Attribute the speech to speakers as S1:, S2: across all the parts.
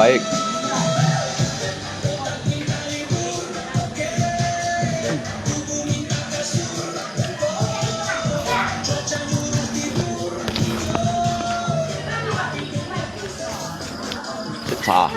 S1: baik. Pecah.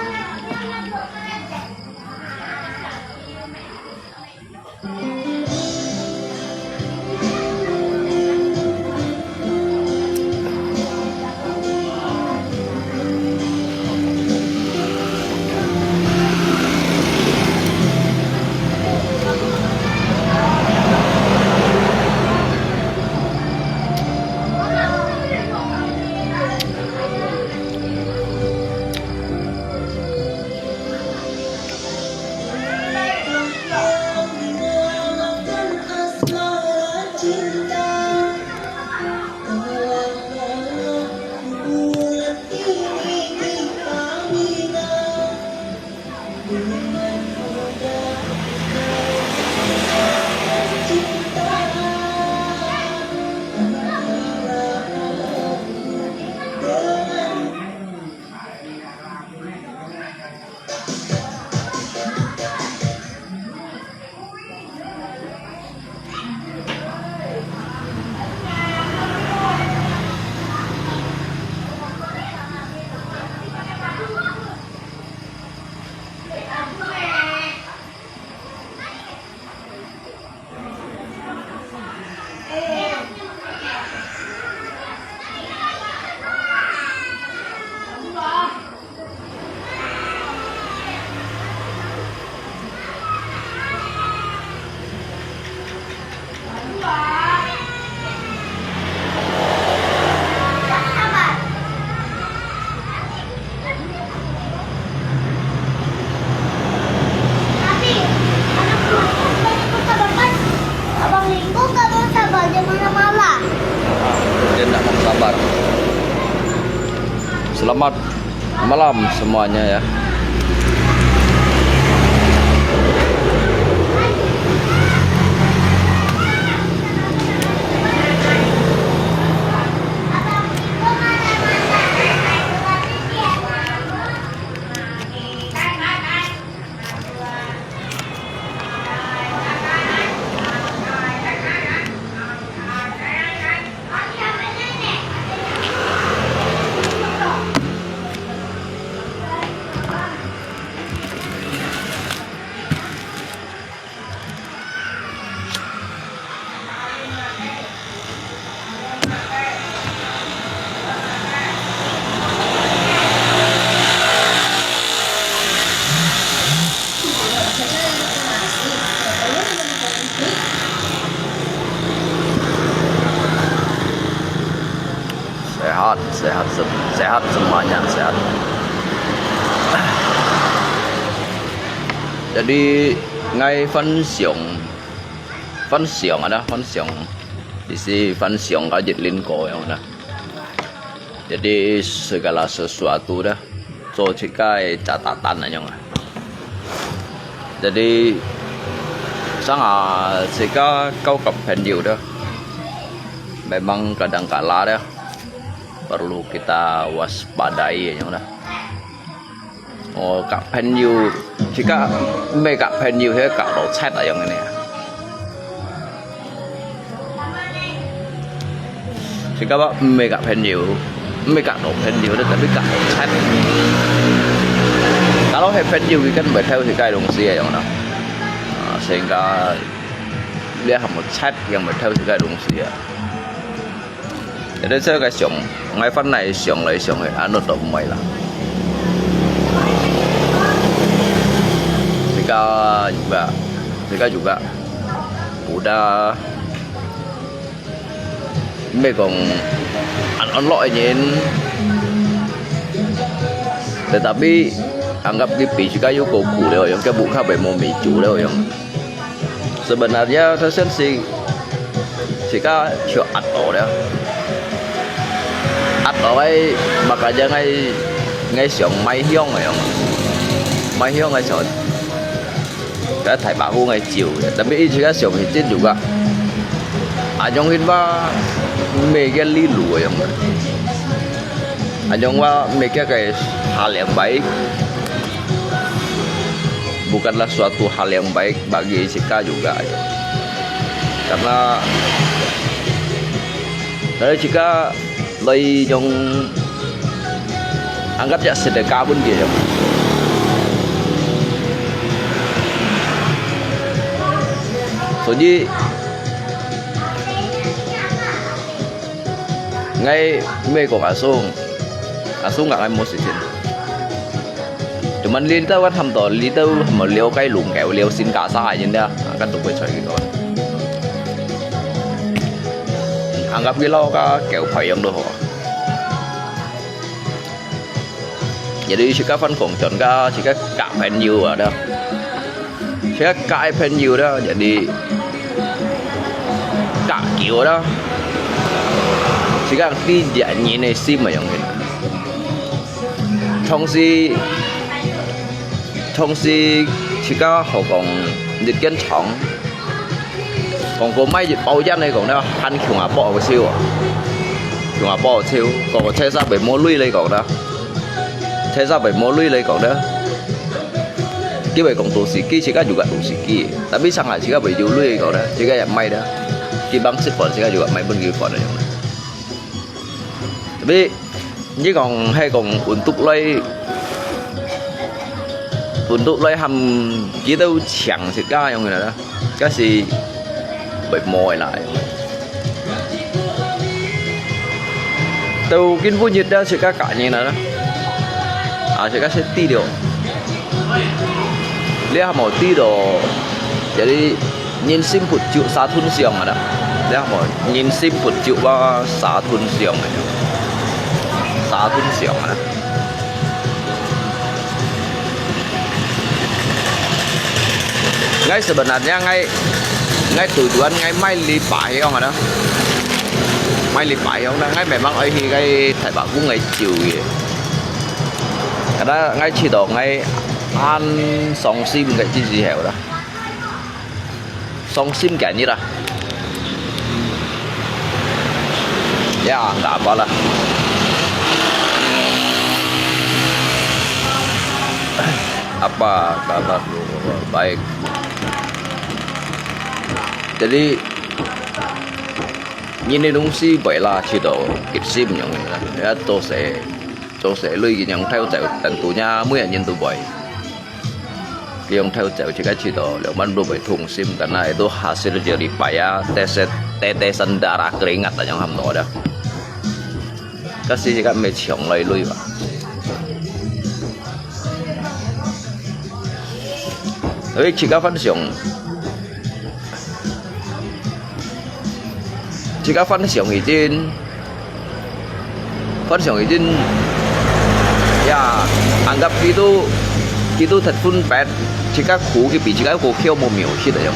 S1: Dia tidak mau sabar. Selamat malam semuanya ya. Sehat semuanya, sehat. Jadi ngay phân xưởng ada phân xưởng di sini phân xưởng có dịch linh cổ yang ada. Jadi segala sesuatu dah so cikai catatan aja. Jadi sangat jika kau kepen dah memang kadang kala dah perlu kita waspadai ya udah. Oh các penyu jika mấy các penyu thế các đồ chat ở yang ini. Jika mấy các penyu đó tapi các đồ chat. Kalau penyu kan bertahu si kai dong sih ya udah. Sehingga dia một chat yang bertahu si kai dong sih ya. Jadi saya cái xưởng ngay phần này xưởng lại ăn được đâu mày là jika juga udah megang online tetapi anggap gitu jika yuk kuku deh yang kayak buka mau micu deh yang sebenarnya saya sih jika chưa atau deh atau makanya ngay xưởng máy hiông này không máy hiông ngay xưởng cái thải bảo ngay chiều tapi jika xưởng itu juga ajong hinba mega lilu yang ajong wa mega kayak hal yang baik bukanlah suatu hal yang baik bagi Cika juga ya. Karena dari Cika lấy trong anggap ya sedekah pun gitu. Jadi ngay mê của Asung nggak ngay mau sih. Cuman li tao kan tao li tao mà liêu cây lủng kẹo liêu xin cả sai như thế kan tụi chơi gitu. Anggap gila ka kẹo phải yang doh. Jadi jika fan kong chọn ka jika cả pen nhiều ở đó. Jika cả pen nhiều đó jadi cả kiểu đó. Jika tidak nhìn sim mà yang ini. Thông si jika họ còn dịch kiến trọng. Còn có mấy dịch bao dân này còn đó hắn không à bỏ cái siêu à, không à bỏ siêu, còn thế ra bị mua lui lấy còn đó, thế ra bị mua lui lấy còn đó, cái vậy còn tổ sĩ kia chỉ có juga tổ sĩ kia, tapi sangat chỉ có bị dulu lui còn đó, chỉ có yang may đó, cái băng xịt phòn chỉ có juga may bên kia phòn này, tapi như còn hay còn untuk lấy ham chỉ đâu chẳng sẽ có yang này đó, cái gì bị mồi lại từ cái vui nhiệt đó sẽ cả như này đó sẽ sẽ ti điều lihat mau ti đồ jadi nhìn sim phụt chịu sa thun xiong mà đó lihat mau nhìn sim phụt chịu ba sa thun xiong này sa thun xiong mà đó ngay sebenarnya ngay tujuan ngay mai lipai không đó mai lipai không đó ngay memang ấy thì ngay thầy bảo cũng ngay chiều gì đó ngay chỉ đồ ngay ăn song sim cái gì hẻo đó song sim cái như là ya nggak apa lah apa kabar baik. Jadi nhìn đúng si vậy là chỉ độ kịp sim những người tôi sẽ lui những theo chạy tận tụ nhà mới nhìn tụ vậy cái ông theo chạy chỉ cái chỉ độ liệu mình đôi thùng sim karena itu hasil jerih payah tetesan darah keringat yang ham đó dah kasih kan mấy chồng lấy lui vào tapi jika phân xưởng izin ya anggap itu thật pun bad jika ku jika ku kêu một miểu sih dah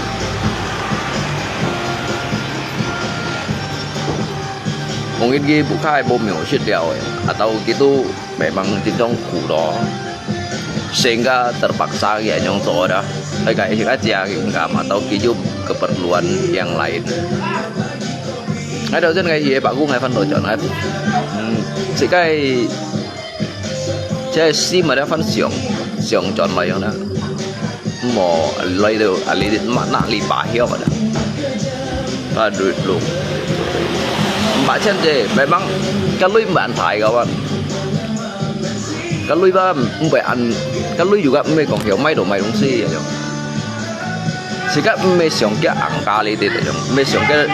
S1: mungkin dia buka bom miểu sih dia atau gitu memang di dalam ku đó sehingga terpaksa ya yang tua dah kayak jika dia enggak atau kijuk keperluan yang lain. Ngay đầu tiên ngày gì bạn cũng ngày phân đổi chọn ngay chỉ cái sim mà đã phân xưởng chọn lại đó mò lấy được lấy mà nặng lì bả hiếu mà đó và được luôn bạn xem gì vậy băng cái lưới bạn phải các bạn cái lưới ba phải ăn cái lưới juga mấy còn hiểu mấy đồ mày đúng gì vậy chỉ cái mấy xưởng cái ăn cá lấy được mấy xưởng cái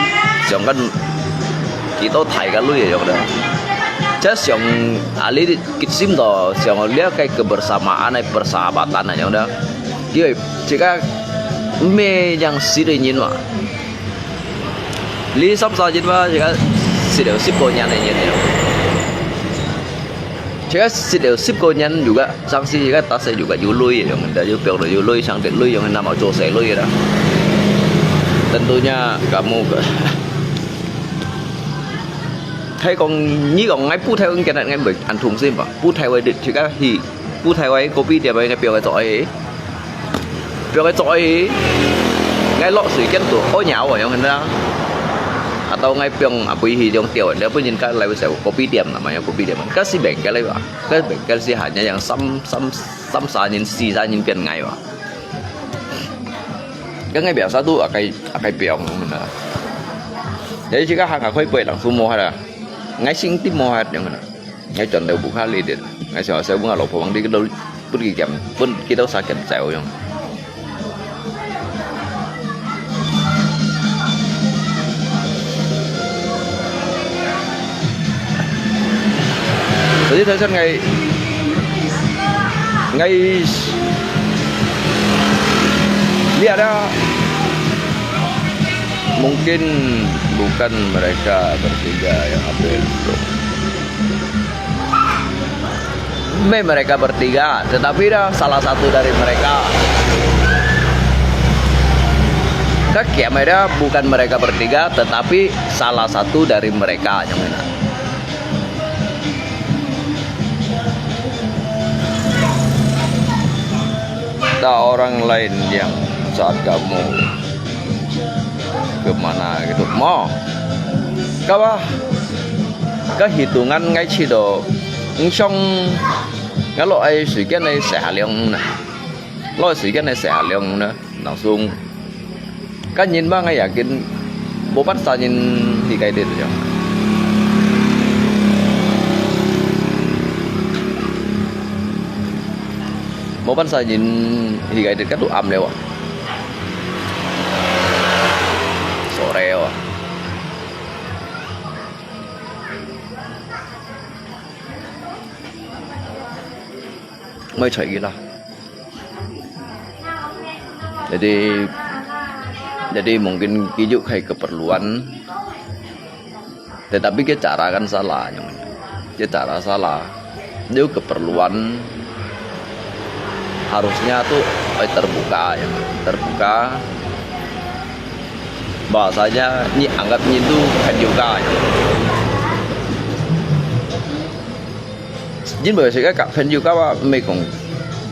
S1: kita thải cái lưới rồi đó, chứ yang ali kisim đó, yang lihat kayak kebersamaan, persahabatan aja udah, dia jika me yang sirinya mah, li sắp sao jadi mah jika sido sip konyan aja nih, jika sido sip konyan juga, sanksi jika tas juga jului, yang ada juga perlu jului, sanksi lui yang nama jose lui ya, tentunya kamu hay còn như còn ngay pu theo cái này ngay bởi ăn thùng sim vào pu theo ấy định chứ các thì pu theo ấy copy thì ngay biểu cái giỏi ấy ngay lọ sủi chân tủ ôi nhão ở trong hình ra atau ngay piang api hi trong tiểu dia pun nhìn cái lại sẽ copy tiệm namanya copy tiệm cái si bengkel lah cái bengkel si hanya yang sam sa nhìn si ra nhìn tiền ngày vào cái ngày biasa tuh akai piong mana. Jadi jika hang akai pui langsung mau ada, ngai sing tim mau ada yang mana. Ngai contoh buka lihat, ngai saya bunga lopo bang di kedua pergi jam pun kita sakit saya yang. Jadi saya ngay lihat ada mungkin bukan mereka bertiga yang ambil bro. Mereka bertiga, tetapi dah salah satu dari mereka. Dah kiamera bukan mereka bertiga, tetapi salah satu dari mereka yang mana. Ada orang lain yang saat kamu kemana gitu mau kau kehitungan ngay chỉ độ xong cái loại sự cái này xả lượng nè loại sự cái này xả lượng nữa langsung cái nhìn ba ngay yakin bố bắt sao nhìn thì cái đấy rồi bố bắt sao nhìn thì cái đấy cái độ âm đều à sore à mới thấy gila. Jadi mungkin kijuk kayak keperluan, tetapi ke cara kan salah, ke cara salah. Dia keperluan harusnya tuh terbuka, ya, terbuka. Bahasanya anggapnya itu kan juga. Ya. Jadi bahasa các fan juga mấy cũng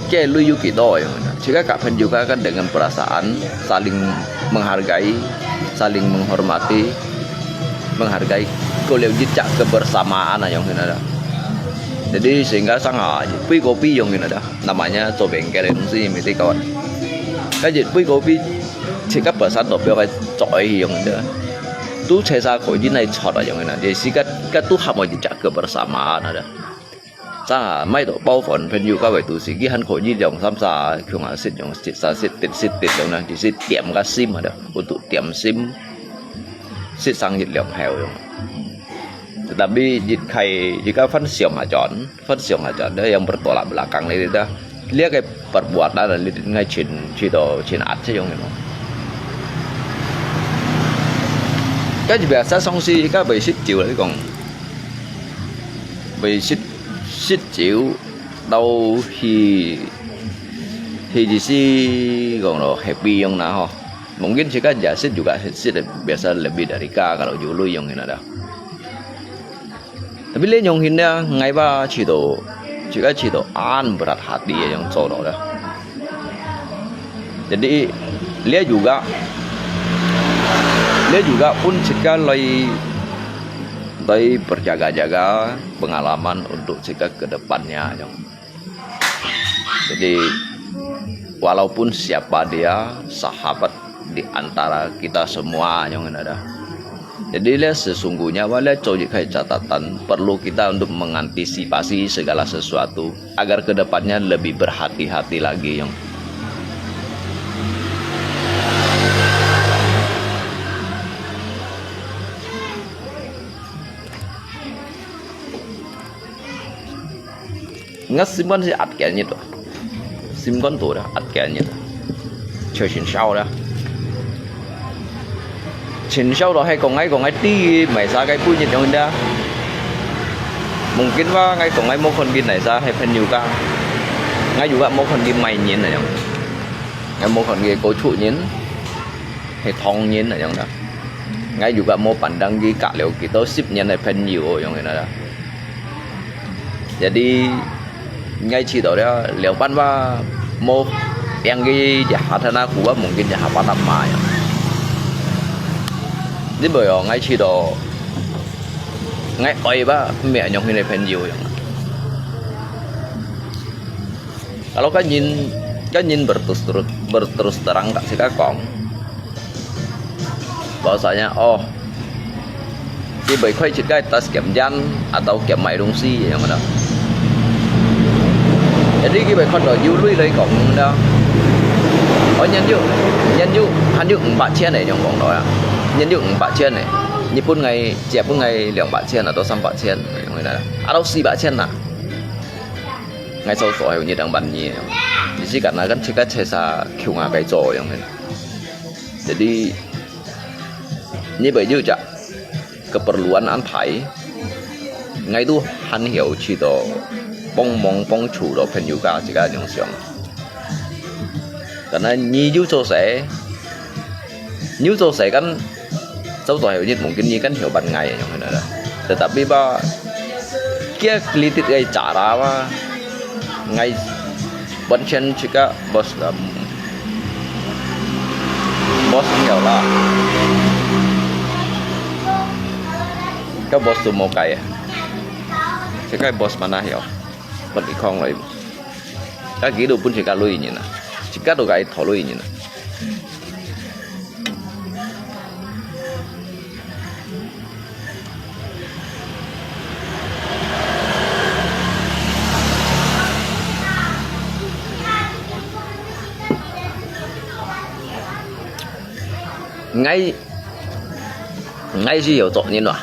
S1: kayak lu yuki do ya. Jika các fan juga kan dengan perasaan saling menghargai, saling menghormati, menghargai kalau jejak kebersamaan yang ada. Jadi sehingga sangat pi kopi yang ada namanya cobengkel itu mesti kawan. Cái dịch pi kopi chỉ các perasaan topio cái choi yang ada. Tu cesa kau ini naik chora yang ada. Jadi sehingga tu hama jejak kebersamaan ada. Sa mai do bao phận pen yu ka vậy tu sĩ han khổ như dòng sam sa khung à sit dòng sit sa sit tiệt dòng này thì sit tiệm ka sim ada untuk tiệm sim sit sang dịch lượng heo dòng tetapi jika fan siom ajon dia yang bertolak belakang ini dah lihat kayak perbuatan dan lihat ngai chin at saja yang itu cái biasa song si cái bị sit chịu đấy còn bị sit chịu đâu thì kalau happy yang nah mungkin jika jasid juga sit biasa lebih dari K kalau dulu yang ini ada tapi lihat yang ini ngay ba jika cito an berat hati yang solo dah jadi lihat juga pun jika tapi berjaga-jaga pengalaman untuk jika kedepannya. Jadi walaupun siapa dia sahabat di antara kita semua yang ada. Jadi lihat sesungguhnya lihat kayak catatan perlu kita untuk mengantisipasi segala sesuatu agar kedepannya lebih berhati-hati lagi yang. Nggak simpan si at kayaknya tuh simpan tuh dah at kayaknya chơi chuyển sau dah chuyển sau đó hay còn ngay tí mày ra cái pui nhiệt trong đó mungkin wah ngay còn ngay mau kon gin này ra hay pen juga ngay juga mau kon gin mày nhìn này ngay mau kon gin cố trụ nhìn hay thong nhìn này trong đó ngay juga mau pandang ghi cả liệu kita sip nhìn này pen nhiều trong này đó jadi ngay chỉ đó liệu ban ba một yang ghi jahatana của mungkin jahat nama ya. Jadi bởi ngay chỉ đó ngay oi ba mẹ nhung ini pen nhiều ya. Kalau kan nhìn berterus terang tak sih kakong bahwasanya oh cái bởi khoai chỉ cái tas kiểm gian atau kiểm máy đông si yang mana jadi cái bởi con đó du lui lấy cổng đó ở nhân dụ hắn dụ bạn chen này trong vòng đó à nhân dụ bạn chen này như pun ngày chẹp pun ngày lượng bạn chen atau sam bạn chen người này atau si bạn chen à ngày sau sổ như đang bàn nhiều jadi karena kan jika saya kêu ngakai cowok yang ini jadi như vậy như vậy keperluan an phải ngay tu hắn hiểu chỉ đó bong mong bong chủ đó朋友家自家用上karena như做sẽ kan sau hiểu nhất mungkin như kan hiểu ban ngày yang ini tetapi ba kia klitit gay cara ba ngay bên trên jika bos hiểu là cái boss tu mau kaya cái boss mana hiểu bật cái con lại cái kỹ đồ pun jika lui nhìn nè jika đồ cái thò lui nhìn nè ngay sih ya cok nhìn lah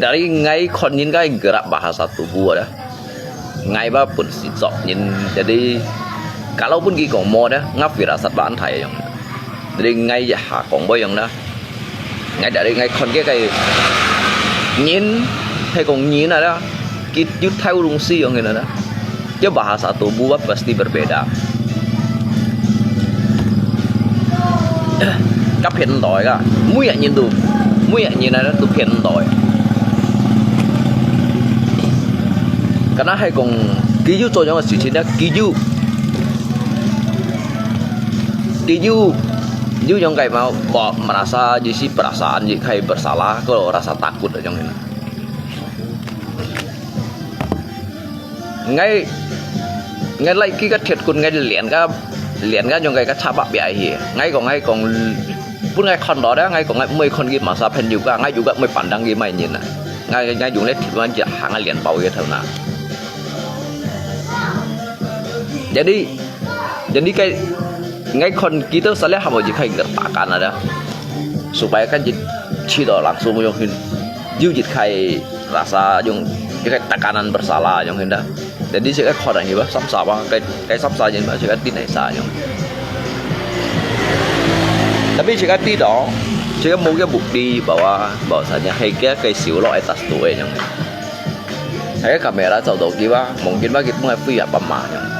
S1: dari ngay kon nhìn cái gerak bahasa tubuh ada ngay ba pun si cok nhìn jadi kalaupun ki kong mo dah ngap firasat ban thai yang jadi ngay ha kong boy yang dah ngay dari ngay kon cái nhìn hay kong nhìn ada ki yut thau rung si yang ini dah dia bahasa tubuh pasti berbeda cấp hiện đổi cả mũi ạ nhìn này nó tụ hiện đổi cái nó hay còn ký dụ cho những sự chính đó ký dụ yang kayak mau merasa jadi perasaan jadi kayak bersalah kalau rasa takut ở trong này ngay lại cái thiệt kun ngay liền cái trong cái chapa biaya hi ngay còn pun ngay con đó ngay còn ngay mấy con kia masa pen juga ngay juga mấy pandang kia mấy nhìn nè ngay dùng lấy thịtมันจะhàng ngay liền bau vậy thôi nè jadi cái ngay con kita salah hamba jika gertakan ada supaya kan tidak langsung yang jujit kai rasa yang kayak tekanan bersalah yang hendak jadi saya kau dah hiba sama cái sắp sai jadi saya tin này sai yang tapi jika tidak saya mau cái bukti bahwasanya kayak xíu lo atas tu yang cái kamera jauh dari kita mungkin bagi kita mengalami apa macam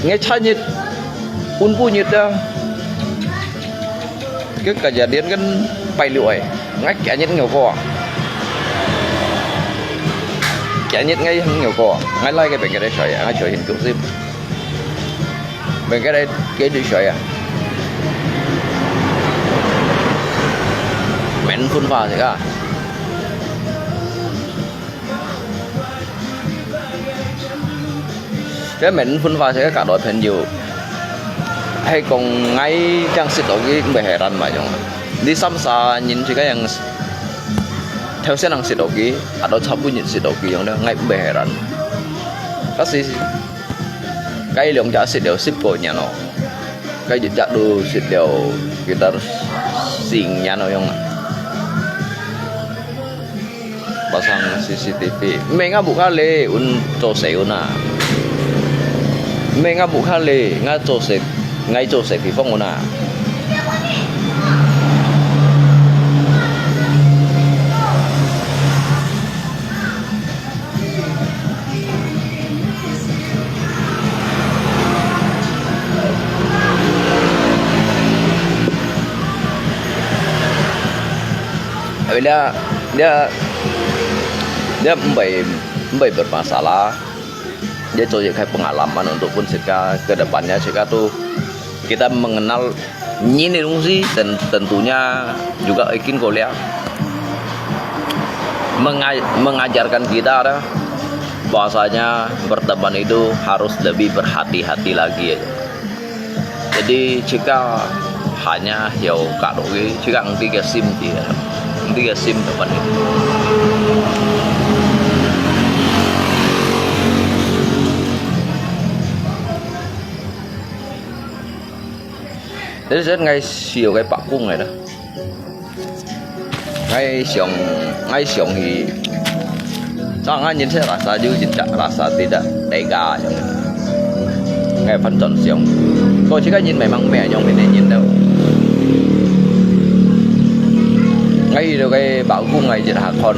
S1: ngay chanyit punyit dah cái kejadian kan bay lụi ngay kejadian nhiều kok kejadian ngay nhiều kok ngay lai cái bên cái sợi ngay sợi hình cục zip bên cái đây cái đi sợi mẹn phun vào thì cả cái mình phun pha sẽ cả đội phèn nhiều hay còn ngay trang xịt đầu cái bề hè răn mà giống đi xăm xa nhìn chỉ cái yang theo xe năng xịt đầu cái ở đó chắp nhìn xịt đầu cái giống đó ngay bề hè răn các gì cái lượng trả xịt đều ship của nhà nó cái dịch trả đồ xịt đều kita xỉn nhà nó giống pasang CCTV menga buka le untuk seuna menga buka le nga jose ngay jose thì phong ona dia membaik bermasalah. Dia coba kayak pengalaman untuk pun jika kedepannya jika tuh kita mengenal nyini sih dan tentunya juga ingin kuliah mengajarkan kita dah bahwasanya berteman itu harus lebih berhati-hati lagi. Jadi jika hanya hiểu cả đội jika nanti cái sim thì nanti cái sim depan itu. Thế rất ngay siêu cái bạc cung này đó, ngay siang thì sangat nhìn saya rasa juga tidak rasa tidak tega yang ngay phân chọn siang. Tôi chỉ có nhìn memang mẹ trong bên này nhìn đâu. Ngay được cái bảo cung này chỉ là còn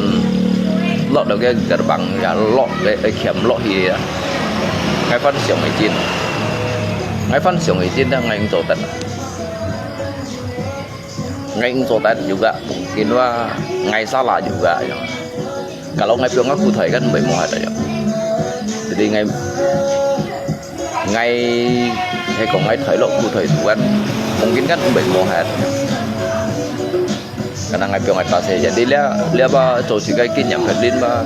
S1: lọt được cái bằng là lọt cái kiếm lọt thì ngay phân siang này chín, ngay phân siang này chín đang ngay tổ tận. Ngay contohnya juga mungkin wah ngay salah juga ya. Kalau ngay bilang aku thấy kan bị mù hết rồi. Jadi ngay hay còn ngay thấy lộ aku thấy tu kan mungkin kan bị mù hết. Karena ngay bilang ngay pasti jadi dia ba chỗ chỉ cái kinh nghiệm din ba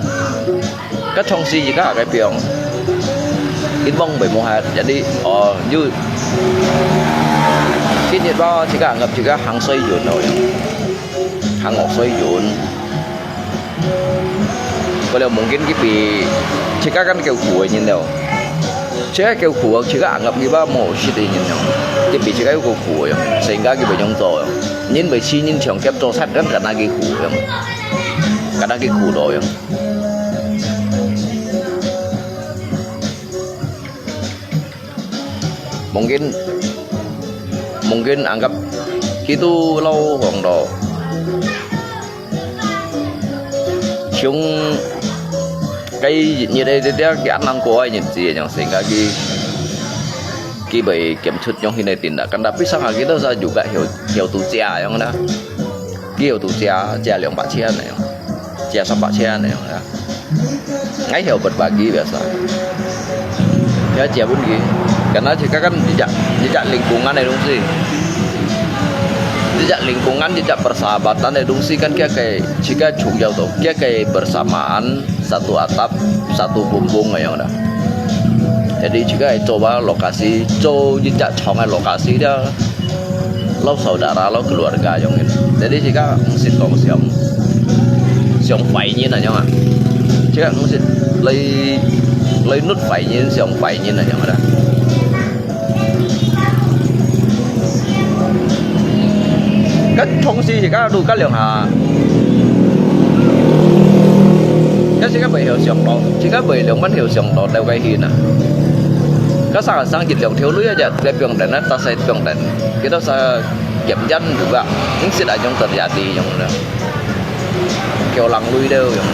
S1: các thông si gì cả cái bilang in bông bị mù hết. Jadi như cái nhiệt bao chỉ cả ngập chỉ cả hàng xây dùn rồi, hàng ngọc xây dùn. Kalau mungkin kipi chỉ cả kan kêu khủa nhìn đâu, chỉ cả kêu khủa chỉ cả ngập như bao mồ xí đi nhìn đâu, kipi chỉ cả kêu khủa rồi, sehingga kipi nhung rồi, nhìn bề chi nhìn chồng kẹp trâu sắt kan karena cái khủa rồi, karena cái khủa rồi. Mungkin anggap itu lâu khoảng độ chúng cái như đây cái ăn năn của anh nhìn gì yang sehingga bị kiểm soát trong khi này tindak kan tapi sangat kita saya juga hiểu tu chia yang đó hiểu tu chia lượng bạc chia này chia sắp bạc chia này ngay hiểu berbagi biasa ya chia pun gitu karena jika kan jejak lingkungan edungsi jejak lingkungan jejak persahabatan edungsi kan kayak jika jauh tuh kayak bersamaan satu atap satu bumbung yang ada. Jadi jika coba lokasi jejak congai lokasi dia lo saudara lo keluarga yang ini. Jadi jika mesti kong siang phải như này nhá, jika mesti lấy nút phải như siang phải như này yang ada. Cái thông si thì các đủ các lượng hà cái sẽ các bị hiểu sòng đó chỉ các bị lượng bắn hiểu sòng đó đều gây hiền à các sang dịch lượng thiếu lưới aja để bilang dan ta saya bilang dan kita saya kiểm dân juga những sự đại trong terjadi yang mana kêu lang lui đâu yang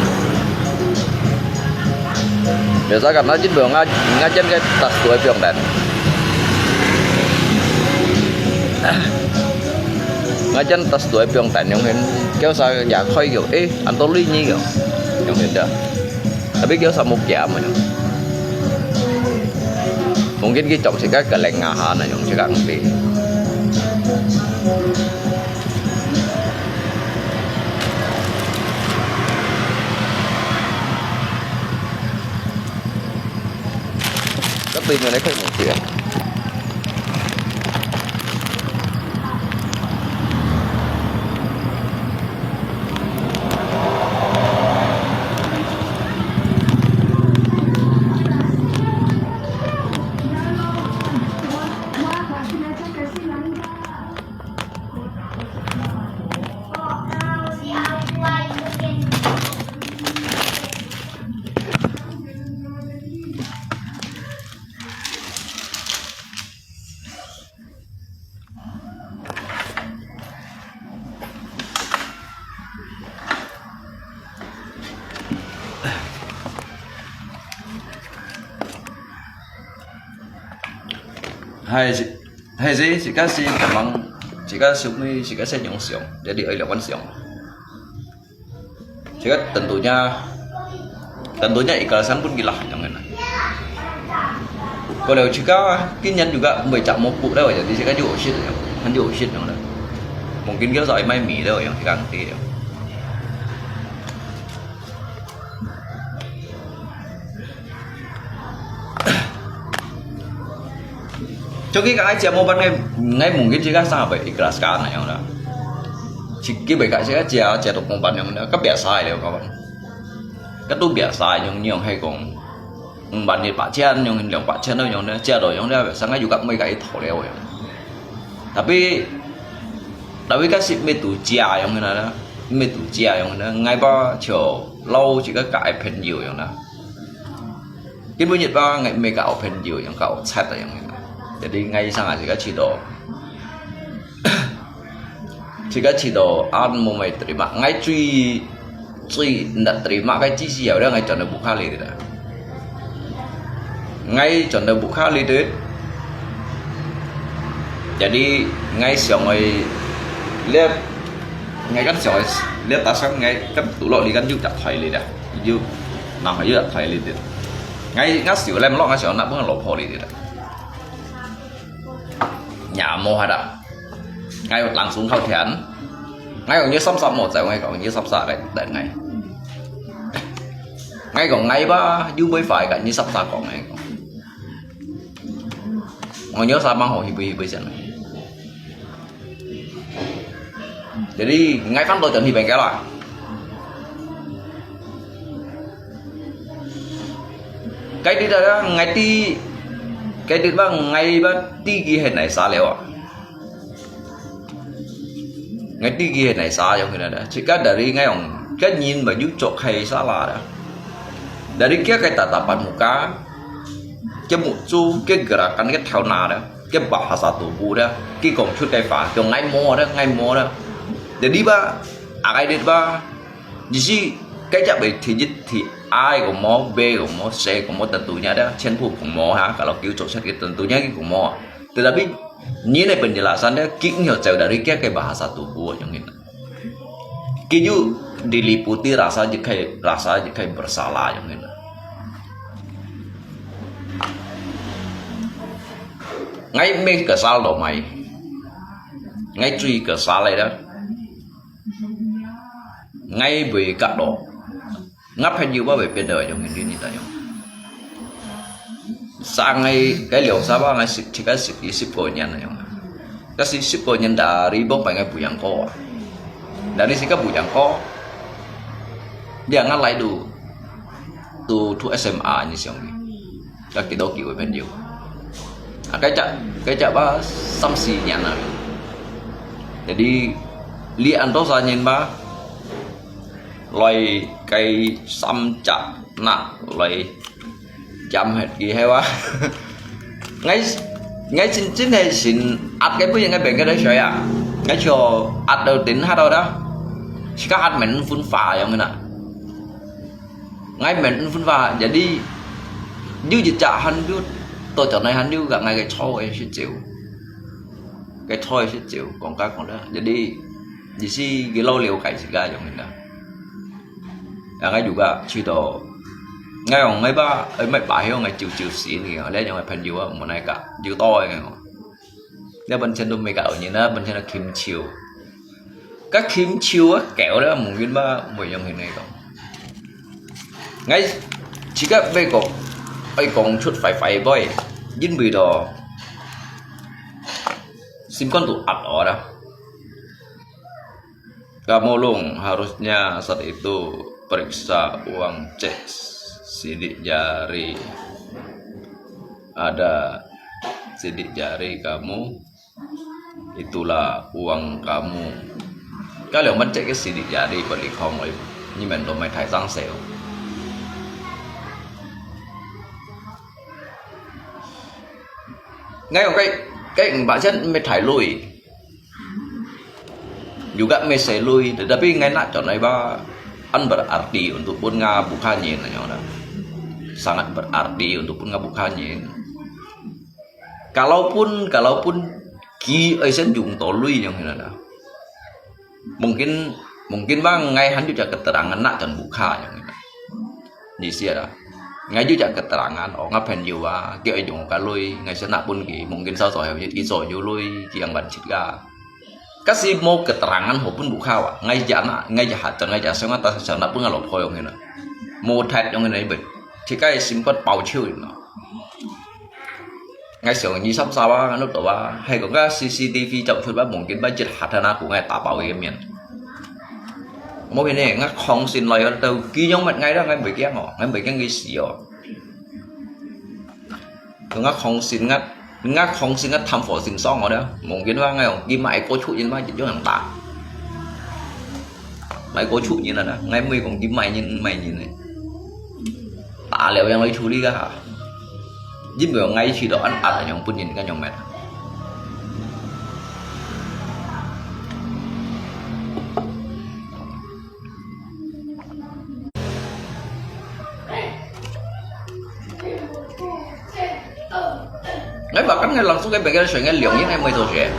S1: biasa karena chính bilang ngajen cái tas tuổi bilang dan ngajen tas tuổi bilang dan yang ini kêu saya ya khơi kiểu anh tôi ly nhi kiểu yang ini dah tapi kêu saya một jam aja mungkin kita cok sih kelengahan yang sekarang di tapi ini kan mungkin hay gì chỉ có xin cảm ơn chỉ có xuống đi chỉ có xây dựng xưởng để đi ở là quán xưởng chỉ có tentunya ikhlasan pun gila jangan kalau jika kinyan juga baca mopuk dah jadi jika diusir kan diusir yang dah mungkin kita soal main mie dah yang ganti Joki kang aja mau ngai mungkin jika sangat berikhlaskan yang udah. Jika baik aja untuk umpan yang udah kebiasa ya kawan. Itu biasa yang hay kong umpan di Pak Chen yang Pak Chen yang udah jado yang udah biasanya juga mereka itu leo ya. Tapi kasih metu jia yang udah metu jia yang udah ngai ba chiều lâu chỉ có cãi pen nhiều yang udah. Cái bữa nhật ba ngai mereka open nhiều yang kau chat yang udah. Jadi ngay sangat jika Cito an mau mai terima ngay cuy tidak terima cái chi ya udah ngay chọn được buka li dah ngay chọn được buka li deh jadi ngay siang ngay lihat ngay kan siang lihat taskan ngay kan tủ lọ li kan juga thay li dah juga nằm ở dưới thay li deh ngay ngắt xỉu lem lọ ngay siang nak bukan lọ li dah nhà mô hả ngay langsung khâu thiện ngay còn như sắm một giải ngay còn như sắp xa cái đợt này ngay còn ngay ba dưới mới phải cả như sắp xa còn này còn nhớ sao băng hồ hibi này jadi ngay phát tôi chuẩn thì bằng cái là cái đi đó ngay ti cái đi bang ngay ba ti ghi hình này xa liệu à ngay ti ghi hình này xa giống như này đó chỉ có dari ngay ông cái nhìn mà dưới chột hay xa là đó dari cái tatapan muka cái một chu cái gerakan cái theo nào đó cái bahasa tubuh đó cái còn chút cái phản cái ngay mua đó để đi ba ai đi ba gì cái chắc bị thì ai cũng mò B cũng mò C cũng mò tentunya ada cenpuk cũng mò ha kalau kêu cocok sakit tentunya cũng mò tetapi ini penjelasannya kiknya jauh dari kayak bahasa tubuh yang ini kiju diliputi rasa jika bersalah yang ini ngay mê kesal đồ mày ngay truy kesal này đó ngay vì cả độ ngắp hay nhiều quá về bên đời trong những như thế này sang ngay cái liều sao ba ngay chỉ cái ship của nhân này cái ship của nhân dari bốc phải ngay bujang ko dari si cái bujang ko dia ngan lại đủ tu SMA như siang đi các cái đó kiểu bên nhiều cái chợ ba xăm xì nhận này jadi li anto sa nhìn ba loài cây xăm chặt nặng loài chăm hết gì hay quá ngay chính này xin ăn cái bữa ngay bệnh cái đấy rồi à ngay cho ăn đầu tính hát đâu đó chỉ có ăn mình phun phà giống như nè ngay mình phun phà jadi như dịch trả hắn đưa tôi chọn này hắn đưa gặp ngay cái thôi sẽ chịu còn cái còn đó jadi di si cái lâu liều cái gì cả giống như nè ngay juga Cito ngay còn ngay ba ấy mấy bài không ngay chiều xịn thì lấy cho ngay phần nhiều á một này cả chiều to ngay nếu bên trên đôi mấy cả ở như nó bên trên là kim chiều các kim chiều á kẹo đó một viên ba mười trong hình này không ngay chỉ các bây còn chút phải boy dính bì đồ sim con tụ ạt ở đó kamu long harusnya saat itu periksa uang cek sidik jari ada sidik jari kamu itulah uang kamu kalau mình cek cái sidik jari balik không ấy nhưng mình đồ mày thải răng xẻo ngay còn cái bạn chân mày thải lùi juga mesej lui tetapi ngay nak contoh ba an berarti untuk pun ngabukannya nanya sangat berarti untuk pun ngabukannya kalaupun ki Asian dùng tổ lui yang ini ada mungkin bang ngay hắn juga keterangan nak dan buka yang ini di sini ada ngay juga keterangan ngapain juga ki dùng cả lui ngay sẽ nak pun ki mungkin sao soi ki soi ju lui ki yang ban ga kasih mau keterangan maupun buka wa ngay jahat ngay jasa ngata sana pun ngalop koyong ini mau tet yang ini bet jika simpan pau ciu ini ngay sưởng như sắp sao á lúc đó ba hay có cái CCTV chậm chút ba mungkin ba chết hạt na của ngay tạ bảo cái miền mỗi bên này ngắt không xin lời từ ký nhóm mặt ngay đó ngay bị cái ngọ ngay bị cái nghi xỉa ngắt không xin ngắt tham phổ xin xong rồi đó mungkin ba ngay ghi mãi có chút như ba chỉ cho thằng tạ mày có chút như là đó ngay mới còn ghi mày nhìn này tạ liệu yang lấy chú đi cả hả giúp người ngay khi đó ăn ở nhóm pun nhìn cái nhóm mệt ngay bảo cắt ngay lần xuống cái bệnh cái sợi ngay liều những ngày mới thôi rẻ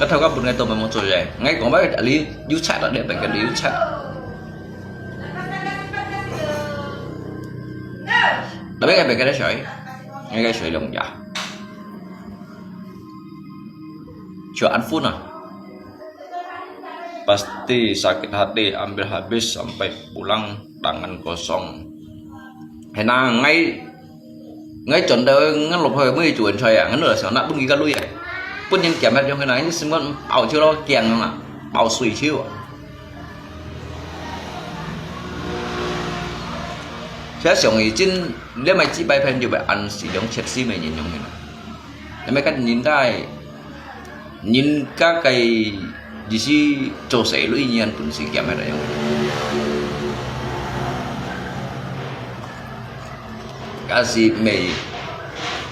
S1: cái theo các bữa ngày tôi mới một rồi rẻ ngay còn mấy đại lý yêu chat là để bệnh cái lý yêu chat đã biết cái cái sợi ngay cái sợi lồng dạ chưa ăn phun à pasti sakit hati ambil habis sampai pulang tangan kosong hena ngay chuẩn đời ngăn lục hơi mới chuẩn trời à ngăn nửa sáng nãy bưng cái lui à bưng nhân kèm trong cái này như xem con bảo chưa lo kèn không à bảo sủi chiêu à thế xong thì trên nếu mà chỉ bay phèn như vậy ăn chỉ giống chết xí mày nhìn giống như này nếu mấy cái nhìn các cái gì xí trổ sấy lưỡi nhiên cũng xí kèm này đấy cái gì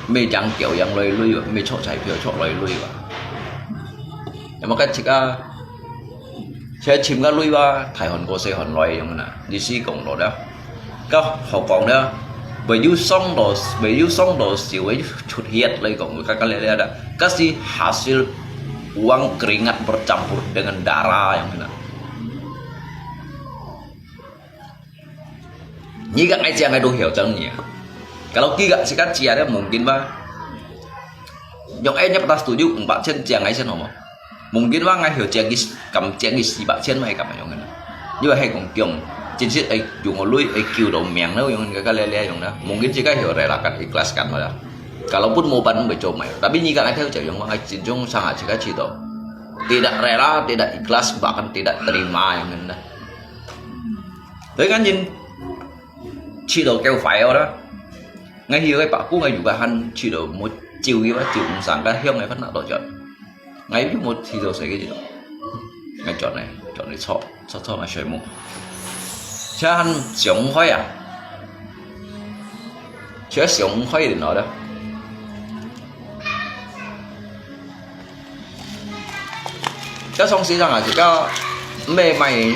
S1: mày chẳng kiểu yang lời lui mày chọn trái phiếu chọn lời lui vào nhưng mà cái chỉ cái chế chìm cái lui vào thải hòn cô xây hòn loài giống này đi xí cộng đó đó các học còn đó bởi yêu xong đồ xíu ấy chút hiệt lấy cộng các cái lẽ đó kasih hasil uang keringat bercampur dengan darah yang mana như các anh chị em đều hiểu chân nhỉ kalau tidak sikat chia dia mungkin ba yang nya pernah setuju 4 chen chia ngay chen không mungkin ba ngay hiểu chia cầm chia si bạn chen mày cầm yang này như vậy hay còn kiong chính xác ấy dùng một lưỡi ấy kêu đầu miệng đâu yang cái lele yang đó mungkin jika hiểu relakan ikhlaskan lah kalau pun mau ban bercoba tapi jika ada yang yang ay cinjung sangat jika cito tidak rela tidak ikhlas bahkan tidak terima yang ini đấy kan nhìn chỉ đồ kêu phải đó ngay khi cái bảo cú ngay juga han chỉ đồ một chiều gì đó chiều sáng cái hiông này phát nặng đổi chọn ngay một thì đồ sẽ cái gì đó ngay chọn này cho mà sợi mũ cha han sống khói à chứ sống khói thì nói đó chứ xong xí rằng là chỉ có mê mày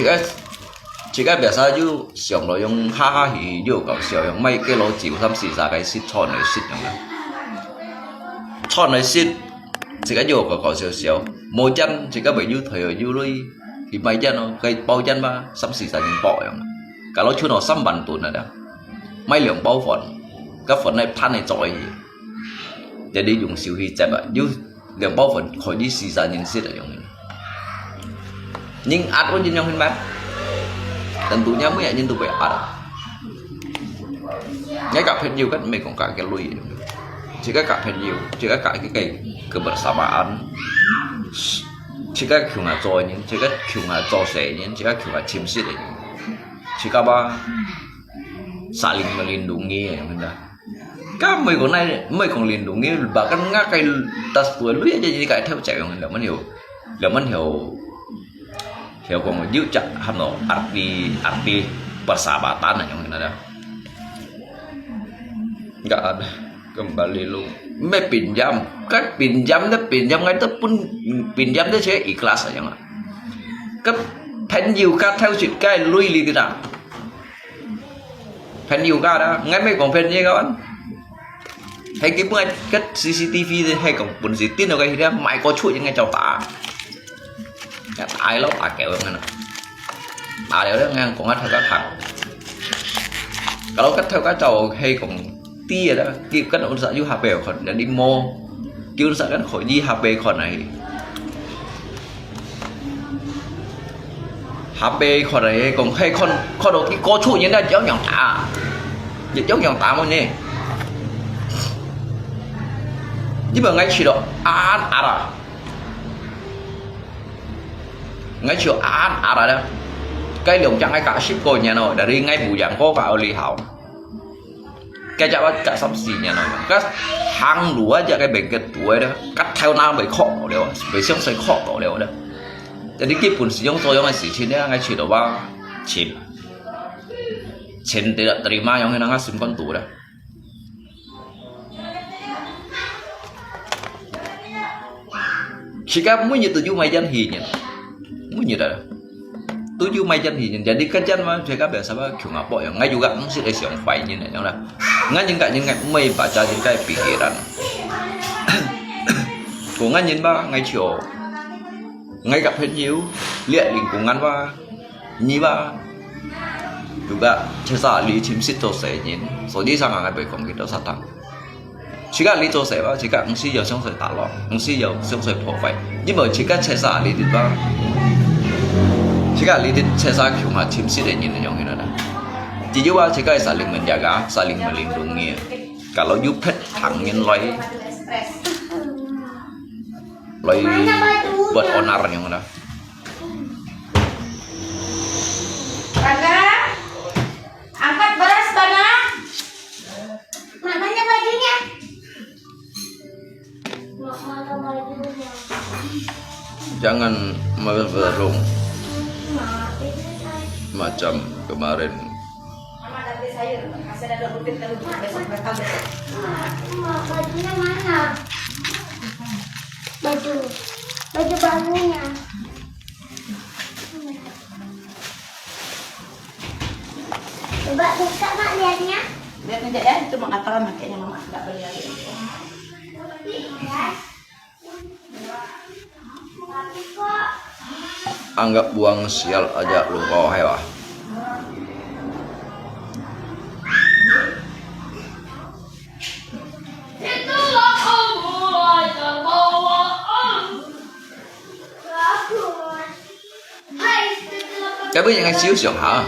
S1: chỉ cái việc sao chứ sống rồi dùng ha ha thì yêu cầu sử dụng mấy cái lỗ chịu thăm xí ra cái xịt chọn này xịt chỉ cái yêu cầu sử mỗi chân chỉ có bị như thời ở như lui thì mấy chân nó cây bao chân ba xăm xí ra những bọ cả lỗ chú nó xăm bàn tuần này đó mấy lượng bao phần các phần này than này giỏi để đi dùng siêu hi chạy vậy như lượng bao phần khỏi đi xí ra những xịt ở trong này nhưng ăn có nhìn nhau hình bác tentunya mới nhìn tụi bay ada ngay cả nhiều cái mình còn cả cái lui chỉ cả nhiều chỉ cả cái kebersamaan chỉ cả kiểu là trò những chỉ cả kiểu là trò sẻ những chỉ cả kiểu là chim sít đấy chỉ cả ba saling melindungi ya mình dah kan mấy còn lindungi bahkan ngak cái tas tuổi lui aja jadi kayak theo chạy mình hiểu hiểu còn một giữ chặt hàm nọ arti persahabatan yang mana dah nggak ada kembali lu mấy pinjam các pinjam ngay tới pun pinjam đó sẽ ikhlas aja nggak các fan nhiều ca theo chuyện cái lui li cái nào fan nhiều ca đó ngay mấy còn fan như các bạn hay cái bữa cái CCTV hay còn buồn gì tin đâu cái đó mày có chuỗi những ngày chào tả ai lót tả kẹo này tả đều đó ngang còn theo các thằng kalau cách theo các trò hay còn tia đó kêu cách nó sợ du HP còn đã đi mô kêu sợ cách khỏi đi HP còn này HP còn này còn hay con đầu tiên có chuỗi như thế cháu nhọn tả mà nè nhưng mà ngay chỉ đó an ara ngay chiều an ara đó cái lượng chẳng ai cả ship cô nhà nội dari ngay bù dạng có cả oli hảo cái chả bắt chả sắm xì nhà nội các hàng lúa cho cái bệnh cái tuổi đó cắt theo nam bị khó đều bị xương sấy khó đều đó jadi kipun siang soalnya masih sini ngay chỉ đó ba chip Chen tidak terima yang henang asim kon tu dah. Jika punya 7 mai jan hinya, punya dah. 7 mai jan hinya. Jadi kerjaan mah jika biasa bah kyung apa yang ngai juga mesti ada siang fai ni yang lah. Ngai jengka mai baca jengka pikiran. Của ngai nhìn ba ngai chiều, ngai gặp hết nhiều, liệt linh của ngai ba, nhi ba. Juga cesa li chimsit to se nyin so di sang ngai be kong kita satang jika li to se ba jika ngsi yo song se ta lo ngsi yo song se po fai nhưng mà jika cesa li di ba jika li di cesa kyung ha chimsit de nyin yang ina da ji ju ba jika saling menjaga saling melindungi kalau you pet thang nyin loi buat onar yang mana
S2: Angkat beras Bana. Mana bajunya? Mana bajunya?
S1: Jangan berung macam kemarin.
S2: Bajunya mana? Baju barunya. Coba buka mak lihatnya.
S3: Lihat aja ya, itu mengatakan makanya mama nggak boleh lihat.
S1: Anggap buang sial aja lu kau hewa. Cái bây giờ ngay xíu xíu hả?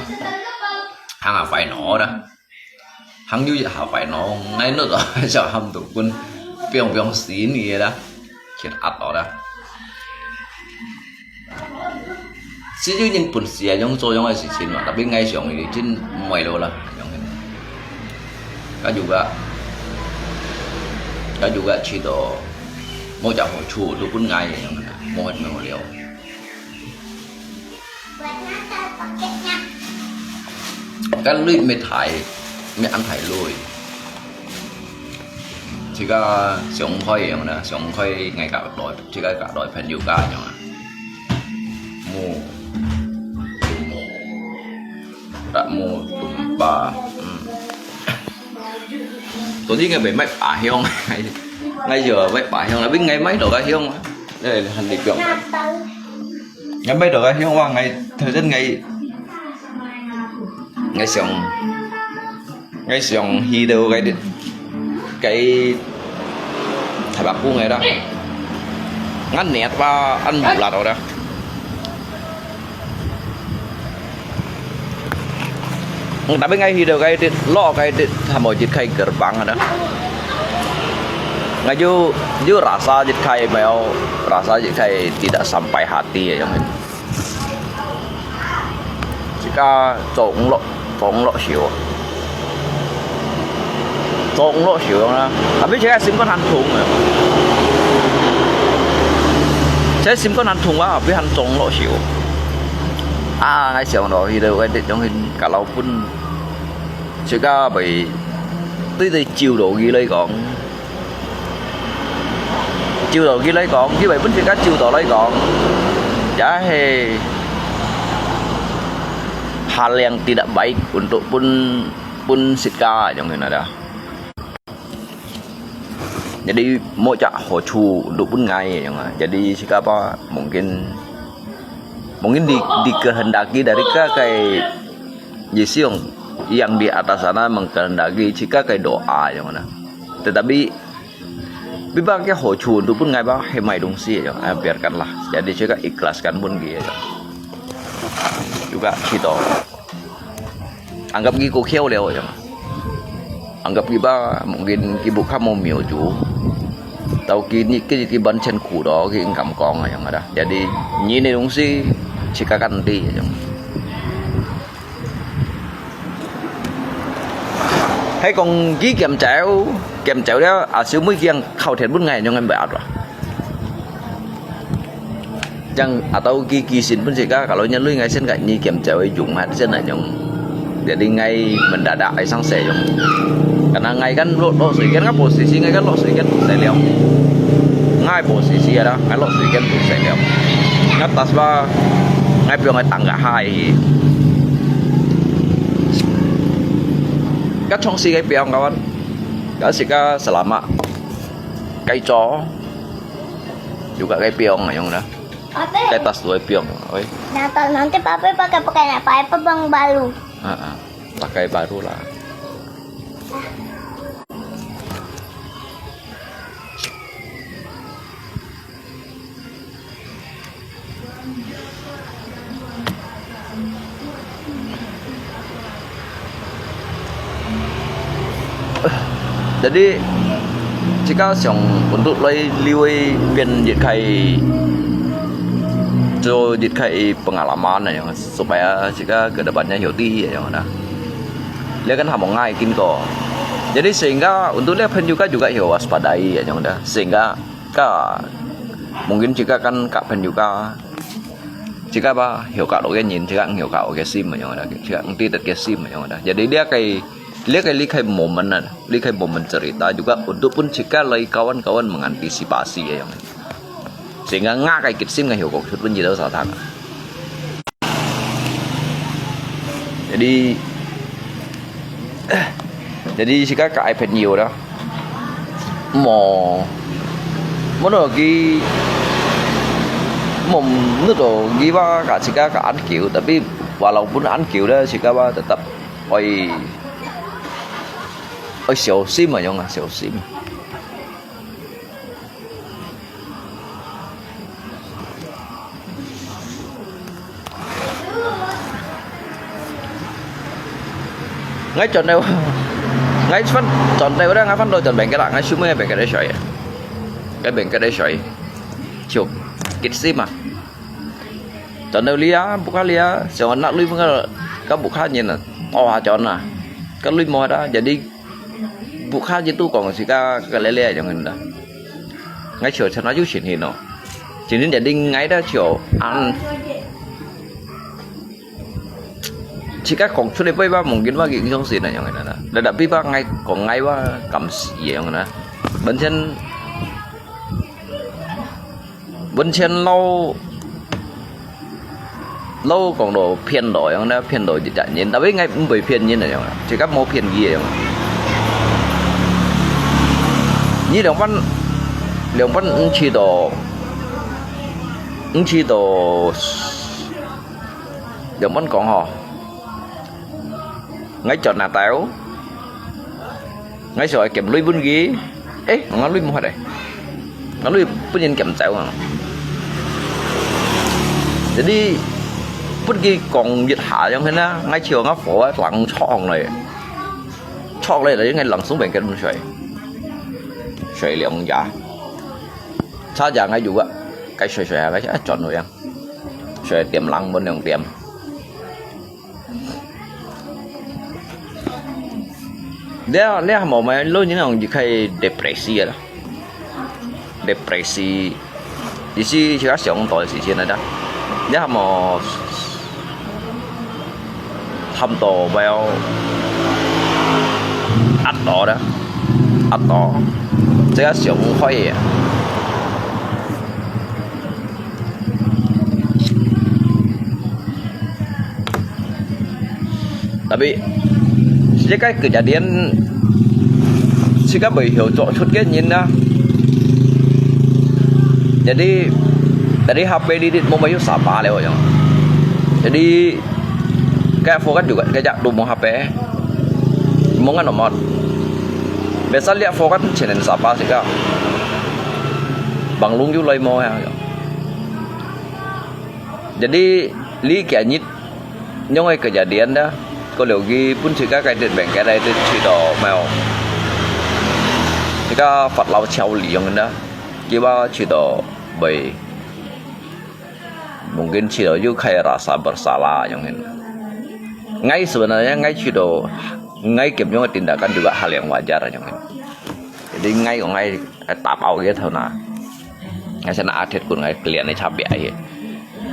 S1: Hàng là phải nổ đó, hàng như vậy phải nổ ngay nữa rồi, giờ hầm tụ quân biong xí gì đó, chết ắt đó. Chỉ như những bún xì giống tôi giống ai xí xí mà, đặc biệt ngay xong thì trên mày đâu là, cái juga chỉ đồ mau chào hội chủ tụ quân ngay vậy mà, mau hết mấy liều. Cái lưỡi mệt thải mẹ ăn thải lùi chỉ có sống khơi vậy mà sống khơi ngày cả đội chỉ có cả đội phần yoga nhá mua tụm bà tối đi ngày bảy mấy bà hiông ngay giờ mấy bà hiông là biết ngay mấy đồ cái hiông đây là hành lịch động ngay mấy đồ cái hiông qua ngày thời gian ngày ngay xong hi đâu cái thầy bác cu ngày đó ngắn nẹt và ăn một lạt rồi đó tapi ngay hi đâu cái lo cái tham mau dịch khai gerbang ada ngay ju rasa dịch khai meo rasa dịch khai tidak sampai hati ya yang jika trộn lộ xíu đó, tapi saya sim con hành thùng rồi, saya sim con hành thùng quá, tapi hành trộn lộ xíu, ngay xíu đó thì đều cái trong hình kalau pun jika bị tới chiều độ ghi lấy còn, như vậy vẫn chỉ có chiều độ lấy còn, chả hề hal yang tidak baik untuk pun sitka yang ini ada. Jadi mau cak hocu untuk pun ngai yang jadi sikapa mungkin dikehendaki dari kayak Yesus yang di atas sana mengkehendaki jika kayak doa yang mana. Tetapi bibangnya hocu untuk pun ngai bah hemai dongsi yang biarkanlah. Jadi jika ikhlaskan pun gitu. Juga gitu anggap gitu kêu leo ya anggap kita mungkin ibu kamu miu ju tau kini cái ban chân củ đó cái cầm con ở trong đó jadi nhìn này đúng sih jika kan đi ở trong hay còn cái kèm chéo đó à xíu mới kiêng khâu thiệt 4 ngày trong em bẹt rồi chẳng atau kisin pun jika kalau nyalui ngai sen ngai kèm chéo dùng hạt sen ở trong jadi ngai mendadak ai sang se trong karena ngai kan lo sedikit kan posisi ngai kan lo sedikit saya lihat ngai posisi ada ngai lo sedikit saya lihat ngai tas ba ngai piang ngai tangga hai các trong si ngai piang kawan jika selama kai chó juga kai piang yang dah
S2: Pape,
S1: kai tas 2 piang oi
S2: nanti Pape pakai apa bang baru?
S1: pakai baru lah. Jadi jika untuk liwai biar dikai pengalaman ya supaya jika kedepannya healthy ya nah dia kan hamong ngai kin ko jadi sehingga untuk dia pen juga waspadai ya udah sehingga mungkin jika kan kak pen juga jika hiểu cả độ cái nhìn jika hiểu cả cái sim ya udah jika tidak cái sim ya udah jadi dia likai momen cerita juga untuk pun jika lagi kawan-kawan mengantisipasi ya yang sehingga kayak kit sim hiểu cuộc pun gì đâu sao thằng jadi jika cái iPad nhiều đó mau lagi nước đồ ghi ba cả jika cả ăn kiểu tapi walaupun ăn kiểu đó jika ba tetap oi xỉu sim mà nhung xỉu sim ngay chọn đâu ngay phân chọn đâu đó ngay phân đôi chọn bèn cái đạn ngay xuống mấy bèn cái đấy sợi cái bèn cái đấy sợi chụp kit sim mà chọn đâu lia bukan lia chọn nak lui cái bukan nhìn là chọn à cái lui mồi đó jadi bukan itu còn jika kelele jangan dah ngay chiều cho nó giúp chuyển hình nó chỉ nên jadi ngay đó chiều ăn jika còn sudah pipa mungkin bagi trong sini yang ini dah ada pipa ngay còn ngay ba cầm gì yang này bên trên lâu còn đồ phiền đồ yang đó phiền đồ gì chạy nhìn ta biết ngay cũng bị phiền như này yang chỉ các mô phiền gì yang như đồng văn chỉ đồ đồng văn còn họ ngay chọn là táo ngay rồi kèm lui bún ghi nó lui mua đây nó lui bún nhân kèm táo à jadi bún ghi còn dịch hạ trong thế na ngay chiều nó phổ lặng chọn này là ngay lặng xuống bên cái bún xoay liền giả sao giờ ngay dụ cái xoay cái chọn rồi em xoay tiềm lặng bên đường tiềm dia mau main lo những orang kayak depresi lah depresi di sini juga siang tol di sini ada dia mau tham tổ bao ắt đỏ这个小红花叶tapi jika kejadian jika berhiu chút cái nhìn đó jadi dari HP di mau bayar siapa lewat yang jadi kayak fokus juga kayak mau HP mau nggak nomor biasa lihat fokus channel siapa sih kak Bang Lung juga mau ya jadi li kayak nyit nyong kejadian dah kalau lagi pun jika kayak di bank kayak itu cerita mau jika Phật lâu treo liền đó Kita cito by mungkin cito juga kayak rasa bersalah yang ini. Ngai sebenarnya ngai cito ngai kemnya tindakan juga hal yang wajar yang ini. Jadi ngai của ngai tapau gitu thôi na. Ngai sana adet pun ngai kelihatan cabai aja.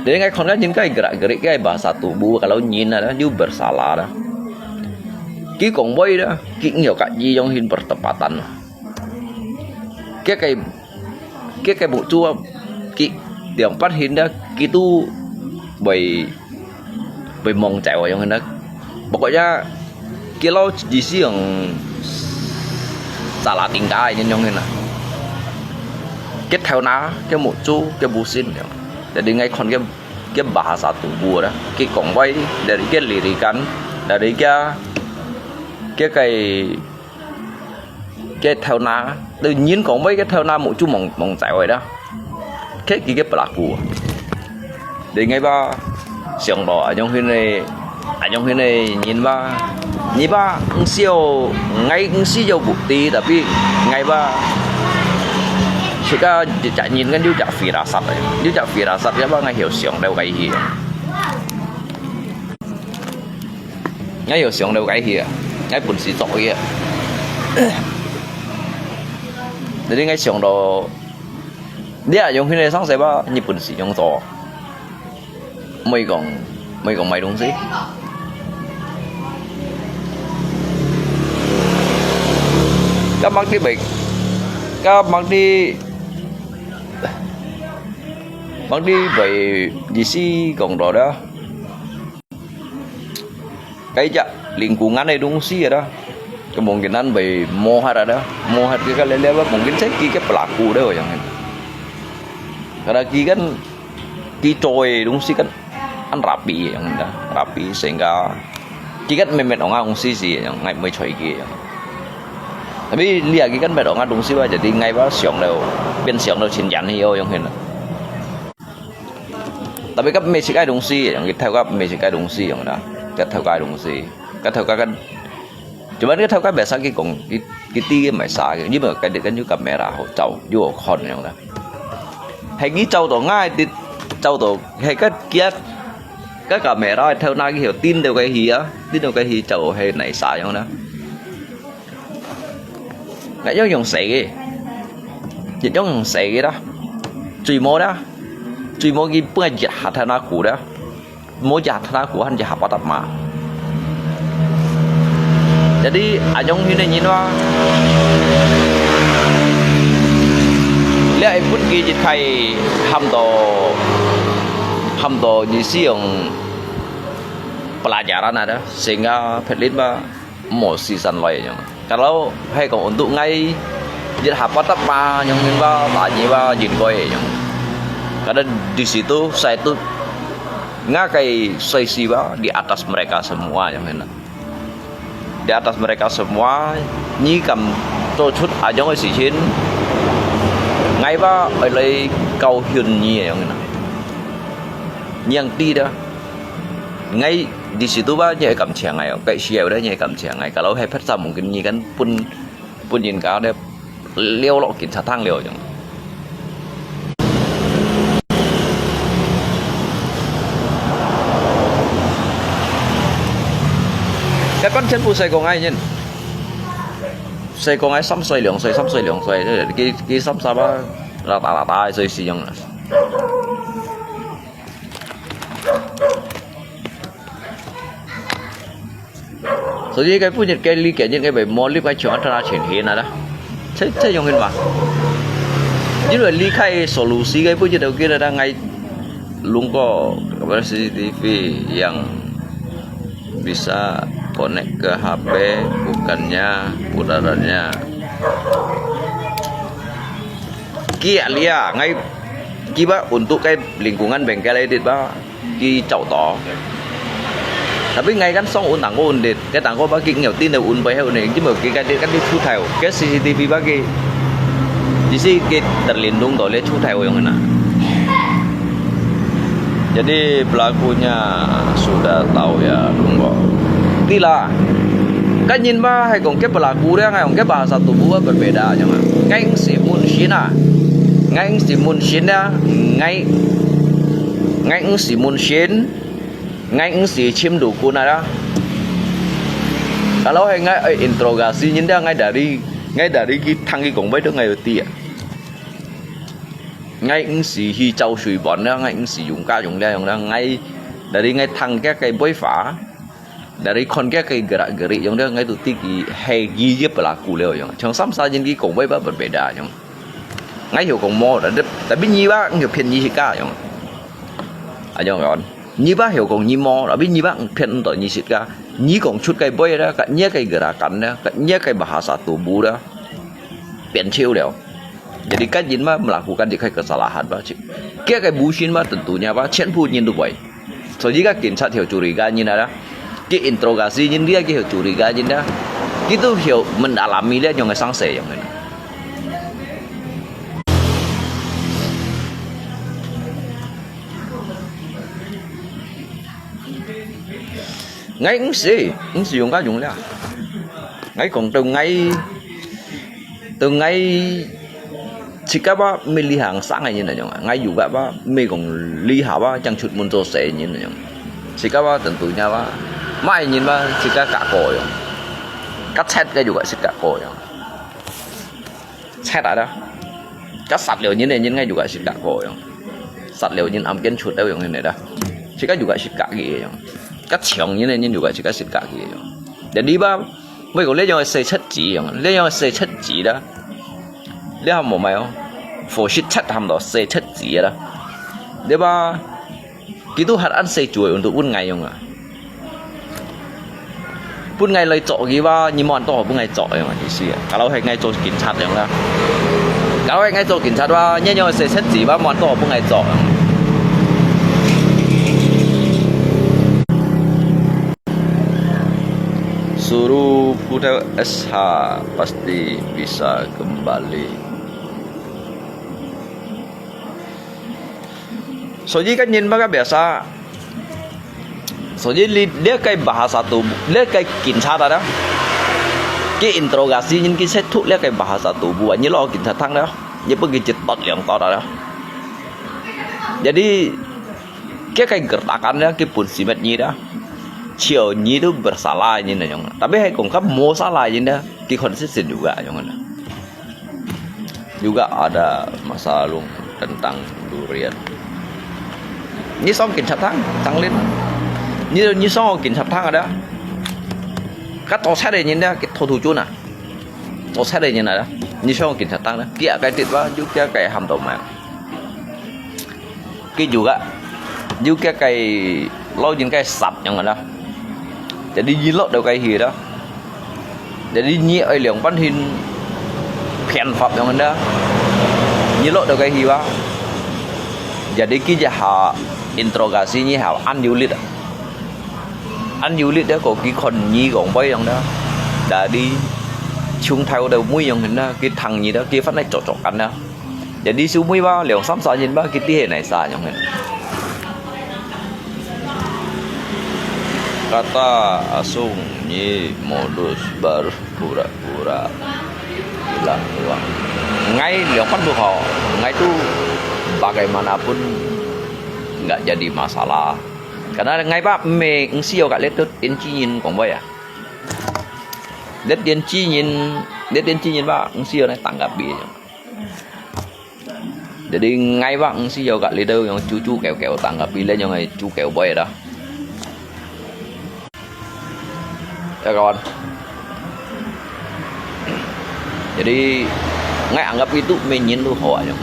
S1: Jadi ngai kon kan nhìn cái gerak-gerik cái bahasa tubuh kalau nhìn là dia bersalah dah. Ki còn bay đó, ki nhiều cái gì trong hình pertepatan. Cái bộ chua ki điểm phát hiện đó ki tu bởi mong chạy vào trong hình đó. Pokoknya ki lo di siang salah tingkah ini trong hình là kết theo ná cái bộ chu cái bu sin. Jadi ngay kon cái bahasa tubuh đó, ki còn bay dari cái lirikan, dari cái theo ná tự nhiên còn mấy cái theo ná một chút mong chạy vậy đó cái pelaku để ngay ba xiong đỏ ở trong phía này nhìn ba siêu ngay siêu bukti tapi ngay ba suka chạy nhìn kan dia tak firasat ya ba ngay hiểu xiong đâu cái gì ngay hiểu xiong đâu cái gì ngay pun si tội vậy. Jadi ngay xiong đó dia dùng cái này sang sẽ ba Nhật Bản sử dụng to mấy còn mấy đồng gì các bác đi bệnh các bác đi về gì si còn đó cái chợ lingkungan này đúng sih ada kemungkinan by mohat kita lihat mungkin saya ki pelaku deh yang ini karena ki kan ki coy đúng sih kan rapi yang dah rapi sehingga ki kan memet orang sih yang ngai mới coy ki tapi lihat ki kan orang đúng sih jadi ngai ba xiong đâu xin dặn hiyo yang ini tapi kan mesik ai đúng sih yang kita kan mesik ai đúng sih yang dah cái theo cái đúng gì cái theo cái cuman cái theo cái biasa cái còn cái tí cái máy xả cái nhưng mà cái được cái như camera hỗ trợ vô con này không đó hay cái trâu tổ ngay thì trâu tổ hay cái kia cái camera theo na cái hiểu tin đều cái gì á tin đều cái gì trâu hay này xả không đó cái giống dùng sậy cái giống dùng sậy cái đó truy mô cái bữa giặt hạt theo na cũ đó mau jatah aku han jahat patah mah. Jadi ajong ini nyinwa. Lihat pun kita kai ham to di siang pelajaran ada sehingga Perlin ba mau season lain. Kalau hay còn untuk ngay jahat patah mah yang nyinwa tanya ba jin koi yang. Karena di situ saya tuh ngakai sesiwa di atas mereka semua yang enak di atas mereka semua nhi cầm tôi chút ở trong cái sự chiến ngay ba ở đây cầu hiền nhi yang enak yang tidak ngay di situ ba nyai cầm chèn này cái siêu đấy nyai cầm chèn này kalau hay phát ra mungkin nhi kan pun nhìn cao đẹp liêu lọ kiểm tra thang liều chẳng cái con chân phụ xây con ai nhìn xây con ai sắm xoay lượng xoay cái sắm sao ba là ta xoay sử dụng所以cái phụ nhật cái lý kể những cái bài môn lý cái chuyện ra chuyển hiện là đó thế dùng hình mà như là lý khai solusi cái phụ nhật đầu kia là đang ngay luôn có CCTV yang bisa connect ke HP bukannya udaranya kia lia ngay ki ba untuk cái lingkungan bengkel edit ba ki chậu tỏ tapi ngay kan song tang ko undit cái tang ko ba ki nhiều tin đều un bay heo này chứ mà cái đi thu theo cái CCTV ba ki di sini kita terlindung oleh thu theo yang mana. Jadi pelakunya sudah tahu ya Lungo. Tidak. Kan nhìn ba hay còn cái pelaku đấy hay còn cái bahasa tubuh berbeda aja mah. Kayak si Munshina. ngay si mun xin đó ngay ngay si mun xin ngay si chim đủ cun đó kalau ngay interogasi nhìn đó ngay dari thằng cái cũng mấy đứa ngày đầu tiên ngay si hi châu suy bọn đó ngay si dùng ca dùng đây dùng đó ngay dari ngay thằng cái bối phá dari kon cái gerak-gerik yang dia ngai tu tiki hegi je pelaku leo yang trong sama saja ni kong bai ba berbeda yang ngai hiểu kong mo tapi nyi ba hiểu phiền nyi ka yang ajong kawan nyi ba hiểu kong nyi mo tapi nyi ba phiền untuk nyi sit ka nyi kong chút cái bai dah katnya cái gerakan dah katnya cái bahasa tubuh dah pian chiu leo jadi kan jin ba melakukan di kesalahan ba cik kia cái busin ba tentunya ba chen pu nyin tu bai so jika cảnh sát hiểu curiga nyin ada cái interogasi nhìn dia cái hiểu curiga nhìn đó itu hiểu mendalami dia jangan sanksi yang ini ngay ứng sử dụng các dụng là ngay còn từ ngay chỉ các bác mình đi hàng sáng này như này ngay dù các bác mình còn đi hảo bác chẳng chút muốn cho xe như này chỉ các bác tận tuổi nhà bác mai nhìn ba chỉ cả cổ rồi cắt xét cái juga chỉ cả cổ rồi xét ở đó cắt sạch liệu như này nhìn ngay juga chỉ cả cổ rồi sạch liệu nhìn âm kiến chuột đâu như này đó chỉ cả juga chỉ cả gì rồi cắt chồng như này nhìn juga chỉ cả chỉ cả gì rồi để đi ba mấy cái lấy cho xây chất chỉ rồi lấy cho xây chất chỉ đó lấy hàng một mày không phổ shit chất hàng đó xây chất chỉ đó để ba itu hal an xây chuối untuk pun ngày không à pun ngày lời chọn gì ba nhưng mà tôi pun ngày chọn yang ý sih kalau ngày chọn cảnh sát yang lah kalau ngày chọn cảnh sát ba nhớ xây chất chỉ ba mà tôi pun ngày chọn suruh Putau SH pasti bisa kembali. Soalnya kan nhìn bác biasa. Soalnya dia kayak bahasa tubuh, dia kayak cảnh đó. Cái interogasi nhìn cái set thuốc dia kayak bahasa tubuh, như lo cảnh sát thang đó, như pergi cepat yang tau đó. Jadi kayak gertakannya, cái pun simetnya đó. Chiều nyi itu bersalah như này nhung, tapi hay cũng cấp mau salah như đó, cái konsisten juga nhung. Juga ada masalah tentang durian. Như xong cảnh sát thang lên, như xong cảnh sát thang ở đó, các tàu xe này như đó, cái thô thủ chun à, tàu xe này như này đó, như xong cảnh sát thang đó, kia cái tiệt vào, juga cái hầm tàu mà, cái juga cái lo những cái sập nhung đó. Jadi jilok đâu cái gì đó, jadi nhẹ ai liang pan hin phiền phật yang anda, jilok đâu cái gì ba, jadi kita ha interogasinya ha unulit đó có cái con nhi còn bay yang đó, đã đi chung theo đầu mũi yang hình đó, cái thằng gì đó kia phát này chọt ăn đó, jadi số mũi ba liang sắm sa nhìn ba cái tí hệ này sa yang hình. Kata Asung ni modus berpura-pura hilang uang. Ngay lepas tu ngay tu bagaimanapun nggak jadi masalah. Karena ngay pak me ngsiu kat letut encinin kong boy ya. Let encinin pak ngsiu này tanggapi. Jadi ngay pak ngsiu kat leader yang cucu keo tanggapi le yang cu keo boy dah. Ya kawan, jadi nggak anggap itu menyin tuh hoanya.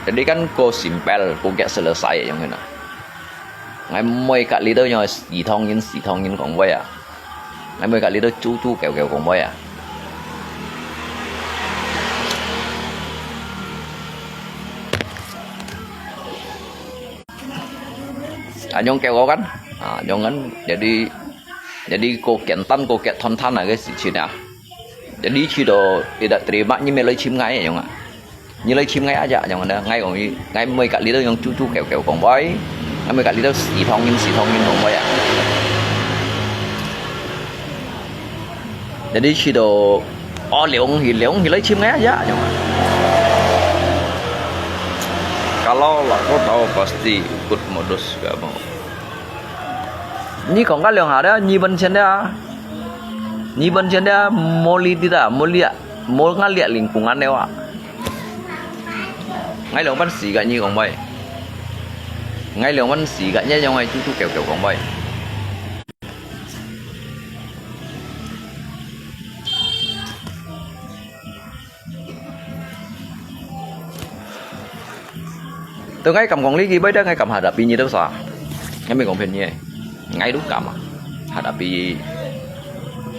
S1: Jadi kan ko simpel, ko kayak selesai yang mana. Ngai moi kat leader yang si thong yin kong boy ya. Ngai moi kat leader cu keo kong boy ya. Anyong keo kan? Jangan jadi kok kentan kok kayak tontan aja sih Cina. Jadi Cido tidak terima như mày lấy chim ngay vậy không ạ? Như lấy chim ngay aja jangan ada ngay còn ngay mấy cả lý đó yang chu kẹo còn bói, ngay mấy cả lý đó xì thong nhưng còn bói à. Jadi Cido liều thì lấy chim ngay aja jangan. kalau aku tahu pasti ikut modus gak mau. Ini kok nggak lihat ada nyi ben dia mau tidak mau ngeliat lingkungannya wa. Ngay lượng bánh xì gạch như còn bay. Ngay lượng bánh xì gạch nhé cho ngay chú kẹo kẹo còn bay. Tôi ngay cầm con lý ghi bấy đó ngay cầm hadapi như đó sao? Ngay mình còn phiền như ngay đúng cầm à. Hadapi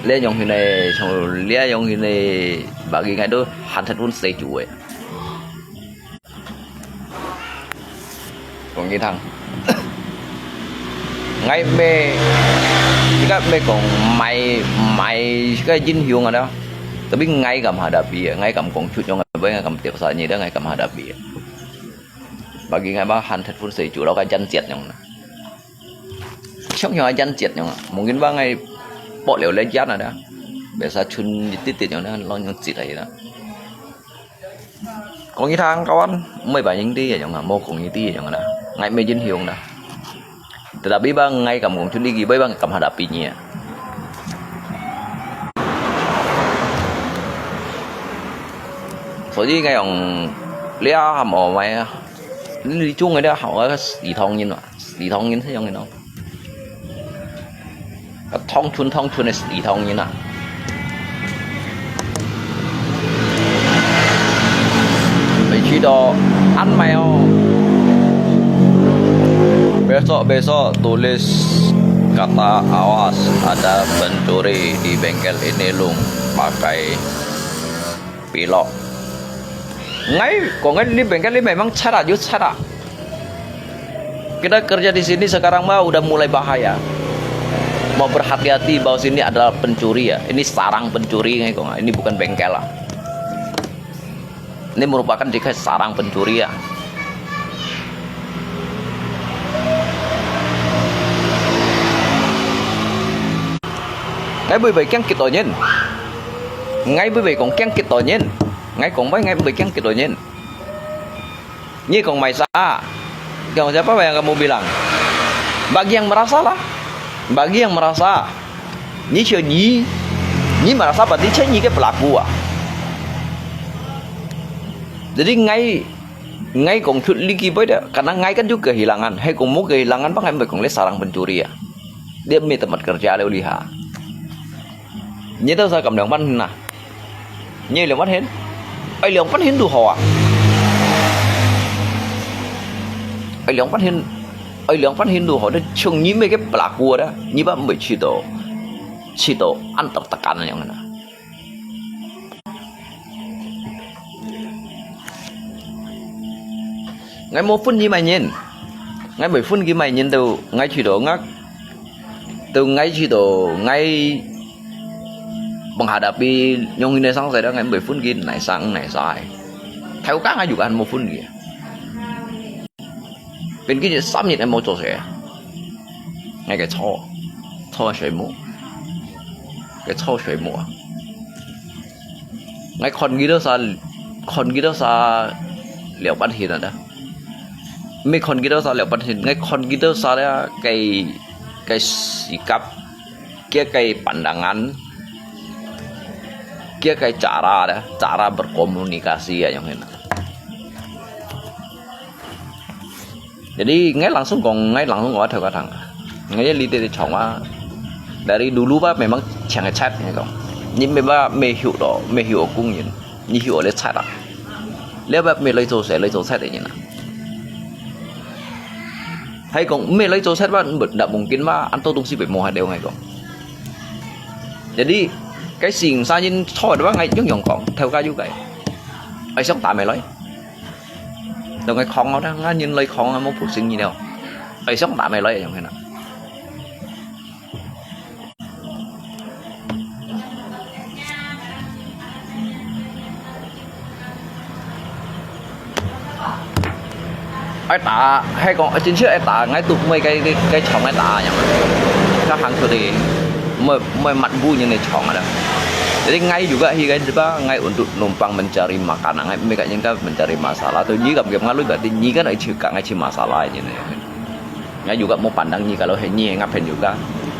S1: lẽ dòng hình này xong lẽ dòng hình này bà ghi ngay đó hành thật vốn xây chủ ấy. Còn như thằng ngay mê các mê còn mày cái dinh hiệu ở đó tôi biết ngay cầm hadapi ngay cầm con chút cho ngay với ngay cầm tiệc sao như đó ngay cầm hadapi bagi ngay ba hành thật vốn xây chủ đó cái chân triệt nhung sống nhỏ chân triệt nhung mungkin ba ngay bỏ liều lấy chát này đó biasa chun tít nhung đó lo nhung triệt này đó còn như thằng kawan 17 những tí nhung mau cùng như tí nhung đó ngay mê dinh hiệu đó tetapi bang ngay cầm con chút đi ghi với bang cầm hadapinya soalnya ngay ông lia hàm ổ mày đi chung người đó họ cái xì thông nhìn thấy không nào thông chuôn này xì thông nhìn nào phải chỉ đó ăn mèo besok tulis kata awas ada pencuri di bengkel ini lung pakai pilok. Ngay kok kan ini bengkel ini memang cara kita kerja di sini sekarang mah udah mulai bahaya, mau berhati-hati bahwa sini adalah pencuri ya, ini sarang pencuri ngay kok, ini bukan bengkel lah, ini merupakan jika sarang pencuri ya. Ngay bởi vậy kén kịt tội nhân, ngay bởi vậy còn kén kịt tội nhân. Ngay còn mấy ngay bị kén kito nyen. Nyi kong may sa. Kong siapa yang kamu bilang? Bagi yang merasa lah. Bagi yang merasa. Nyi merasa berarti nyi ke pelaku ah. Jadi ngay kong cut lagi pada karena ngay kan juga kehilangan. Hai kong mau kehilangan bang ngay kong lihat sarang pencuri ya. Dia punya tempat kerja leo lihat. Nyi tahu saya cầm đồng nah. Nyi lihat hen. Ai lượng phát hiện đủ họ ai lượng phát hiện đủ họ đó chung như mấy cái pelaku đó như bạn bị chỉ tổ ăn tập tất cả những này ngay một phút như mày nhìn ngay 7 phút như mày nhìn từ ngay chỉ tổ ngắt từ ngay chỉ tổ ngay menghadapi yang ini sang saya dengan 10 phút gini naik sang naik sai theo các anh juga 1 phút gitu bên kia 3 nhịp em mau cho saya ngay cái cho水母cái cho水母ngay con kia sa liệu bắt hiện rồi đó mấy con kia sa liệu bắt hiện ngay con kia sa đó cái sikap kia cái pandangan kia kayak cara berkomunikasi ya yang ini. Jadi ngay langsung gak theo thằng ngay li tê chồng á dari dulu pak memang chẳng chat này không nhưng mà mê hiểu cũng như hiểu lấy chat à nếu mà mê lấy chỗ chat đấy như nào hay còn mê lấy chỗ chat bạn đã mungkin mà anh tôi tung si phải mua hai đều ngay không jadi cái xiềng xa nhìn thôi đó ngay những dòng còn theo ca như vậy ai sống tại mày lấy đâu ngay con đó ngay nhìn lấy con muốn phụ sinh như nào ai sống tại mày lấy giống thế nào ai tạ hay còn ở trên trước ai tạ ngay tụt mấy cái chồng ai tạ nhỉ các hàng thôi thì mời mặt vui như này chồng ở đâu Jadi ngai juga higai juga ngai untuk numpang mencari makanan, ngai mereka juga mencari masalah. Tuh nyi game ngalui berarti nyi kan ngai masalah ini. Ngai juga mau pandang nyi kalau nyi ngapain juga.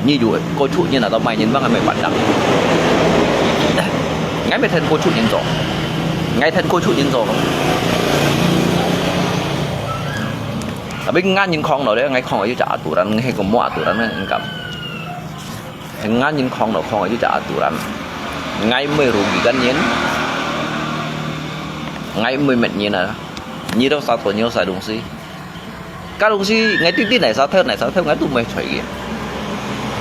S1: Nyi juga kocunya atau mainin bang ngai pandang. Ngaiไม่ทันkocut yang zong, ngaiทันkocut yang zong. Tapi ngan những con nào đấy ngai con ở dưới trả aturan hay còn mua aturan enggak. Ngan những con nào con ở dưới trả aturan. Ngay merugikan nyen, ngay mệt nyen à, nyi đâu sao thôi nhiều sai đúng gì, các đúng gì ngay tí này sao theo ngay tụi mày chơi kìa,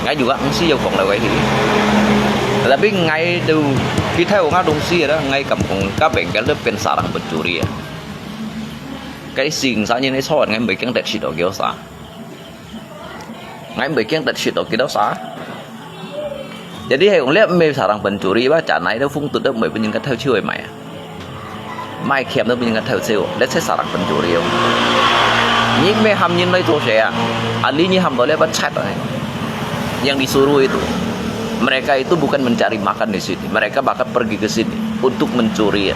S1: ngay juga đúng gì không là vậy thì, là biết ngay từ khi theo ngay đúng gì đó, ngay cầm cùng các bệnh cái lớp bên sarang pencuri à, cáiสิ่งsao như này sao ngay mấy cái đẹp xịt đó kiểu sao, ngay mấy cái đẹp xịt đó kiểu sao. Jadi hei lihat me sarang pencuri bah canai itu fung tuh me punya kata cuy mai, mai kem itu punya kata cuy, lihat saya sarang pencuri. Ni me ham nyin lagi tu saya, ali ni ham boleh berchat yang disuruh itu, mereka itu bukan mencari makan di sini, mereka bakal pergi ke sini untuk mencuri ya.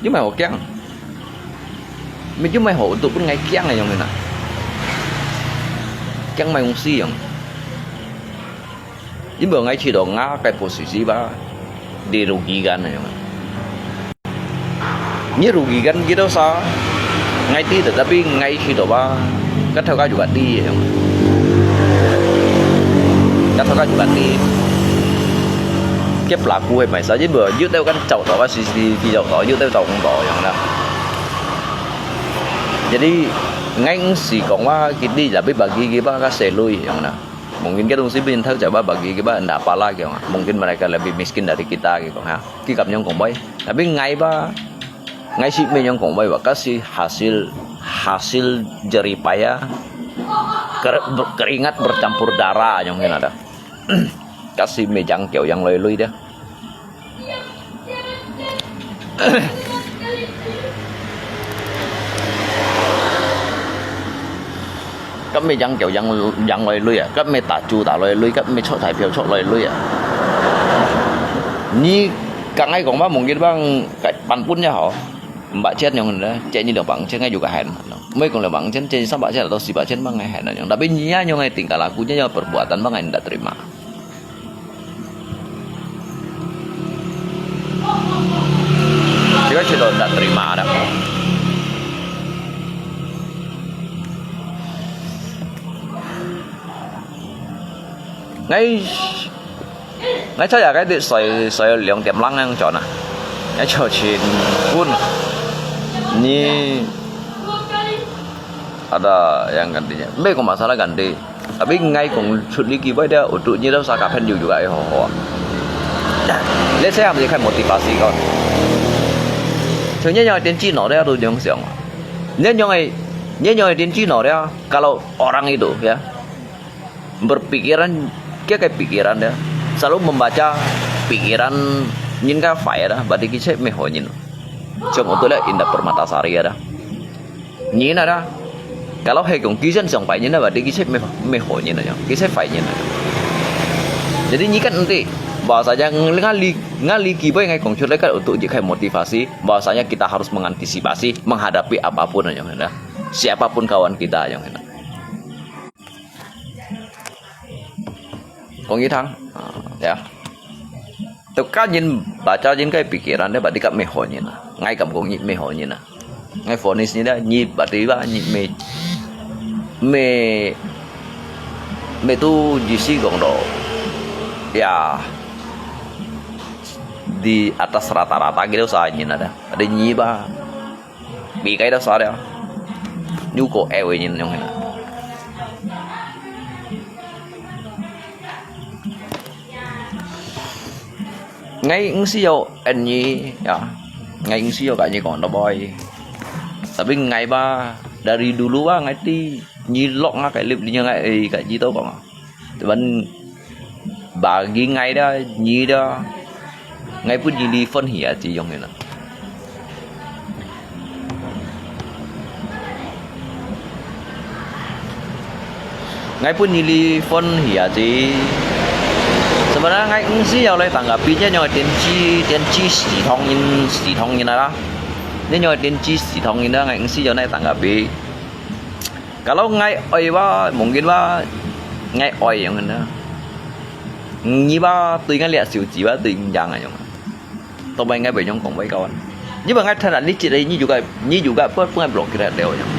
S1: Nhưng mà họ kiang, nhưng mà họ untuk pun ngai kiang này yang mana? Kiang mai ngungsi yang. Ini ngai chỉ dong ngah kayak posisi bah dirugikan yang. Ini rugikan gitu sa, ngai ti tetapi ngai chỉ dong bah, kan thau juga ti yang. Kan thau juga ti. Cái pelaku hay mày sao chứ bữa dưới tao kan chậu tao CCTV chậu tao dưới tao không tao yang dah. Jadi ngai si kong wah kini lah bagi kita kasih lui yang dah. Mungkin kita mesti bintang coba bagi kita anda apalah gitu. Mungkin mereka lebih miskin dari kita gitu ha. Kita nyong kong bay. Tapi ngai si nyong kong bay kasih hasil jerih payah keringat bercampur darah yang ini ada. Kasih mejang kiểu yang lui dia. Các mày dăng kiểu dăng lôi lui à, các mày tả chu tả lôi lui, các mày chọn thải phiếu chọn lôi lui à. Ni càng ngày cũng mungkin bang cái pan pun ya họ, mbak chết yang đó, chết như được bằng chết ngay juga hen, mấy còn là bằng chết sama mbak chết atau si mbak chết bang ngay hen yang, tapi nya yang ngay tingkah lakunya perbuatan bang ngay tidak terima. Dia sudah tidak terima dah. Ngay saya cái saya lượng tiệm lăng yang chọn à, ngay cho chín pun, ni ada yang gantinya, mereka masalah ganti, tapi ngay cùng sulit lagi dia untuk ni dah sakit pen juga ya ho. Lihat saya ambil kan motivasi kan. Sebenarnya yang tensi no dia tu yang siang. Yang tensi no dia kalau orang itu ya berpikiran kayak pikiran dia selalu membaca pikiran nhìn cái phải đó berarti kita meho nhìn. Cuma tu lah indah Permatasari ada. Nhìn ada. Kalau hai kong kisan sang phải nhìn berarti kita meho nhìn aja. Kita phải nhìn. Jadi ini kan nanti bahasanya ngali kibai ngai kong curlekan untuk jika motivasi bahasanya kita harus mengantisipasi menghadapi apapun yang ada siapapun kawan kita yang ada kong thang ya tự cá nhìn baca nhìn cái pikiran dia berarti kat meho nhìn ngay cầm kong meho nhìn ngay fonis ni dah ni berarti ba ni me tu jisi gong do ya di atas rata-rata gitu usahanya ada nyiba bị cái đó sao đấy nhu cầu eo nhìn trong này ngay ứng siêu anh nyi ya ngay ứng siêu cả như còn đó boy tapi ngay ba dari dulu ba ngay ti nyi lok nggak kayak lip nya nggak kayak gitu kok cuman bagi ngay đó nyi đó ngay pun jadi phân hia chỉ dùng này nè Ngai pun nelfon ya sih. Sebenarnya ngai sih yang tanggapinya nyawa denci si tongin lah. Ini nyawa denci si tongin lah ngai sih yang tanggapi. Kalau ngai oi wa mungkin wa ngai oi yang mana. Như ba tôi ngay liệt xíu chỉ ba tôi nhận à nhung. Tôi bay ngay về trong cùng với kawan. Nhưng mà ngay thay đổi chỉ đây như juga buat blok kira đều nhung.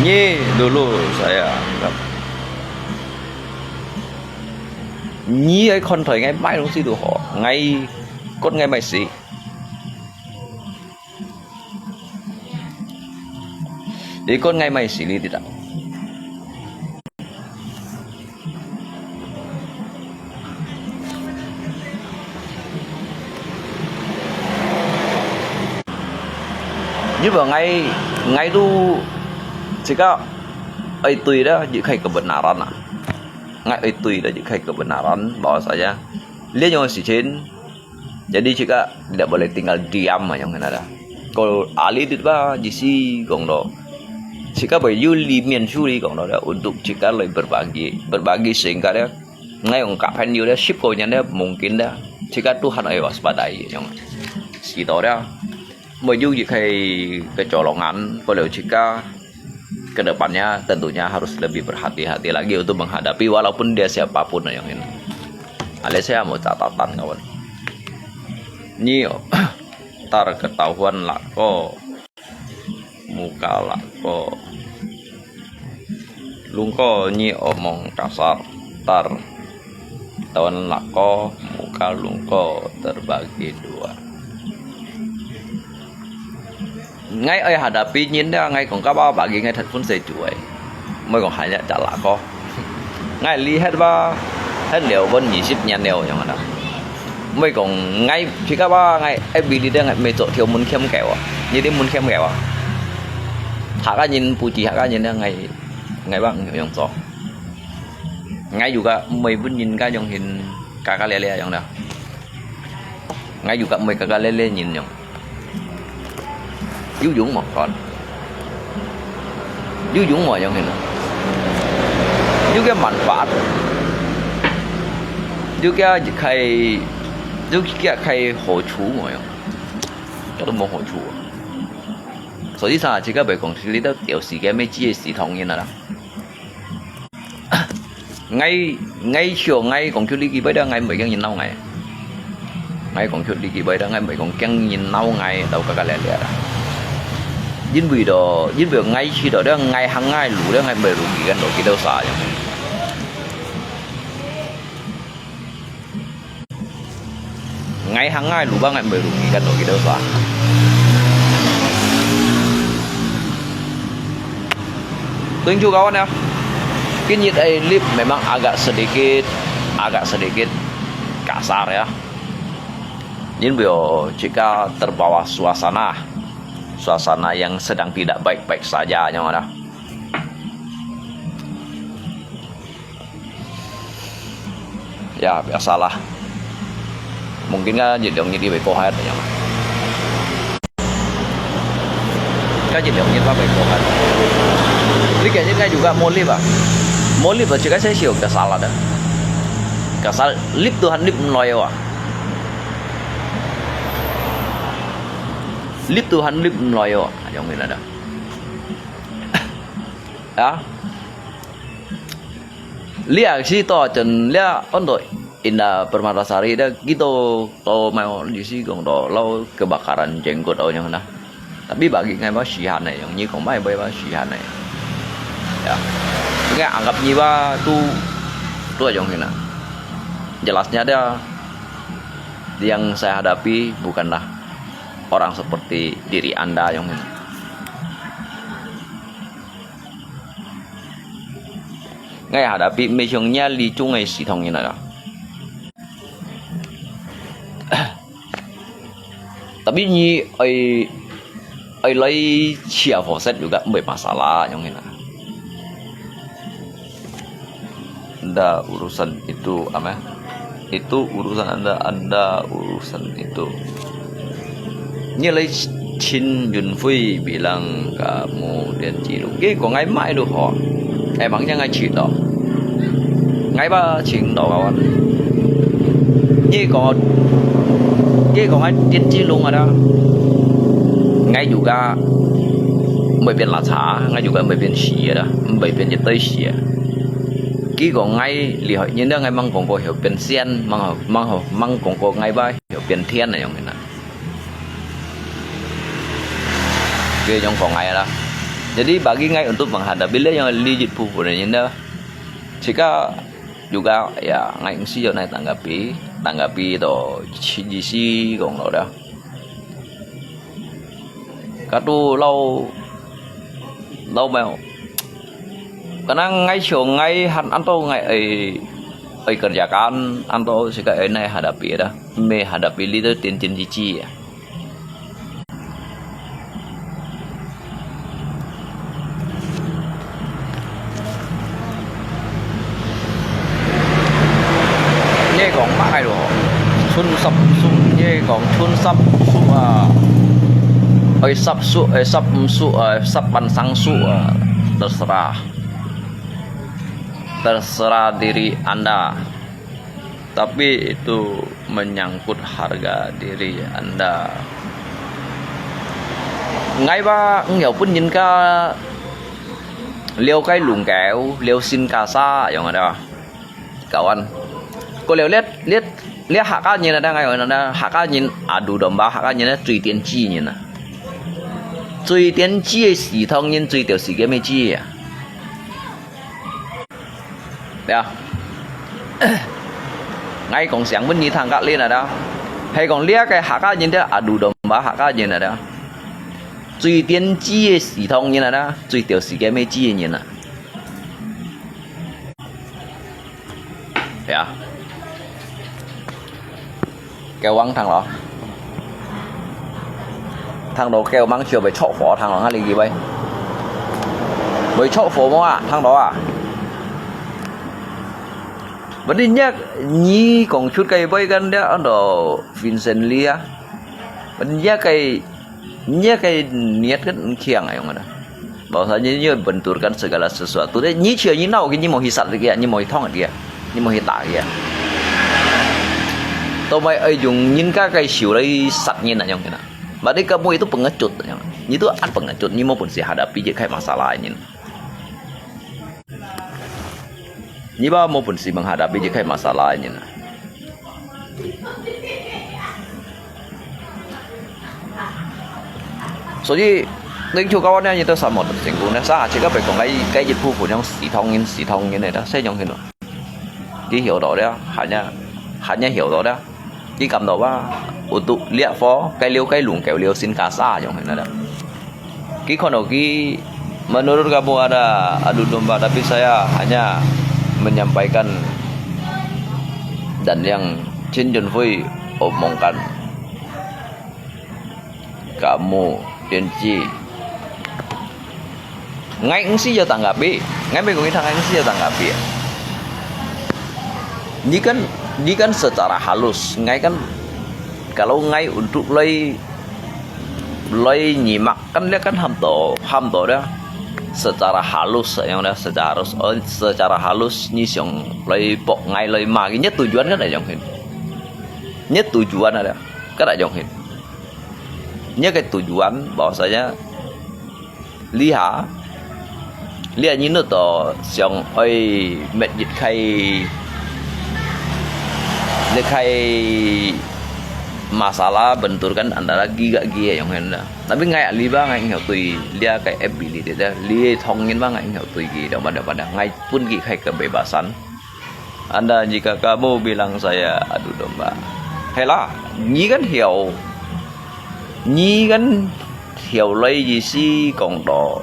S1: Như dulu saya như ấy con thời ngay mãi đúng xí đồ họ ngay con ngay mày xí. Đi con ngay mày xí đi tidak. Như vào ngay tu jika itu dah jika kebenaran lah. Ngai itu dah jika kebenaran bahwa saja dia yang sicin. Jadi jika tidak boleh tinggal diam yang ada. Kalau ahli itu bah jisi gongdo. Jika bayu limen suri gongdo dah untuk jika lebih berbagi sehingga dia ngai ungkapkan dia ship konya dia mungkin dah jika Tuhan waspadai yang situ dah. Menuju kecolongan, kalau jika kedepannya tentunya harus lebih berhati-hati lagi untuk menghadapi walaupun dia siapapun yang ini. Alias saya mau catatan kawan. Ini tar ketahuan lako muka lako lungko nyi omong kasar tar ketahuan lako muka lungko terbagi dua. Ngay ở hadapi nhìn ra ngay còn có bao bagi ngay thật phun xe chuối mới còn hay trả lại có ngay li hết ba hết liệu vẫn 20 nèo như mà đó mới còn ngay khi các ba ngay em bị đi ra ngay mấy chỗ thiếu muốn khem kẹo như thế muốn khem kẹo hạ cái nhìn phụ chỉ hạ cái nhìn ra ngay bang yang so ngay juga mấy pun nhìn cái yang hình kakak lele yang đó ngay juga mấy kakak lele nhìn yang dữ dũng một con dữ dũng mọi trong hình dữ cái mạnh phạt dữ cái hỗ chú mọi cái đó một hỗ chú所以啥这个被公司里头有时间没几时同意了ngay chiều ngay còn chưa đi kịp bây giờ ngay mấy cái nhìn lâu ngày ngay còn chưa đi kịp bây giờ ngay mấy con chân nhìn lâu ngày đâu cả lẻ lẻ Jin vì ngay khi đó ngay hàng ngày lũ đó ngay bề rugi kan kita usaha ya. Ngay hàng ngày lũ ba ngay bề rugi kan kita usaha. Thank you kawan ya. Kini lift memang agak sedikit kasar ya. Jin jika terbawa suasana yang sedang tidak baik-baik saja yang ada. Ya biasalah. Mungkin kan jadi di bekohat yang. Kan jadi di bekohat. Ini kayaknya juga molip ah. Molip jika saya sih kesal ada. Kesal lip Tuhan lip loyo ah. Lip Tuhan lip loyo yang ini ada ya lihat sih to jen lihat untuk indah Permatasari dah gitu to mau di sini gong do lo kebakaran jenggot oh yang mana tapi bagi ngay bác sĩ này yang như không may bay bác sĩ này ya nghe anggap như ba tu yang ini jelasnya dia yang saya hadapi bukanlah orang seperti diri Anda yang ini. Ngay hadapi mesyongnya li sungai Sitong ini ada. Tapi ni ai lấy chia proses juga bermasalah yang ini. Anda urusan itu apa? Itu urusan Anda urusan itu. Như lấy Chin Yun Phui bilang kamu dan Cilu, kok ngai mai doh ho. Emangnya ngai chuyện đó? Ngai ba chuyện đó kawan? Ini kok ngai tiên tri luôn rồi đó. Ngai juga mới biến lá trà, ngai juga mới biến xì đó, mới biến nhiệt tây xì. Kí kok ngai li hỏi như đó ngai mang còn có hiểu biến sen, mang còn có ngai ba hiểu biến thiên này yang mana? Oke, yang kok ngai lah. Jadi bagi ngai untuk menghadapi yang lijit pupu ini dah, jika juga ya ngai ngsi jo nai tanggapi to GC gong lo dah. Katu lau mau, karena ngai show ngai anto ngai kerjakan anto jika nai hadapi dah, me hadapi lidah tin GC ya. Còn mãi rồi xuân sắp su như còn xuân sắp su sắp ban sang su terserah diri Anda, tapi itu menyangkut harga diri Anda. Ngay ba nghèo pun nhìn ka liêu cái lùng kéo liêu xin cà sa yang ada kawan. Cô lihat hak nhìn ada ngay rồi nè, hak nhìn adu domba hak nhìn là truy tiến chi nhìn nè, truy tiến chi系統nhìn truy掉時間咩chi à, đấy à, ngay còn sáng bên như thằng gắt lên là đó, hay còn lihat cái hak nhìn đó adu domba hak nhìn là đó, truy tiến chi系統nhìn là đó, truy掉時間咩chi nhìn nè, đấy à. Kêu bắn thằng đó kêu bắn chưa phải chọ phỏ thằng đó hay là gì vậy mới chọ phỏ mà à thằng đó à vấn đề nhá nhí còn chút cây bay gần đấy ở đó Vincent Lia vấn đề cái niat kan kiang ayo mana bahwasanya dia benturkan segala sesuatu deh nhí chưa nhí nào cái nhí mau hisap dia nhí mau thong dia nhí mau hita dia tôi mới dùng nhìn cái siu lấy sạch như này nè, mà đây kamu itu pengecut, itu pengecut, ni maupun si hadapi je kayak masalah ini, ni ba maupun si menghadapi je kayak masalah ini. So jadi đến chỗ cao này như tôi sợ một tình huống này sao chỉ có phải còn cái dịch vụ của nhau xì thông như này đó sẽ giống như nào, cái hiểu đó đấy, hanya hiểu đó đấy. Chỉ cầm đầu ba untuk lihat phó cái lùng kéo liêu xin cá sa giống như đó. Cái con đầu cái menurut kamu ada adu domba tapi saya hanya menyampaikan dan yang Chin Vui omongkan kamu Denji ngay sih giờ tanggapi ngay bên của thằng anh sih giờ tanggapi ini kan secara halus, ngai kan kalau ngai untuk lay nyimak kan dia kan ham to dah secara halus yang dah secara halus ni siang lay pok ngai lay ma cái nhất tujuan kan ada dòng hình nhất tujuan ada kan ada dòng hình nhất cái tujuan bahwasanya lihat như nó to siang masjid kai masalah benturkan antara giga yang hendak. Tapi ngai liba ngai hiểu tùy dia cái ability dia li thongin ba ngai hiểu tùy gi pada ngai pun gi kai kebebasan. Anda jika kamu bilang saya adu domba, helah, nyi kan hiểu lây gì si còn đó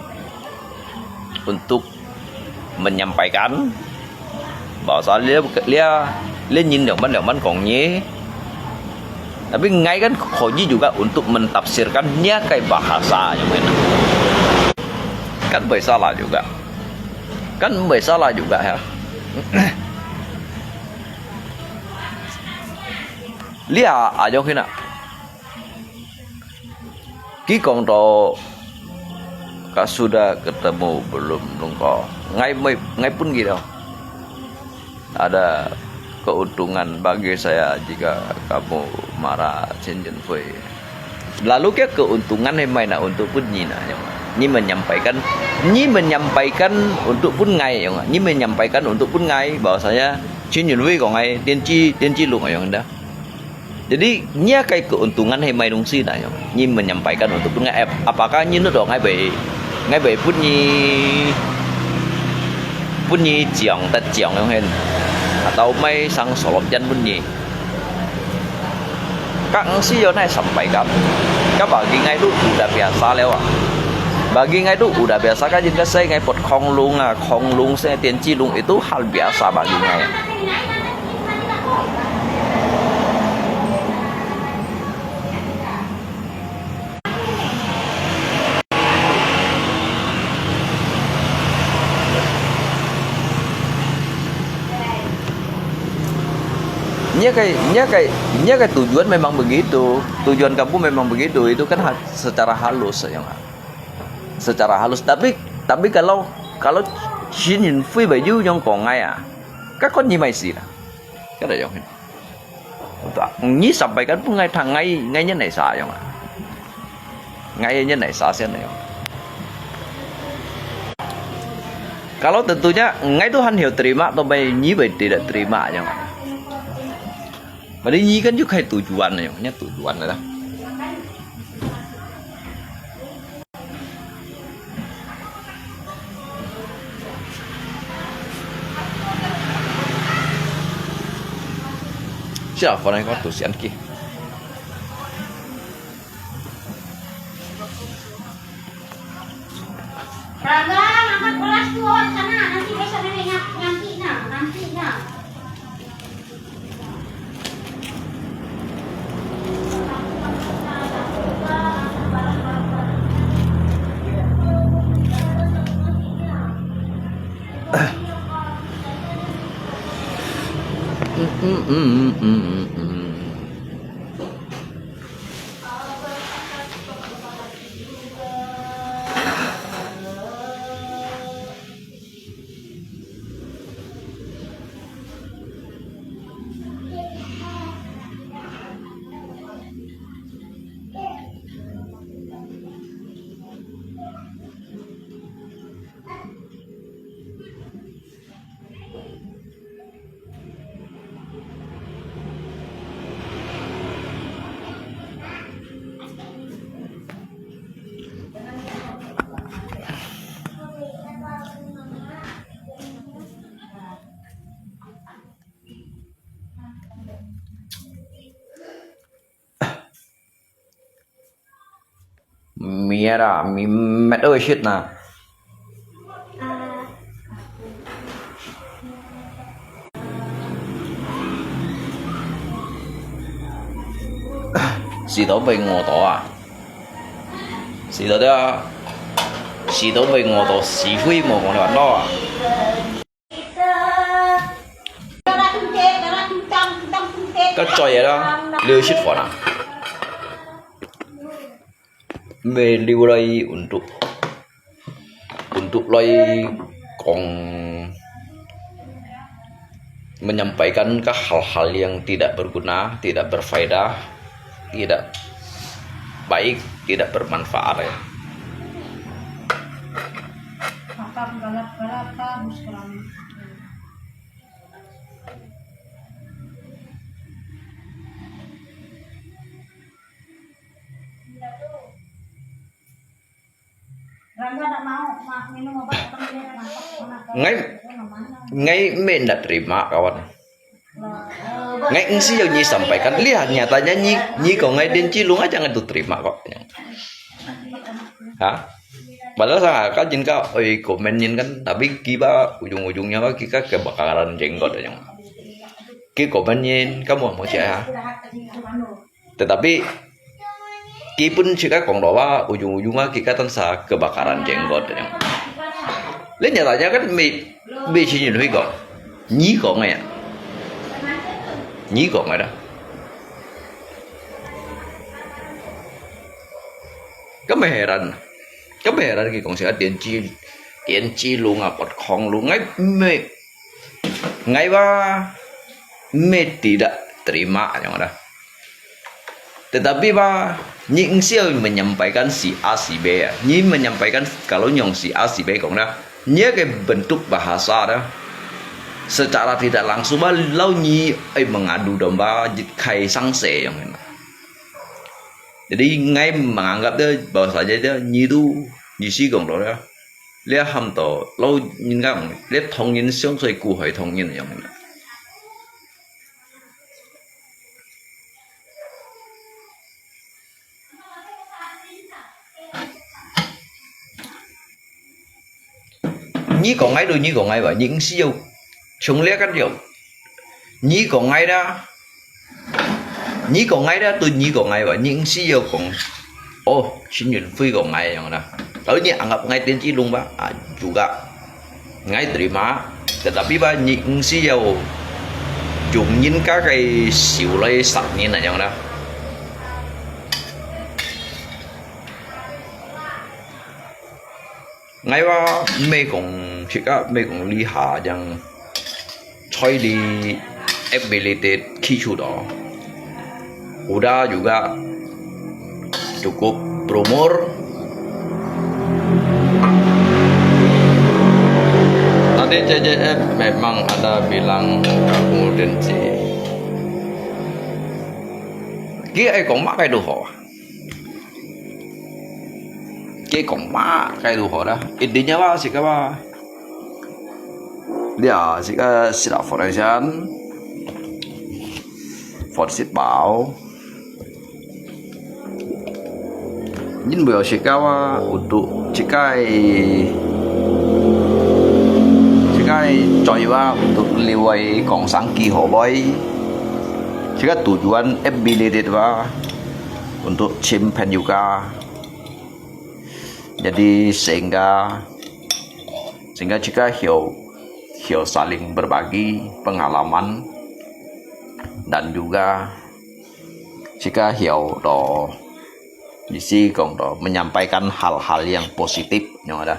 S1: untuk menyampaikan bahwa dia nhìn được ban còn nhé, tapi ngai kan koji juga untuk mentafsirkannya kayak bahasa yang mana kan bersalah juga ya. Lihat aja kena ki còn đó kak sudah ketemu belum nungko ngai pun gitu. Ada keuntungan bagi saya jika kamu marah Chen Fui. Lalu ke keuntungan yang main untuk pun Nina, Ni menyampaikan untuk pun ngai, Ni menyampaikan untuk pun ngai bahwasanya Chen Fui kok ngai Tianji Lung yang dah. Jadi Ni kai keuntungan yang main dongsi dah, Ni menyampaikan untuk pun ngai. Apakah Ni nak ngai bei pun Ni jiang tak jiang yang hen atau mai sang solop jan pun Ni. Các sĩ yo này sampaikan, các bagi ngai itu udah biasa lewat. Bagi ngai itu udah biasa kan jika saya ngai pot Kong Lung saya Tianji Lung itu hal biasa bagi ngai. Nya kayak tujuan memang begitu, tujuan kamu memang begitu, itu kan secara halus ya, secara halus. Tapi kalau Xin Yin Fui baju yang kongai các con như mày gì đó, cái này giống như sampaikan pun ngay nhân này xả giống ngay nhân này xả sen này. Kalau tentunya ngay Tuhan hiểu terima atau Nyi tidak terima ya. Padahal Nyi kan juga tujuan ya, tujuan lah. Siapa yang kau tusian ki?
S2: Raga, angkat kelas tuh sana, nanti besok nenek nanti nah.
S1: Mira, mi mẹ ơi shit nè. Xì tổ bị ngộ tổ à? Xì tổ đó, xì tổ bị ngộ tổ xì phi một con đoạn đó à? Có chơi vậy đó, lưu shit vào nào. Beliau lagi untuk lagi menyampaikan ke hal-hal yang tidak berguna, tidak berfaedah, tidak baik, tidak bermanfaat ya. Ngay men tidak terima kawan. Ngay sih yang Nyi sampaikan, lihat nyatanya Nyi kok ngay Tianji Lung aja nggak tuh terima kok. Hah? Padahal saya kan jin kau komenin kan, tapi kita ujung-ujungnya kita kebakaran jenggot aja. Kita komenin kamu mau siapa? Tetapi pun jika kong doa ujung-ujungnya kita tanpa kebakaran jenggot yang lain nyatanya kan bị Xin Yin Fui kok Nyi kok nggak dah kamu heran cái bè ra cái còn sẽ tiền chi luôn à bật khong luôn ngay me tidak terima yang ada. Tetapi Nying Xiao menyampaikan si A si B ya. Nyi menyampaikan kalau nyong si A si B cũng dah. Nhớ cái bentuk bahasa đó. Secara tidak langsung lau Nyi mengadu domba khai sang se yang ini. Jadi ngay menganggap dia bahwa saja dia Nyi tu Nyi si gong đó. Dia ham to lau nhìn ngang dia thông yin相对顾回thông yin yang ini. Nhí còn ngay đôi nhí còn ngay vậy những siêu chúng lẽ cách điều nhí còn ngay đó tôi nhí còn ngay vậy những siêu còn xin nhận phi còn ngay rồi nè ở nhà anggap ngay tiên chỉ luôn juga ngay terima tetapi những siêu dùng nhìn các cái siêu lấy sạch như này rồi nè ngay mấy cũng lý hạ yang chơi di ability kicu đó udah juga cukup berumur tadi CCF memang ada bilang kamu densi kia còn mắc cái đồ họ cái còn má cái đồ họ đó intinya dia sila foundation Forsit Bảo nhìn bữa untuk cikai coba untuk liwai kong sangki hoboy jika tujuan ability untuk champion juga. Jadi sehingga jika Hio saling berbagi pengalaman dan juga jika Hio isi kong menyampaikan hal-hal yang positif yang ada.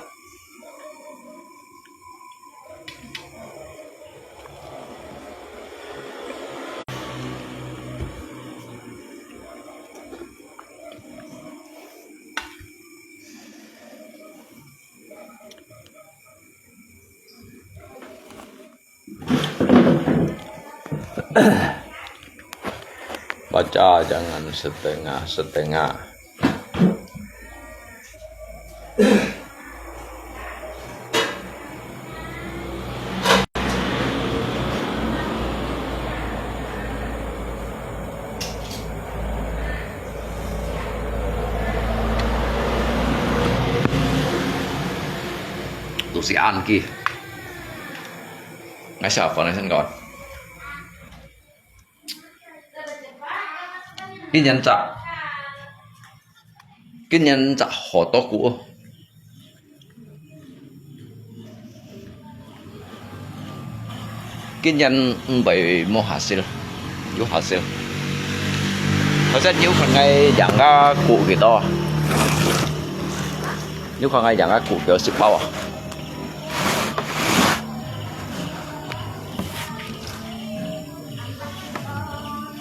S1: Baca jangan setengah-setengah. Tu si An kia. Ngay sợ foundation gọi. Cái nhân chặt họ to của cái nhân bị mua hasil vô hasil nó sẽ nhiều phần ngay dạng cái cụ gì to nhiều phần ngay dạng cái cụ kiểu ship bao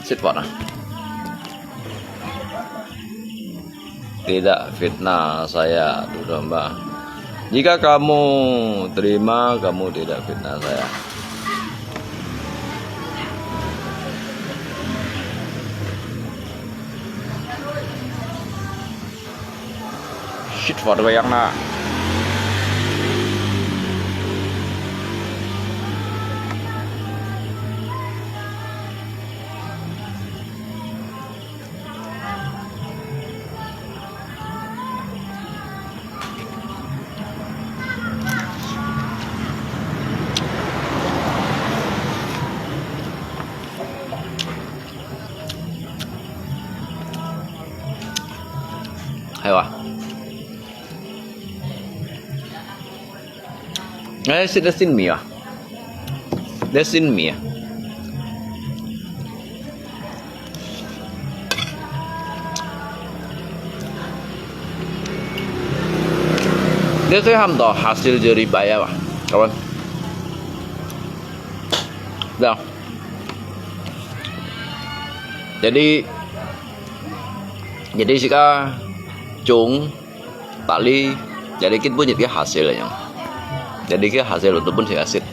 S1: ship vào tidak fitnah saya domba. Jika kamu terima, kamu tidak fitnah saya. Shit for the yang na. Hay quá. Sudah sin mie. Dia sin mie. Dia tuh hamdo hasil jerih bayar, Pak. Kawan. Dah. Jadi jika chung tali jadi kita punya cái hasilnya. Jadi cái hasil itu pun saya asid.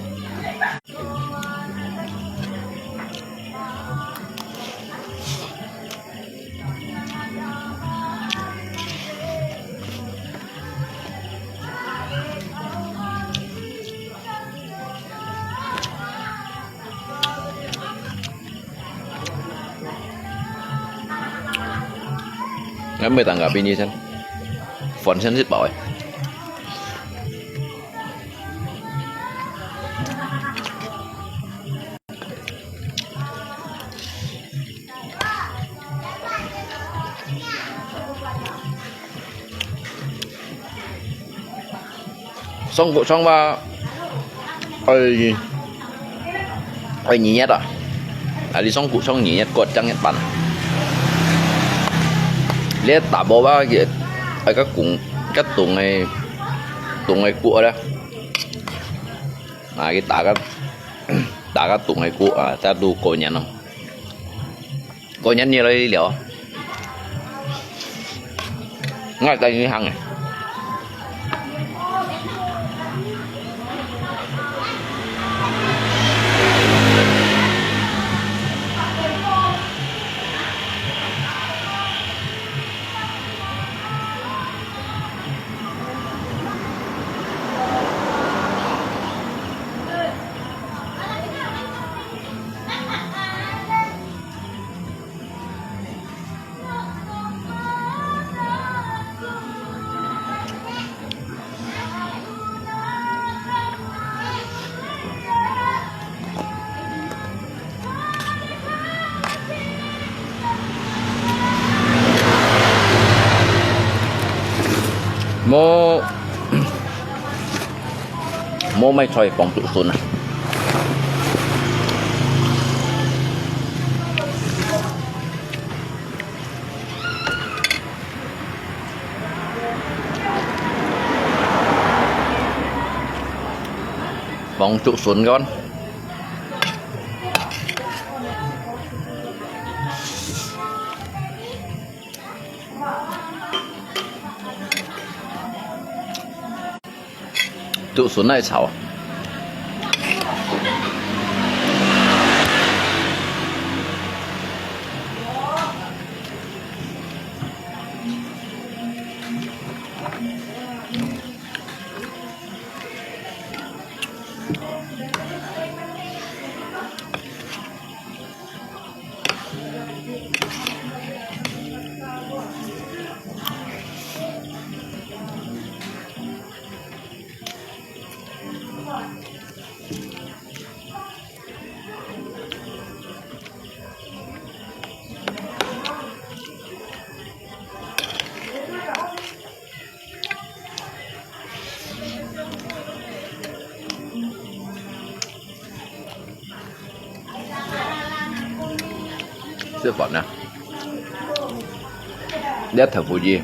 S1: Ngắm mày tanggapi như sen, font sen rất bảo ấy. Xong bộ xong ba, ơi nhỉ nhất à? Đi xong cụ xong nhỉ nhất cột trăng nhất bản. Lihat tak bawa gitu, agak các tungai cụ đó, nah kita kan các tungai cụ ta tu cô nhẫn như đây liệu, ngay tại như hàng này. Mau mai choi bong tu sun à. Bong trụ sun con. Trụ xuống này chảo. Sư phận nè, đét thở phù gì.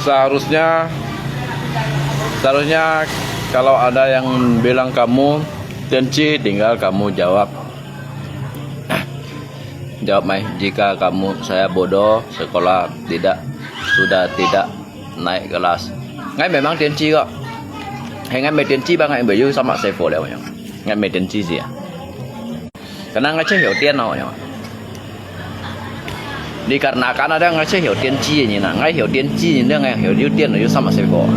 S1: Seharusnya kalau ada yang bilang kamu tenci, tinggal kamu jawab mai, jika saya bodoh sekolah sudah tidak naik kelas. Ngay memang tenci kok. Ngay mấy tenci ba ngay bởi vì sao mà sai phổ đều nhỉ? Ngay mấy tenci gì à? Karena ngay chưa hiểu tiên nào nhỉ? Dikarenakan ada nggak sih hiểu tiên tri như nào, nggak hiểu tiên tri như nggak hiểu ưu tiên itu sama sekali kok.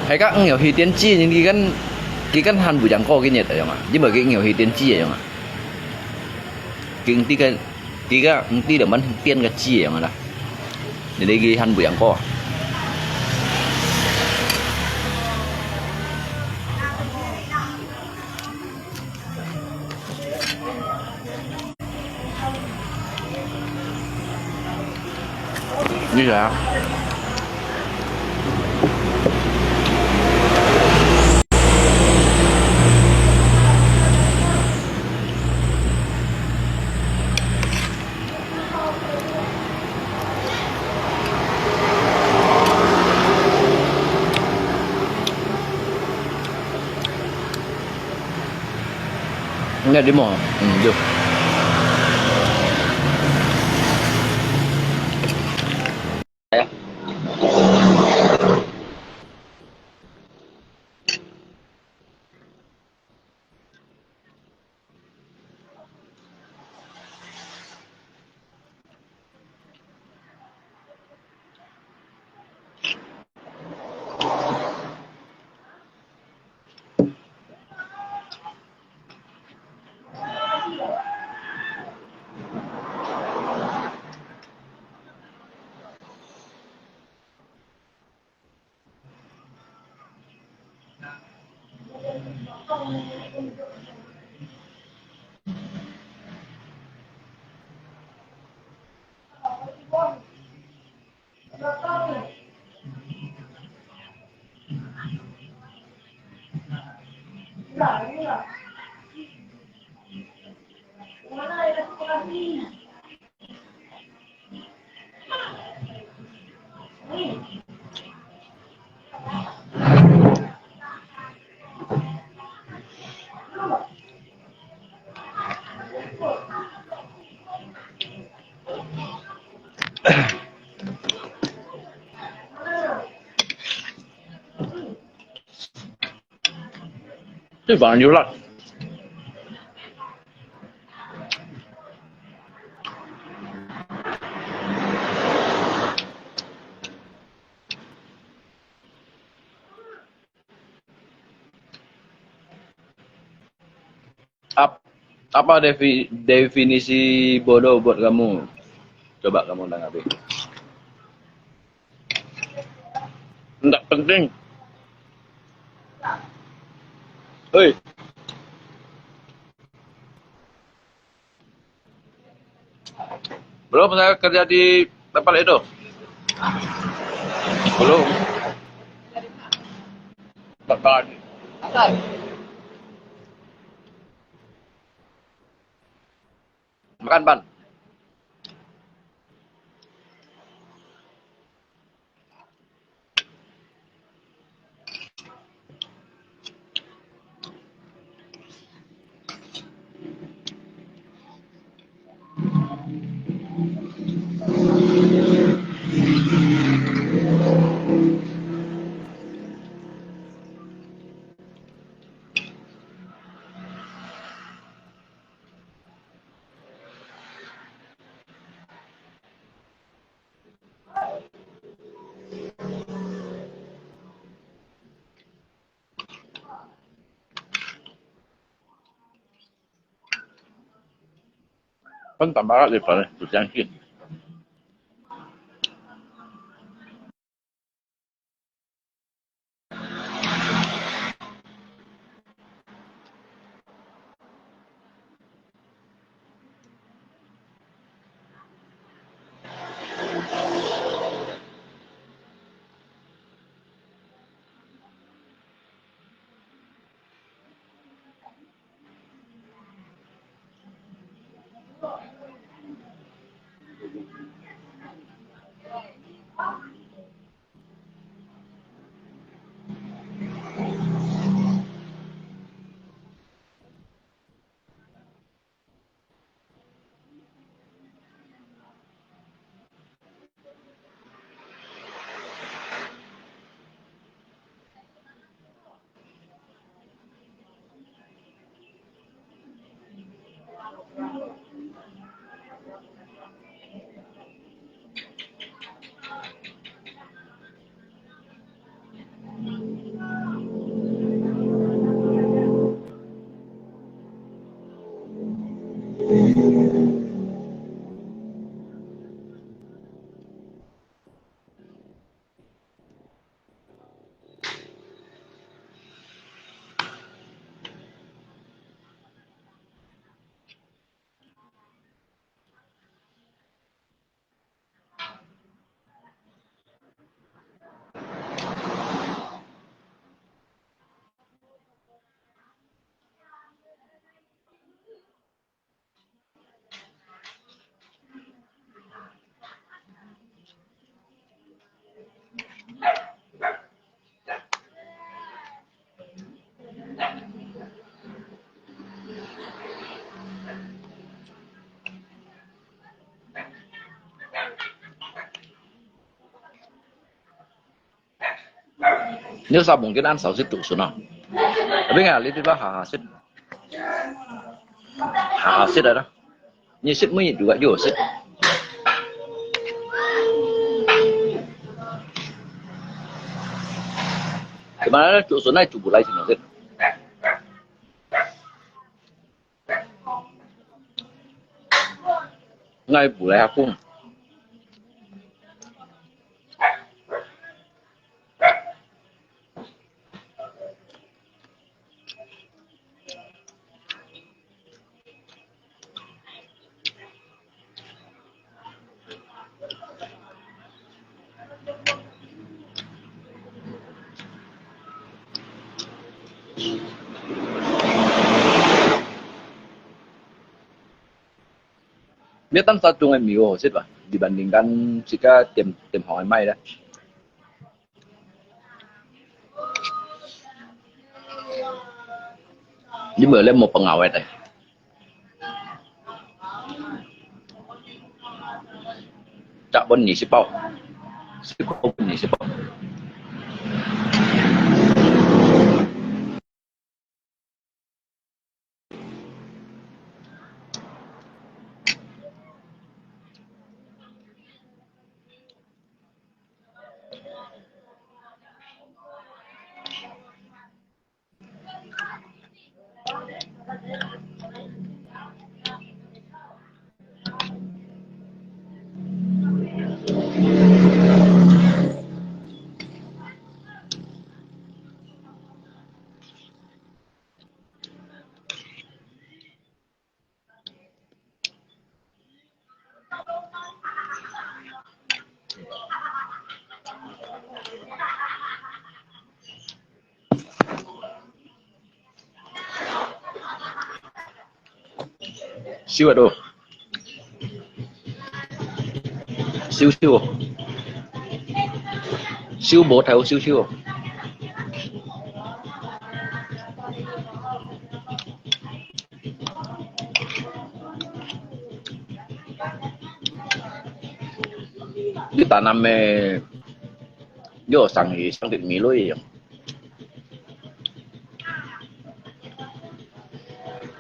S1: Hay các hiểu tiên tri nhưng đi kan Ki kan han bu jang ko ki nyet ya ma. Ji ba ki nhiều hi tiên chi ya ma. Ki ti ka ti da man tiên ka chi ya ma da. Jadi ki han bu jang ko. Như vậy. Nghe đi mò. Được. Itu bahan jualan. Apa definisi bodoh buat kamu? Coba kamu tanggapi. Enggak penting. Hei, belum saya kerja di tempat itu. Belum. Tempat makan ban. Kan tambah kali paling berjangkit. Nếu sao mungkin ăn 6 trụ xuống nào. Tapi nggak lihat itu hahasit. Hahasit ada. Nyisit mah juga josit. Gimana trụ xuống này trụ bulai sih nosit. Ngay bulai aku. Dia kan satu ngai mio sih pak dibandingkan jika tim Hong Mai dah. Dia boleh mau pengawet eh. Cak pun ni si pau. Si pau pun ni si pau. Siêu ở đâu? Siêu siêu. Siêu bố thấu siêu siêu. Ditanam yo sang thịt mì lôi.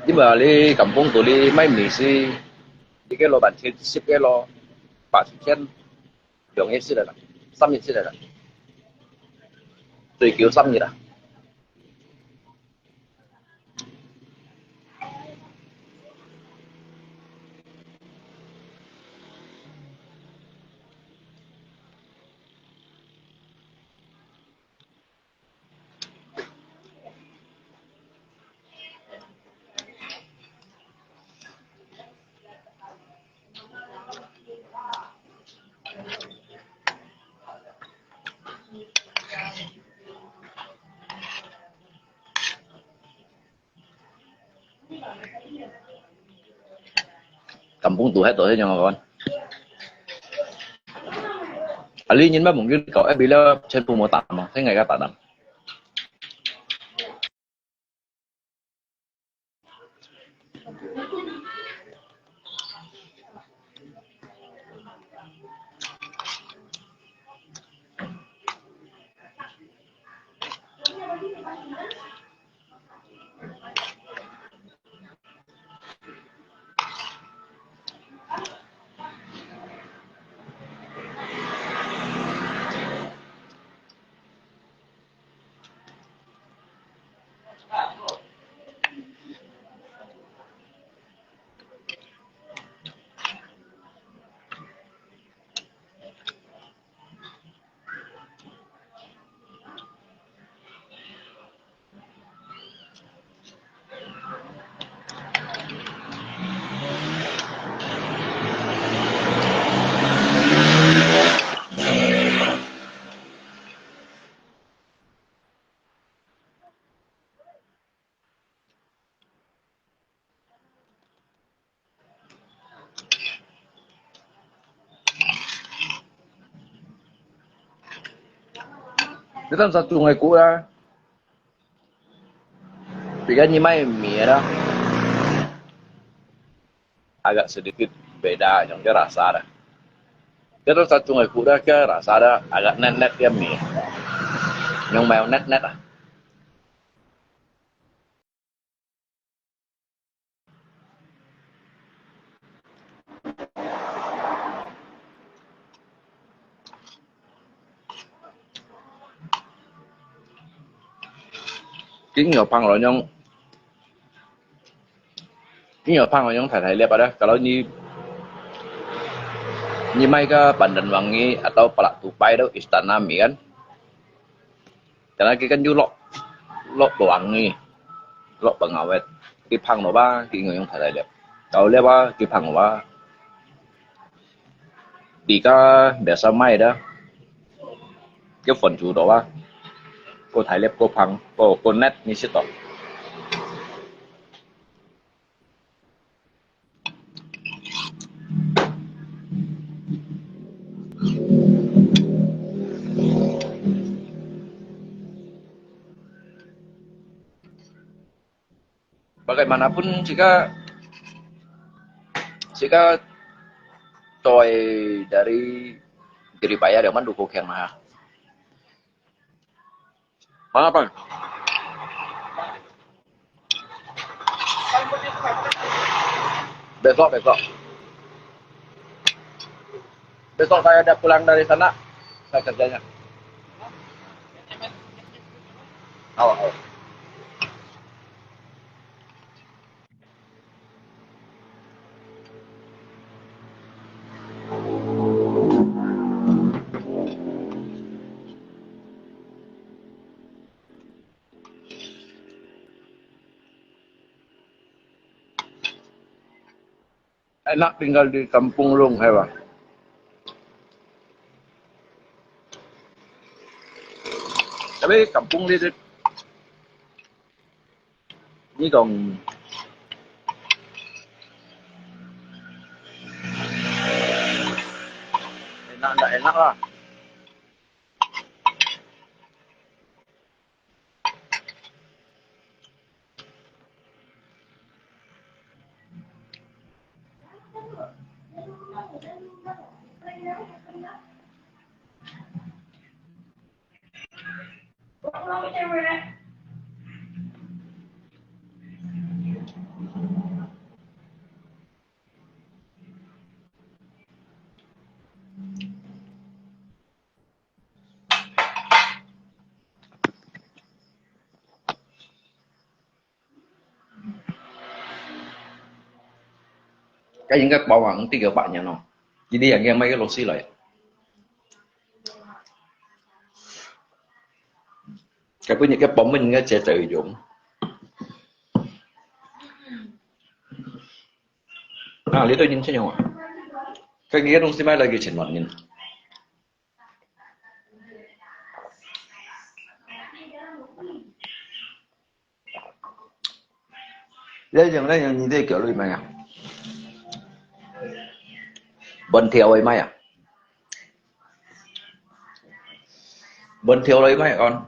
S1: Nhưng mà đi kampung tôi đi mấy mì si đi cái lò bản trên ship cái lò bản trên đường hết xí là xăm hết xí là tùy kiểu xăm gì đó. Kampung tôi hết tuổi nha mà con. Ali nhìn mấy mungkin cậu ấy bị là trên vùng mùa tạm mà thế ngày ra tạm. Itu kan satu sungai kura. Tiga nyimai mie dah. Agak sedikit beda yang dia rasa dah. Dia satu sungai kura ke rasa dah agak nenek dia mie. Yang mayonet net ah. Cái nhiều phăng rồi nhưng thầy thầy lihat ada kalau ni mai ke Pandan Wangi atau Palak Tupai itu istana mi kan. Karena kita kan juga lok Wangi, lok pengawet. Cái phăng nó ba cái người yang thầy thầy lihat. Kalau lihat ba cái phăng nó ba di ka biasa mai dah. Cái phần chủ đó ba. Cô thầy lihat cô phăng, cô net ni situ. Bagaimanapun jika toy dari Jeripaya dengan dukung yang mana? Mana apa? Besok saya ada pulang dari sana, saya kerjanya. Awal. Enak tinggal di kampung Lung, hewan. Tapi kampung ini còn enak lah. Cái những cái bảo quản tiga bạn nhà nó. Jadi yang mấy cái lô xí lại. Cái với những cái bóng mình sẽ sử dụng. Lý tôi nhìn thế nào ạ? Cái nghĩa đông xí mai là cái trình luận nhìn. Đây nhìn thấy kiểu lùi mày à? Bên theo ấy mày à? Bên theo lấy mày à con?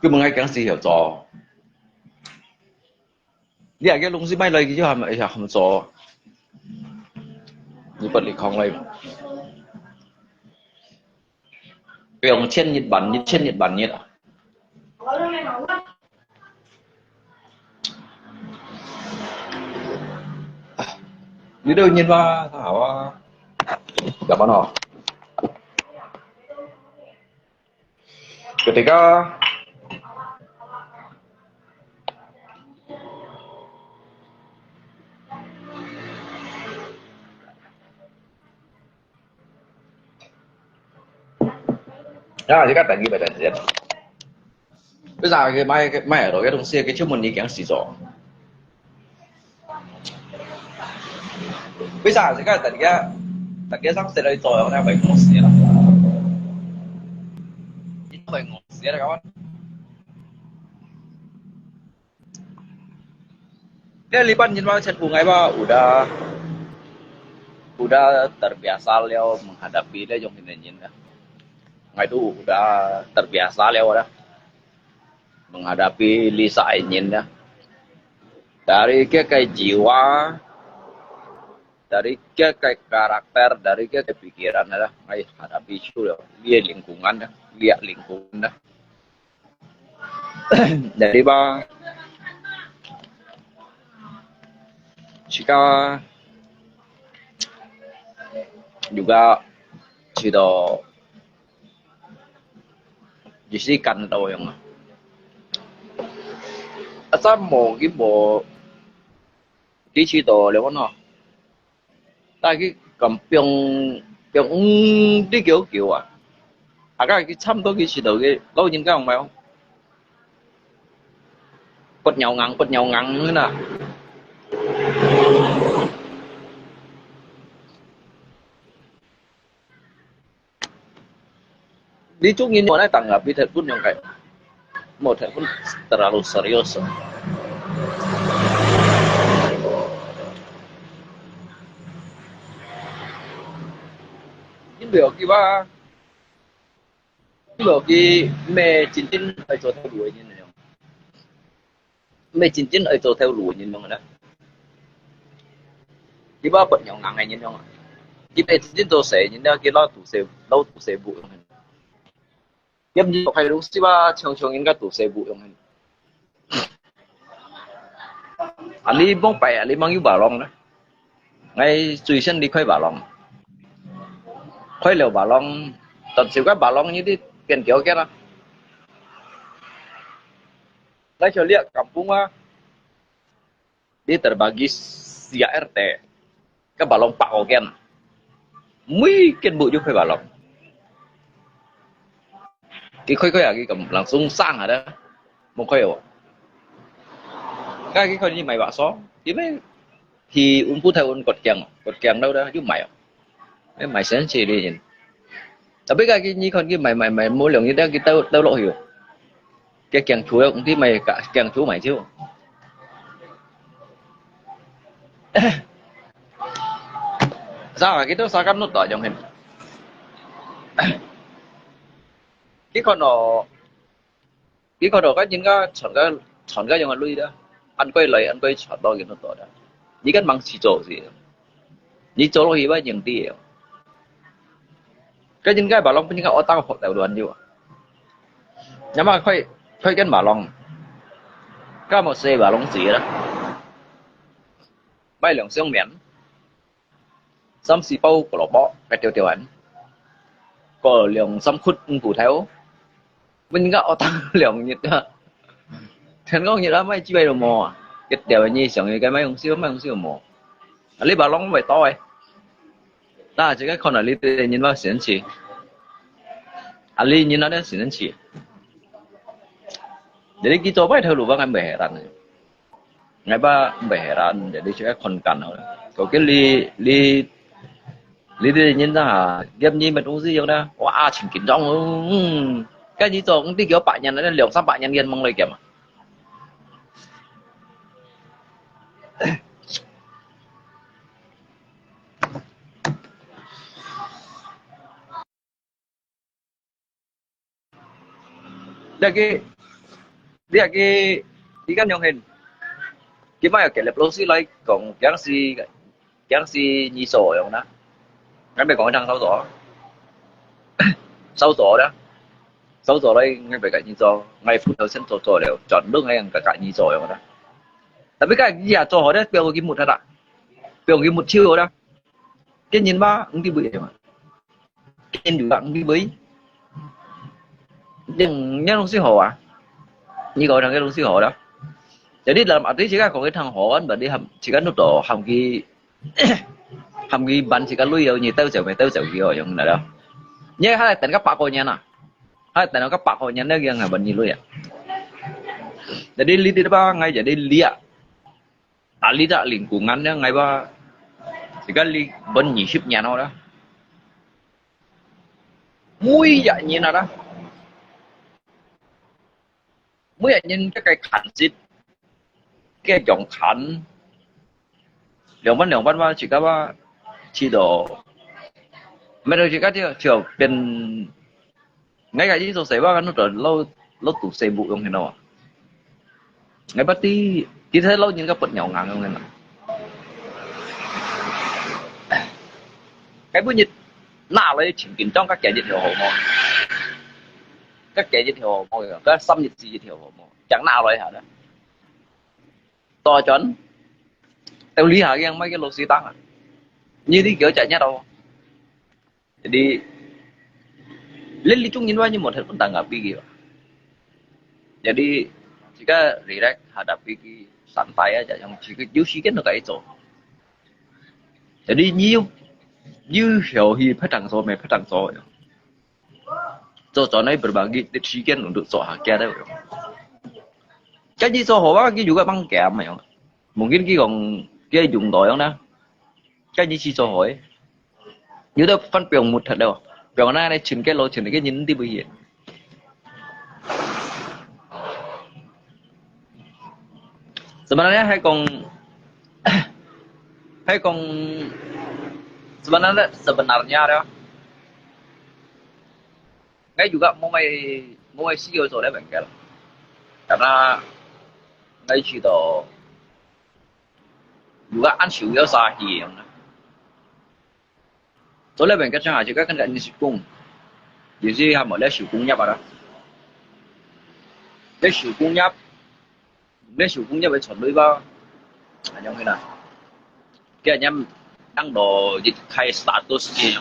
S1: Cứ mừng ai càng xì hiểu rõ. Đi cái lông xí mày lấy cái chứ hàm rõ. Như bật lịch không lấy. Cái ông trên Nhật Bản nhiệt à? Đi đâu nhìn ba thảo gặp bạn họ. Ketika chỉ các tầng như vậy là bây giờ cái mai ở đó cái đồng xe cái trước một đi kén xì rõ. Bây giờ thì các tầng kia sắp sẽ lấy rồi nó phải ngồi xe rồi. Phải ngồi xe rồi các bạn. Dia lipat nhìn vào chân bungai ba udah terbiasa Leo menghadapi dia yang ini dah. Nggak itu udah terbiasa Leo dah menghadapi Lisa Ainyin dah. Dari cái jiwa dari karakter, dari pikiran dah, ngay hadapi isu dah, lihat lingkungan dah, Jadi bang, jika juga sudah disikan tahu yang asal mau gitu đi chỉ đồ liệu nó ta cái cầm 병 병 đi kiểu kiểu à cái chăm tôi cái chỉ đồ cái lâu nhìn cái ông mày không quật nhau ngắn nữa nè di chung ini mana tanggapi telepon yang kayak mau telepon terlalu serius. Những điều kia ba, những điều kia mẹ chính chính ở chỗ theo đuổi như này không? Mẹ chính chính ở chỗ theo đuổi như này đó. Kia ba bận nhau ngang ngày như không? Kia mẹ chính chính tôi sẽ như này kia lâu tụ sẽ bụi không? Yếm như phải đúng chứ ba thường thường应该tụ sẽ bụi không? Anh đi bóng bè, anh đi mang yêu bảo lòng đó. Ngay tùy sinh đi khơi bảo lòng. Khơi liều bảo lòng, tận xíu các bảo lòng như đi tiền kiểu kia đó. Lấy cho lihat kampung dia terbagi via RT ke balong Pak Ogen. Mungkin bu juga balong. Cái à cái cầm langsung sang ở đó. Một khơi à. Cái khơi như mày bảo xó. Thì phút theo cột kèng đâu đó chứ mày. Mày sẽ chỉ đi nhìn. Tapi cái như con cái mày mỗi lần như đó cái tao lộ hiểu. Cái kèng chú cũng tí mày cả kèng chú mày chứ. Sao cái đó sao cắm nút tỏ trong hình. Cái con đó có những cái chọn cái yang lui đó. Anh quay lại anh quay chọn đó cái nút tỏ đó. Ní cái mang chỉ chỗ gì. Ní chỗ lo gì vậy những tí. Cái những cái bảo long những cái ở tao học đầu đoàn như vậy. Nhưng mà khơi cái bảo long. Cái một xe bảo long gì đó. Bay lượng xương miễn. Xăm xì bao của lọ bọ cái tiêu ảnh. Có lượng xăm khút phủ theo. Mình có ở tao lượng nhiệt đó. Thế có nhiệt đó mấy chi bay đồ mò. Cái điều như chẳng cái mấy ông siêu mò. Lấy bảo long vậy to ấy. Ta chỉ cái con này lấy nhìn vào xỉn chỉ. Ali nhìn nó đến xỉn chỉ. Jadi kita bay theo lũ bang em bể rắn. Ngày ba bể rắn để đi cho cái con cằn nữa. Có cái li đi nhìn ra game như mình uống gì vậy đó. Wow, chỉnh kín trong. Cái gì tôi cũng đi kiểu bạn nhân nó liệu sao bạn nhân nghiên mong lời kìa mà. Dia kan yang hen. Gimana cái lập lô xí lại còn giáng si nhị sổ không đó. Ngay bây còn thằng sau tổ đó. Sau tổ đây ngay bây cái nhị sổ ngay phút đầu sen tổ đều chọn nước ngay cả nhị sổ không đó. Tapi cái gì à tổ đấy biểu cái một thật à. Biểu cái một chiêu đó. Cái nhìn ba cũng đi bự mà. Cái nhìn juga cũng đi bấy. Nhưng nhá long xí hồ à. Như gọi thằng cái long xí hồ đó. Jadi dalam arti jika kau kita hon berarti jika nuto hamgi ban jika lu yang nyitau jauh gitu yang ada. Nya hai ten các bạn cô nha nè. Hai ten các bạn cô nha nó yang ban như lu ya. Jadi li di depan ngay jadi lihat. Ali tak lingkungannya ngay ba jika li ban nyisip nya nó đó. Mui dạ nhìn nào đó. Mui dạ nhìn cái khẩn xịt. Cái dòng khẩn lượng bắn ba chỉ có ba chỉ đồ mấy đôi chỉ có chiều bên ngay cả những số xe ba nó trở lâu tụ xe bụi không thế nào ngay bắt tí chỉ thấy lâu những cái bật nhỏ ngang không thế nào cái bữa nhật nào lấy chỉnh kín trong các kẻ dịch hiệu hồ mô các kẻ dịch hiệu hồ mô các xâm dịch gì dịch hiệu hồ mô chẳng nào lấy hả đó to chuẩn theo lý hả mấy cái lô xí tăng à như đi kiểu chạy nhát đâu jadi lên lý trung nhìn qua như một hình tangga gitu jadi jika relax hadapi santai aja yang jika justru kan kayak itu jadi như hiểu hi phải thằng số mày phải thằng số cho này berbagi decision untuk soal kia đấy cái gì số họ cái juga băng kèm mày mungkin cái còn cái dùng đội không đó cái gì số hỏi như đó phân biểu một thật đâu biểu na này chỉnh cái lô chỉnh cái nhìn đi bây giờ sebenarnya hay còn sebenarnya đó ngay juga mau mày CEO rồi đấy bạn kia karena ngay chỉ đó juga ăn xíu yếu sa hiền rồi đấy bạn kia chẳng hạn chỉ các cái anh cung gì gì ham ở đây xíu cung nhấp vào đó lấy xíu cung nhấp với chọn lưới bao giống như là cái anh em đăng đồ dịch khai status gì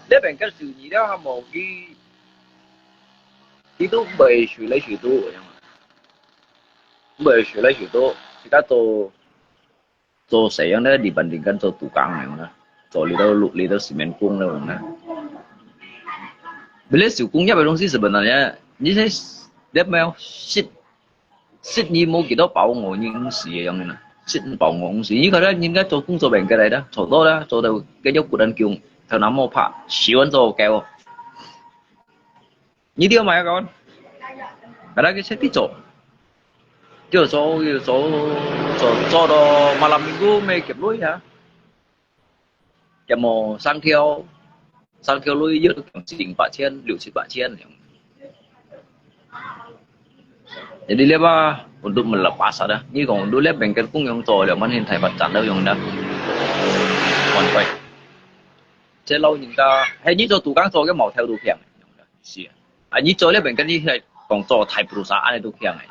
S1: để bạn cái sự gì đó một cái tu bày xử lấy sự tu bày xử lấy sự tu kita to saya yang dibandingkan to tukang yang mana to lido semen kung lah mana bila sự cung nhấp东西 sebenarnya你在dia mau sit như một cái đó bảo ngộ những sự giống như này sit bảo ngộ những sự như cái đó những cái做工作病嘅嚟啦，做多啦，做到cái dấu của đàn kiều theo nắm mô phạ xíu ăn做kẹo như điều mà con cái đó cái sẽ tiếp tục chưa cho đó malam minggu mày kịp lối hả kịp mò sang theo lối giữa chỉnh bạ chen liệu chỉnh bạ chen jadi lepas untuk melepas ada ni kong dulu lepas bengkel pun yang to le manin thai bacaan đâu yang dah còn vậy chế lâu những ta hay như cho tụ cán cho cái màu theo đồ kèm như cho lepas bengkel như này còn cho thai perusahaan này đồ kèm này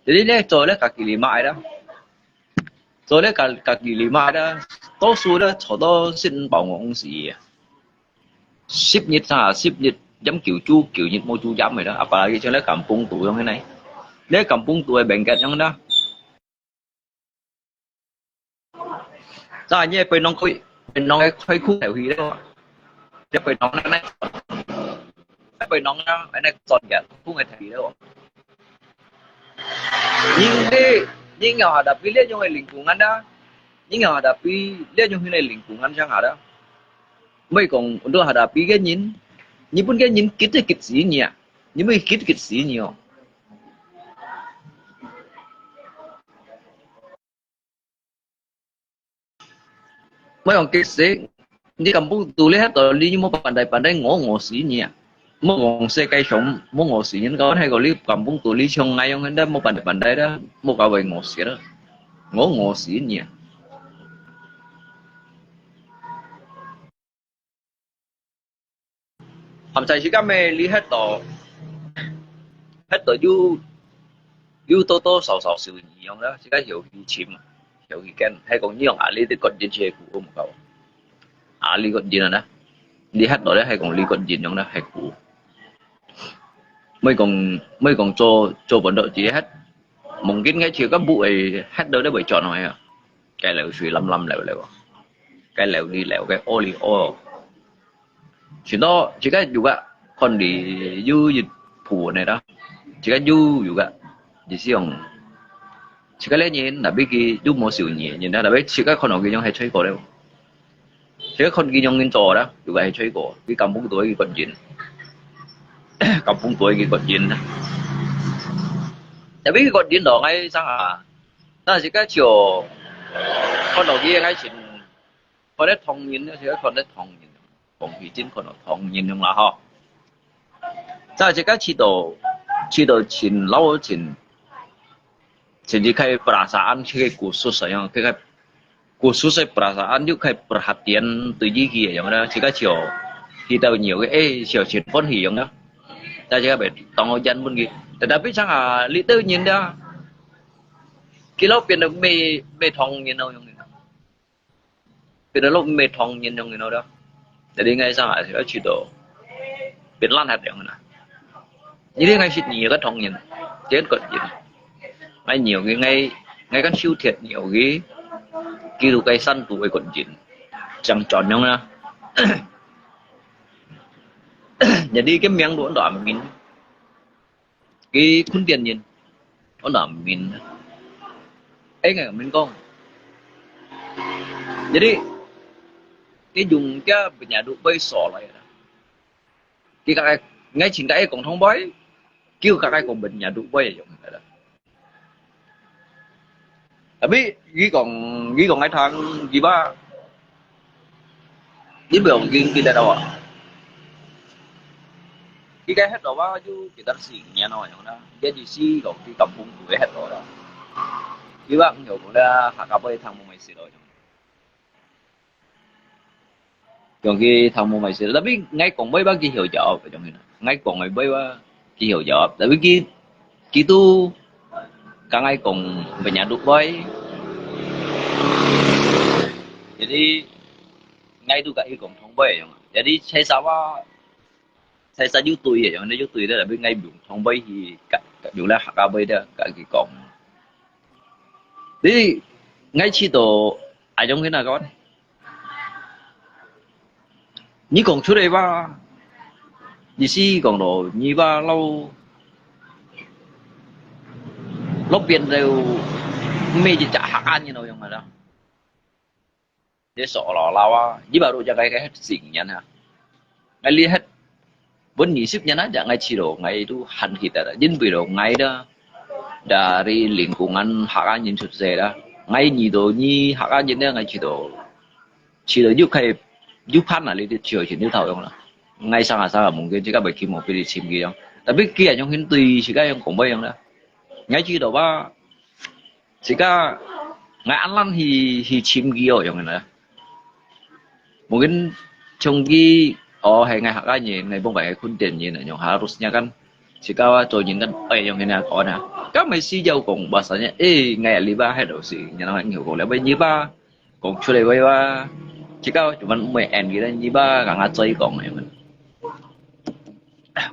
S1: jadi le cho le kaki lima đó cho le kaki lima đó多数咧坐到先保我公司ship nhiệt giống kiểu nhiệt mua chu giám rồi đó apalagi cho le kampung tụ yang thế này để kampung tuổi bệnh kẹt trong đó, ra như bên nông cái khoai khu theo gì đó, chứ bên nông này, bên nông nó bên này toàn kẹt khu người theo gì đó, nhưng nhỏ đạp đi lên trong này lính cùng ăn đó, nhưng nhỏ đạp đi lên trong này lính cùng ăn chẳng hạn đó, mấy còn đôi đạp đi cái nhìn pun cái nhìn kít gì nhỉ, nhưng mấy kít gì nhiều mấy ông kia sẽ đi kampung tu lihat rồi đi mau pandai ngõ xí nhỉ mau ngõ xe cây sống mau ngõ xí những cái hay gọi đi kampung tu li trong ngay ông đó mau pandai đó mau cả về ngõ xí đó ngõ xí nhỉ hôm nay chỉ có mấy lý hết du to sầu sự gì ông đó chỉ có hiểu gì chìm hiểu gì cái hay còn như ông Ali thì còn trên xe của một cậu Ali còn gì nữa đó đi hát đó đấy hay còn Li còn gì trong đó hay cũ mới còn cho vận động chỉ hết mungkin cái chiều các bụi hát đó đấy bởi chọn rồi à cái lẹo suy lâm lẹo cái lẹo đi lẹo cái oli chỉ cái juga còn đi du dịch phủ này đó chỉ cái du juga di siang chỉ cái nhìn là biết cái du mùa siêu nhỉ nhìn ra là biết chỉ cái con nào kia hay chơi cò đấy chỉ cái con kia nhân trò đó juga hay chơi cò cái cầm bún tuổi cái con chín đó biết cái con chín đó ngay sang à đó chỉ cái chiều con đầu kia ngay chỉ con đấy thông nhìn chỉ cái con đấy thông nhìn còn khi chín con nó thông nhìn không là ho đó chỉ cái chỉ đồ chín lâu chín đi khai perasaan cái củ sốt sayang cái củ khususnya perasaan juga kayak perhatian tuh gigi ya, yang mana jika chiều kita nhiều cái chiều chuyện phân hỉ yang đó, ta jika phải tong ojan pun gitu, tetapi chẳng lý tư nhìn đó, kilo tiền được mê mê thong nhìn đâu yang gitu, tiền lo mê thong nhìn yang gitu đó, jadi ngay sang sẽ chỉ đồ biết lan hạt yang mana, jadi ngay xịt nhiều cái thong nhìn, chết cột nhìn, ngay nhiều cái ngay cái siêu thiệt nhiều cái kêu cái săn tụ cái cột nhìn, chẳng chọn yang mana. Jadi cái miếng đó đó mình cái khuôn tiền nhìn đó mình ấy ngày mình con jadi cái dùng cái nhà đủ bay sò lại cái cái ngay chính cái còn thông bói kêu cái còn bệnh nhà đủ bay dùng cái đó tapi ghi còn ngày tháng gì ba đi biểu ghi đây đâu ạ cái hết rồi ba chứ kita sih nhà nó yang đó cái gì sih còn cái kampung của hết rồi đó cái bác nhiều cũng đã hạ cặp với thằng mày xí rồi còn cái thằng mày xí tapi ngay còn mấy bác kia hiểu rõ vậy trong này ngay còn mấy bác kia hiểu rõ tại vì cái tu cả ngay còn về nhà đục với jadi ngay tu cái còn thông bê jadi saya saja tui ya, yang dia tui dia tapi ngay buông thông bay thì cả buông là hạ bay đó cả cái cổng, thì ngay chỉ tổ ai trong cái nào con, như còn chỗ đây ba, như si còn đồ như ba lâu, lúc biển đều mê chỉ trả hạ ăn như nào trong mà đó, để sợ lò lao á, như bà đồ cho cái hết xỉn nhá ha, ngay li hết vẫn nhị ship nya aja ngay ciro ngay itu han kita jin biro ngay da dari lingkungan hak anjing sukses dah ngay nyi hak anjing dia ngay ciro juga kayak jupan lah di ciro sini tahu yang lah ngay sangat mungkin jika bagi mau pilih sim gitu tapi kia yang hin tùy jika yang cũng yang dah ngay ciro ba jika ngay ăn lăn thì sim gitu yang này mungkin trong cái hay ngày hak anjing ngày bông bảy khuôn tiền nhìn yang harusnya kan jika tôi nhìn kan yang ini có nè các mấy si dâu cùng bahasanya ngày liba hay đồ gì nhà nó nhiều còn lại bây nhiêu ba còn chỗ này bây ba jika cuman mấy em gitu nhiêu ba nggak ngacoi còn này mình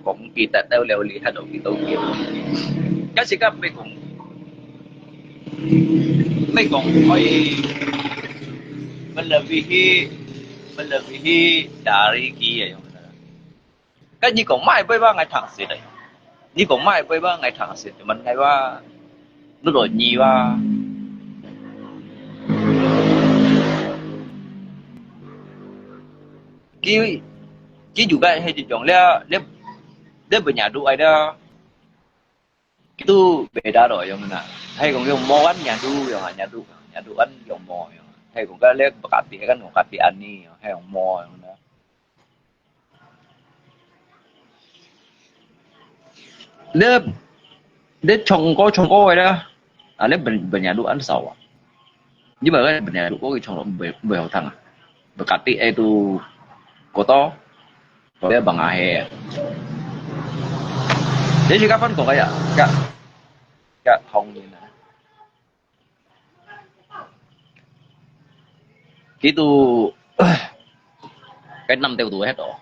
S1: còn kita tahu lewat lihat dong gitu kan jika mấy còn oi melebihi dari kia yang kan như còn mai ba ngày thẳng xịt đấy như còn mai ba ngày thẳng xịt mình ngày ba nó rồi nhiều ba cái juga hay chọn dia bernyadu ada itu beda rồi yang mana hay còn yang mau ăn nyadu ăn yang mau hay còn cái lek bekati kan bekati ani hay yang mau yang mana dia trồng có rồi đó lấy bernyadu ăn sầu nhưng mà cái bernyadu có cái trồng bèo thằng bekati itu koto dia bang ahe jadi kapan kok kayak gak thông như này gitu cái 5 tuổi hết rồi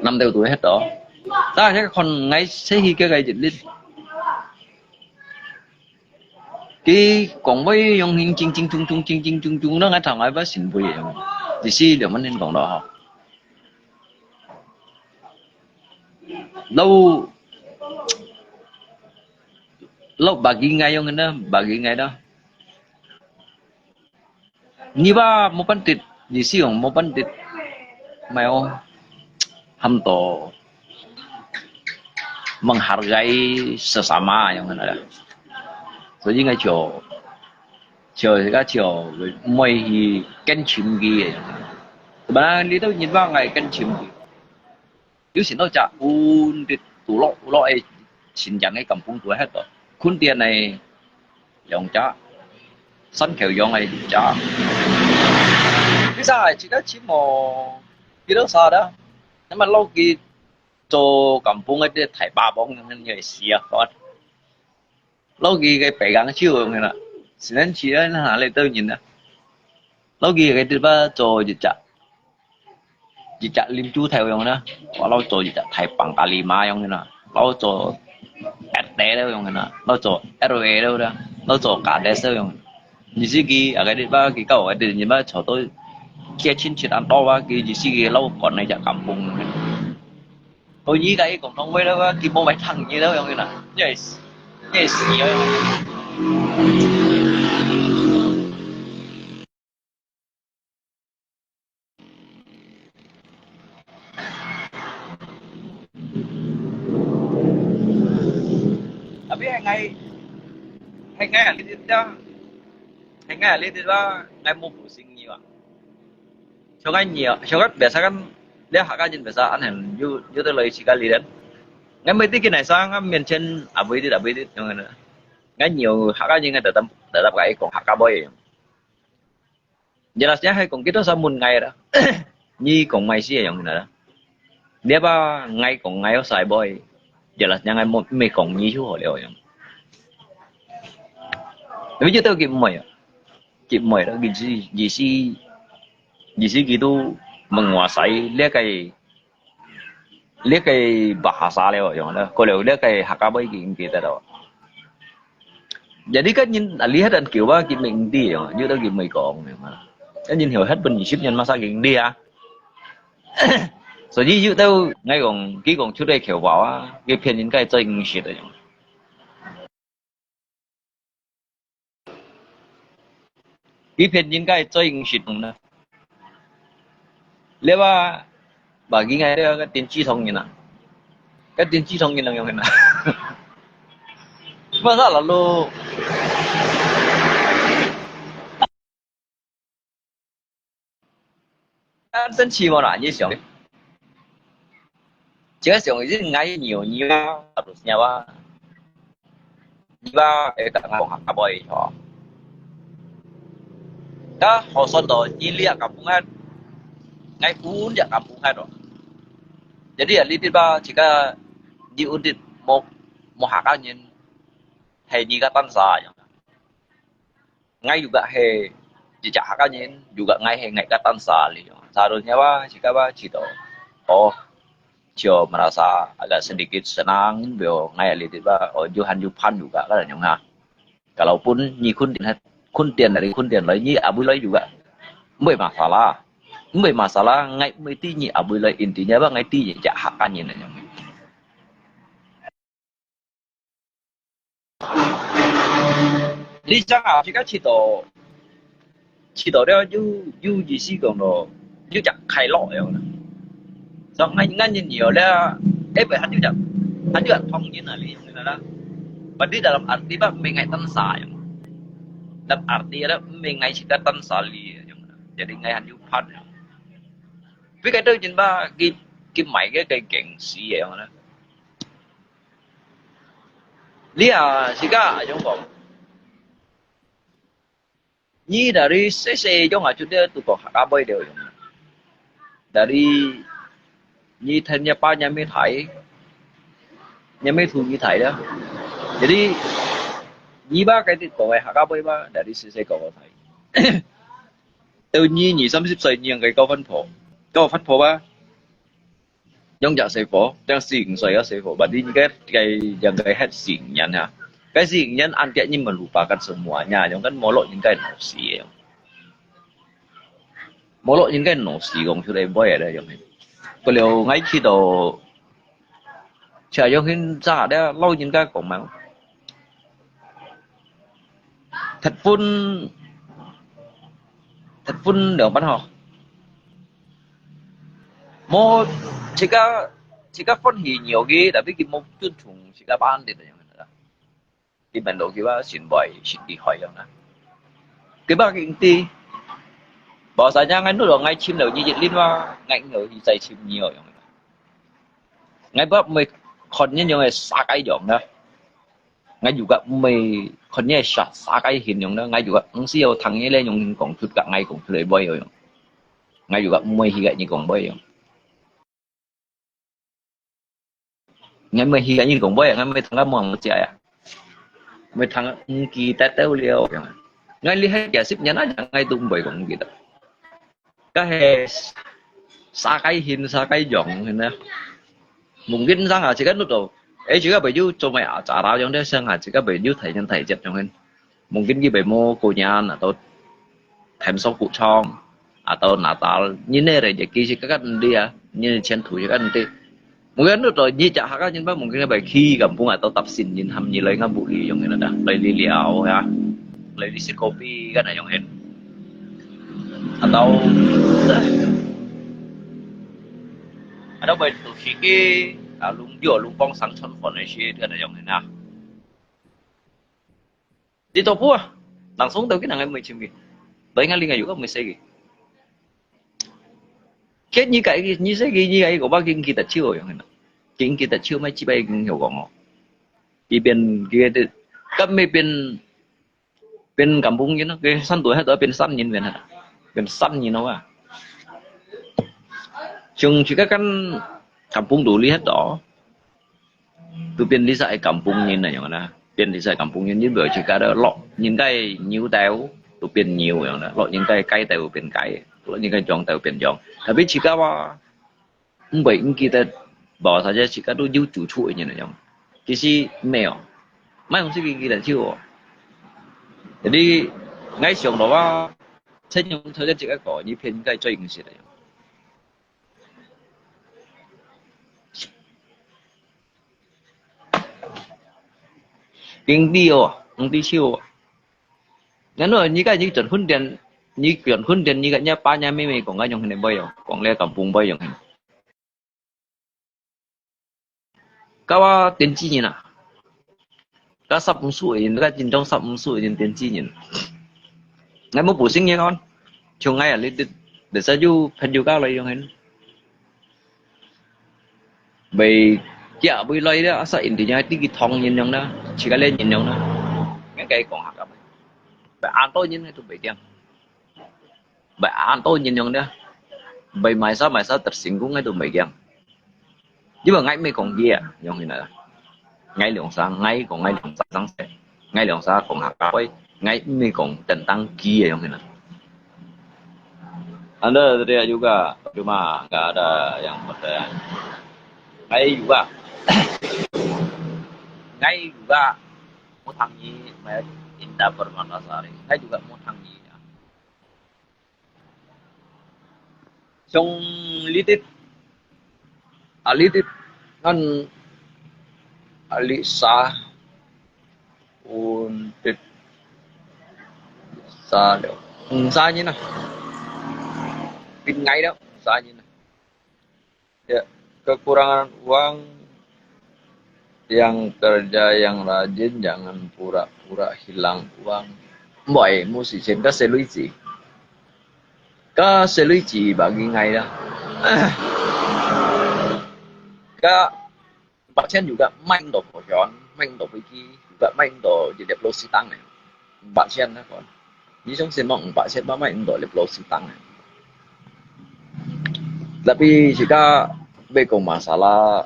S1: 5 tuổi hết rồi ta sẽ còn ngay sẽ khi cái dịch lên cái còn với yung hình chung nó ngay thằng ấy với xin vui thì si được mình nên còn đó hả lâu bagi ngay đó như ba mau pandit di sini mau pandit mau hamto menghargai sesama yang ada jadi ngay chiều cái chiều mày thì canh chim gì bạn đi đâu nhìn vào ngày canh chim gì nếu xin nó chả đi tủ lọ ấy xin chẳng cái cầm cung tuổi hết rồi khuôn tiền này dòng chó sân kiểu dòng này chả cái sao chỉ có chỉ một cái đó sao đó nhưng mà lâu kỳ cho cầm bung ấy để thải ba bóng nên người xìa con lâu kỳ cái bể gắng chiều người nè nên chỉ là nó lại tôi nhìn nè lâu kỳ cái thứ ba cho gì chả lim chú theo dòng đó và lâu cho gì chả thải bằng cả lima dòng nè lâu cho SD đâu dòng nè lâu cho RE đâu đó lâu cho cả DS dòng như gì ở cái thứ ba cái câu ấy thì nhìn ba cho tôi kia chín chuyện ăn to và cái gì gì lâu còn này chả cầm bung tôi nghĩ cái cũng không biết đâu cái bố bảy thằng như đó không nè yes yes nhiều tapi hay ngày ở đây đó hay ngày ở đây đó ngày mua phụ sinh nhiều à cho cái nhiều cho cái biasa kan dia hak aja biasa aneh you tuh lagi sekali dan ngày mấy cái này sang miền trên abu itu yang mana ngày nhiều hak aja nggak tetap kayak còn hak boy jelasnya hay còn kita samun ngày đó nyi còn mày sih yang mana dia ba ngày còn ngày sai boy jelasnya ngày một mày còn nyi chú họ yang tapi chứ tao kịp mày đó gì sih gitu menguasai dia kayak bahasa lewat yang ada kalau dia kayak hakabai kita đó jadi kan nhìn lihat dan kiểu ba kịp mình đi yang như tao kịp mày còn mà cái nhìn hiểu hết bên gì ship nhân masa kịp đi à rồi như tao ngay còn cái còn trước đây kiểu bảo cái phiên những cái chơi shit rồi cái phiên những cái chơi shit nữa nếu mà bagi ngay đó cái tiền chi thông như nào cái tiền chi thông như nào như nào mà sao là lo anh tên chi mà lại như xong chỉ có xong cái ngay nhiều như harusnya ba cả ngomong apa boy ho dah hoson do nyilia kampungan ngay pun ya kampungan do jadi ya tiba jika diundit mau hak angin hay jika tansa ngay juga he jejak hak angin juga ngay tansa seharusnya jika cito oh Cio merasa agak sedikit senang bio ngay tiba oh Johan Jupan juga kan yang kalaupun nyi kuntian dari kuntian lain nyi abu lain juga Mbak masalah ngay mesti nyi abu lain intinya ngay ti jejak hak angin lý do chỉ có chỉ đó you gì xí còn nó you chẳng khai lọ rồi do ngay nhìn nhiều là vậy hắn juga thông như là lý như là berarti dalam arti bah mengai tansa dalam arti ada mengai kita tansa li jadi ngay hắn you phát với cái đó nhìn ba cái máy cái cảnh xí vậy đó lý chỉ có trong vòng Nyi dari CC cho ngài chúng ta tụi còn hak boy đều dari Nyi thân nhà ba nhà mấy thu như thầy đó jadi Nyi ba cái thì còn hak boy ba dari CC còn có thầy từ Nyi 20-30歲 Nyi cái高分婆ba giống dạ sư phụ đang xỉn rồi á sư phụ bà đi cái yang cái hết xỉn nhận hả cái gì nhân ăn kẹt nhưng mà lupakan semuanya giống cái mối lộ những cái nổ xì mối lộ những cái nổ xì gồm chỗ đây boy ở đây giống này có liệu ngay khi đầu chờ cho khi ra đây lâu những cái của máu thật phun được bắn họ một chỉ có phân hỉ nhiều cái đã biết cái một chút trùng chỉ có ban để di Bandung kita sinboy di hỏi yang na. Cái inti bahwasanya ngay nó ngay chim đầu như vậy liên hoa ngay người thì dày chim nhiều yang ngay bác mình còn như nhiều người xa cái dòng đó ngay juga may konye sa sakay hin yung na ngay juga ang siyo thangye le yung kong tut ka ngay kong tuloy boy yung ngay juga may higa ni kong boy yung ngay may higa ni kong boy ngay may thang mo ang chia ya may thang ki ta tao liao yung ngay lihat ya sip nya na ngay tung boy kong gitu cái sakay hin sakay jong hin na mungkin sang chỉ kan tuh juga baju cuma acara yang dia sang juga baju thầy nhân thầy chụp trong hình mungkin cái baju cô nhan atau thèm sau cụ chong atau Natal như này rồi jadi sih kan dia như chen thủ kan nanti mungkin tuh như chả khác nhưng mà mungkin cái bài khi kampung atau tafsir nhìn ham như lấy ngắm bụi trong hình đó lấy li liao ya lấy đi xịt kopi kan trong hình atau ada bài tổ chức cái lung dio lung bong sang chọn phần này xí cái này giống thế nào đi tổ phụ đằng xuống tới cái này mới chim gì tới ngay liên ngày juga mới xây gì cái như cái như xây gì như cái của bác kinh kita chưa rồi kinh kita chưa mấy chi bay hiểu gọn đi bên kia thì cấp mấy bên kampung như nó cái săn tuổi hết ở bên săn nhìn về này bên săn như nó à chung chỉ các căn kampung dulu hết đó từ bên đi dạy kampung nhìn này nhở nè bên đi dạy kampung nhìn bữa chỉ cả đó lọ những cái nhiều tèo từ bên nhiều nhở nè lọ những cái cây tèo bên cây lọ những cái tròn tèo bên tròn tapi chỉ cảว่าbệnh kita bỏ saja chỉ cả đôi dư chủ chuỗi như này nhở cái gì mèo mấy không biết kita chưa jadi ngay xuống đó thế nhưng thời gian chỉ cả có như phiên cái chơi cái gì đấy tiếng đi chiều nhớ rồi như cái chuẩn huấn điện như cái nhà ba nhà mấy còn cái dòng này bây giờ còn lẽ cầm bùng bây giờ các tiền chi nhỉ nào các sắp sụi các chính trong sắp sụi tiền chi nhỉ ngày một buổi sinh nhé con chiều ngay ở lên để sao du phần du cao lấy dòng hình vì chợ bơi lây đó sợ thì nhai tí cái thong nhìn nhau đó chỉ có lên nhìn nhau đó mấy cây còn hạt rồi bạn ăn tôi nhìn tôi bị điên bạn ăn tôi nhìn nhau đó vậy mày sao tersinggung ngay tôi bị điên chứ mà ngay mấy còn gì à giống như này ngay lượng sáng ngay còn ngay lượng sáng ngay lượng sáng còn hạt rồi ngay mấy còn tận tăng kia giống như này Anda tadi juga cuma nggak ada yang pada ngay juga ngay juga mau tangi Indah Permatasari ngay juga mau tangi trong litit kan Alisa untuk sa đâu sa như nào pin ngay đó sa như nào ya kekurangan uang yang kerja yang rajin jangan pura-pura hilang uang mọi mesti xem các xe lưới chỉ bagi ngay đó các bạn xem juga main do kojon main do pergi juga main do di deposit tang này bạn xem đó còn như trong xem mong bạn xem main do deposit tang này tapi jika bekong masalah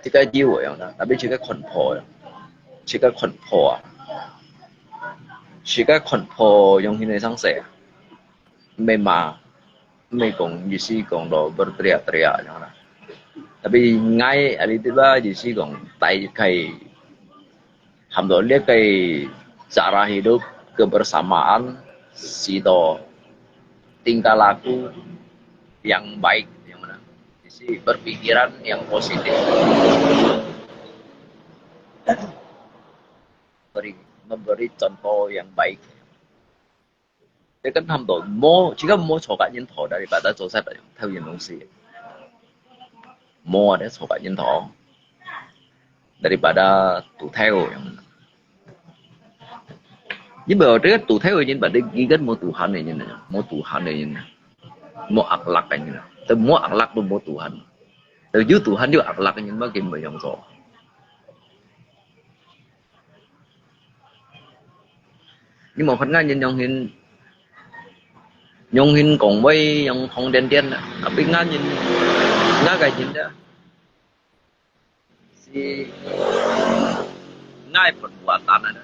S1: jika jiwa yang dah tapi jika konpo yang ini sang saya memang mekong jisi kong do berteriak-teriak yang dah tapi ngay ali tiba jisi kong tai kai alhamdulillah kai cara hidup kebersamaan sido tingkah laku yang baik berpikiran yang positif memberi contoh yang baik dia kan jika mau coba nyentuh daripada dosa theo yang nungsi mau ada coba nyentuh daripada tụ theo yang nhưng mà trước tụ theo như bạn đi ghi kết mua Tuhan này như này mua Tuhan này như này mua akhlak này như này semua akhlak itu mau Tuhan. Tapi Tuhan juga akhlaknya bagaimana yang so. nhưng mà phần ngay nhìn nhung hình cùng với nhung không đen đen đó tapi ngay nhìn ngay cái nhìn đó si ngay perbuatan ada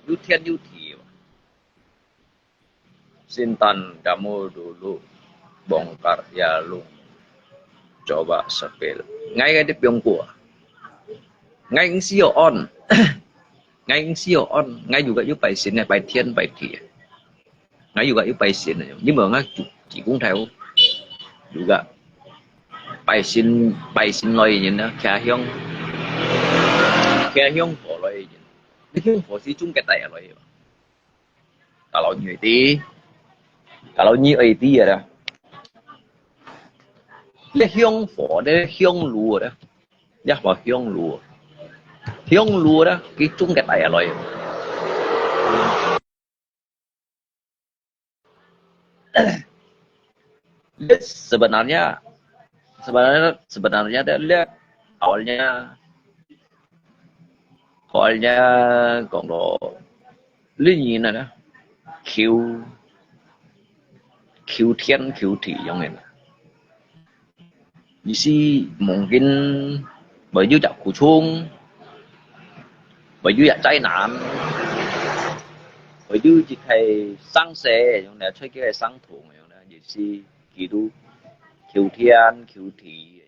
S1: Yutian Yuti Sintan kamu dulu bongkar ya lu coba sepil ngay cái điệp biông của ngay siêu on ngay siêu on ngay juga giúp bài xin này bài thiên bài thị ngay juga giúp bài xin này nhưng mà ngay chỉ cũng theo juga bài xin lời nhìn đó kha hiong phổ lời hiong phổ si chung cái tay lời kalau như ấy tí rồi đó cái hiong phổ đấy hiong lùa đó nhắc vào hiong lùa đó cái chung cái tay lời sebenarnya dia lihat awalnya kalau lý nhìn này đó Q thiên Q thị giống này như si mungkin baju jak kucung baju jak cháy nạn baju chỉ hay sang xe giống này chơi cái sang thùng giống này như si gitu Q thiên Q thị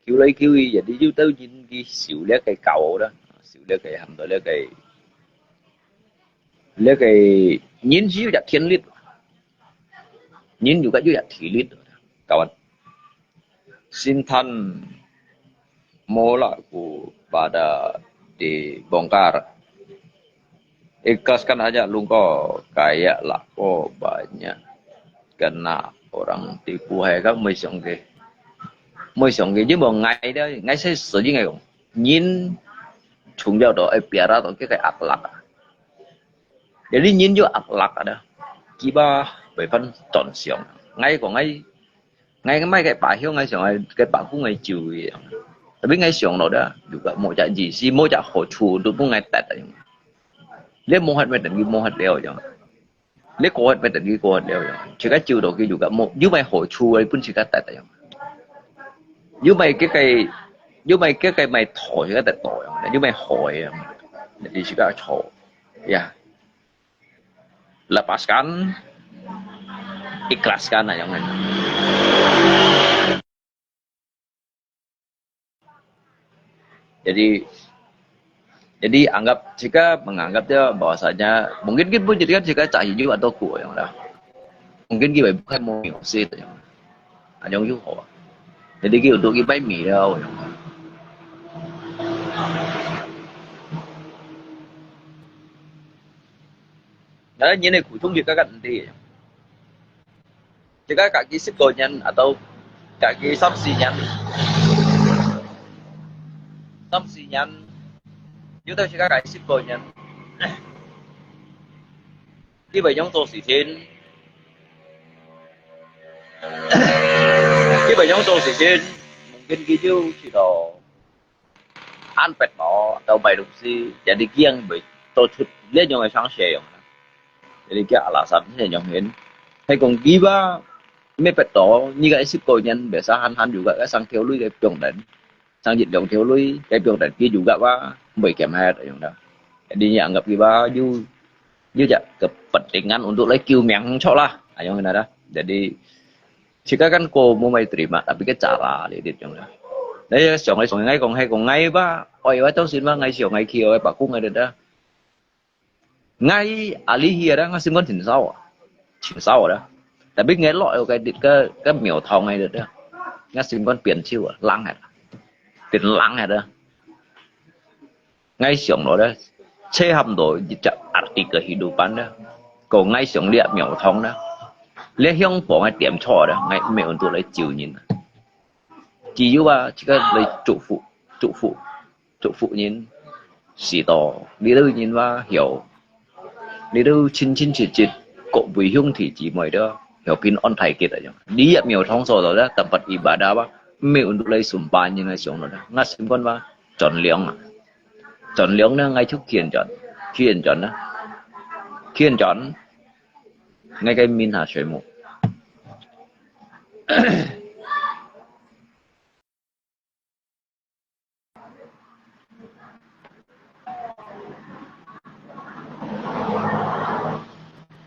S1: Q lấy Q y giờ đi dưới tới nhìn cái xỉu lấy cây cầu đó xỉu lấy cây hầm rồi lấy cây nhìn xíu jak thiên lít nhìn juga juga thị lít kawan Sintan molaku pada dibongkar ikhlaskan aja lu kok kayak lah kok banyak kena orang tipu hay các mới sống cái chứ mà ngày đó ngày sẽ xử lý ngày không nhìn chúng giao đó biara đó cái akhlak jadi nhìn vô akhlak ada kiba về phần tròn xiong ngay cái mấy cái bà hiếu ngay xiong cái bà cũng ngay chiều vậy tapi ngay xiong đó đó juga mau cak gì si mau cak hỗ trợ được cũng ngay tẹt đấy lấy mau hạt về tận cái mau hạt leo chứ lấy cổ hạt về tận cái cổ hạt leo chứ chỉ cái chiều đó cái juga mau giúp mày hỗ trợ ấy pun chỉ cái tẹt đấy giúp mày cái cây mày thổi cái tẹt thổi giúp mày hỏi thì chỉ cái thổi ya lepaskan ikhlaskan aja kan. Jadi jika menganggap dia bahwasanya mungkin kita pun jadikan jika cak hijau atau kuah yang dah mungkin kita bukan mau ngisi itu yang yang juga jadi kita untuk kita mì đâu yang đó như này của chúng jika kan nanti jika kaki sekonya atau kaki subsidian chúng ta sẽ cái ship cô nhân đi về nhóm tô xỉ trên mungkin gitu sudah an pet bỏ atau bay đồng si jadi kiang bị tô chút lihat yang sáng sớm jadi cái alasan yang hiển hay còn ghi ba mấy pet đó như cái ship cô nhân biasa han juga cái sang theo lui cái trồng đến sang dịch động theo lui cái trồng đến kia juga ba berkemat yang dah. Jadi anggap kita juga kepentingan untuk lagi yang cok lah, yang dah. Jadi jika kan kau mau terima, tapi ke cara lihat yang dah. Đấy xong ngay còn ngay ba, oi ba cháu xin ba ngay chiều ngay kia oi bà cũng ngay được đó. Ngay ali hier đó, ngay xin con chỉnh sau đó. Tapi nghe loại cái miểu thòng ngay được đó. Ngay xin con biển chiêu lăng hết, tiền lăng hết đó. Ngay xiong đó đó chế hầm đổi arti kehidupan đó còn ngay xiong lihat miểu thông đó lihat hiong phổ ngay điểm cho đó ngay miểu untuk lấy chiều nhìn chỉ như ba chỉ có lấy trụ phụ nhìn xì to đi đâu nhìn ba hiểu đi đâu chín chít cộng với hiong thì chỉ mời đó hiểu pin on thầy kia rồi đi lihat miểu thông rồi đó tempat ibadah ba miểu untuk lấy sumpah như ngay xiong đó ngay xiong con ba chọn liang nó ngay trước kiền chọn kiên chọn đó, kiên chọn ngay cái min hà水母。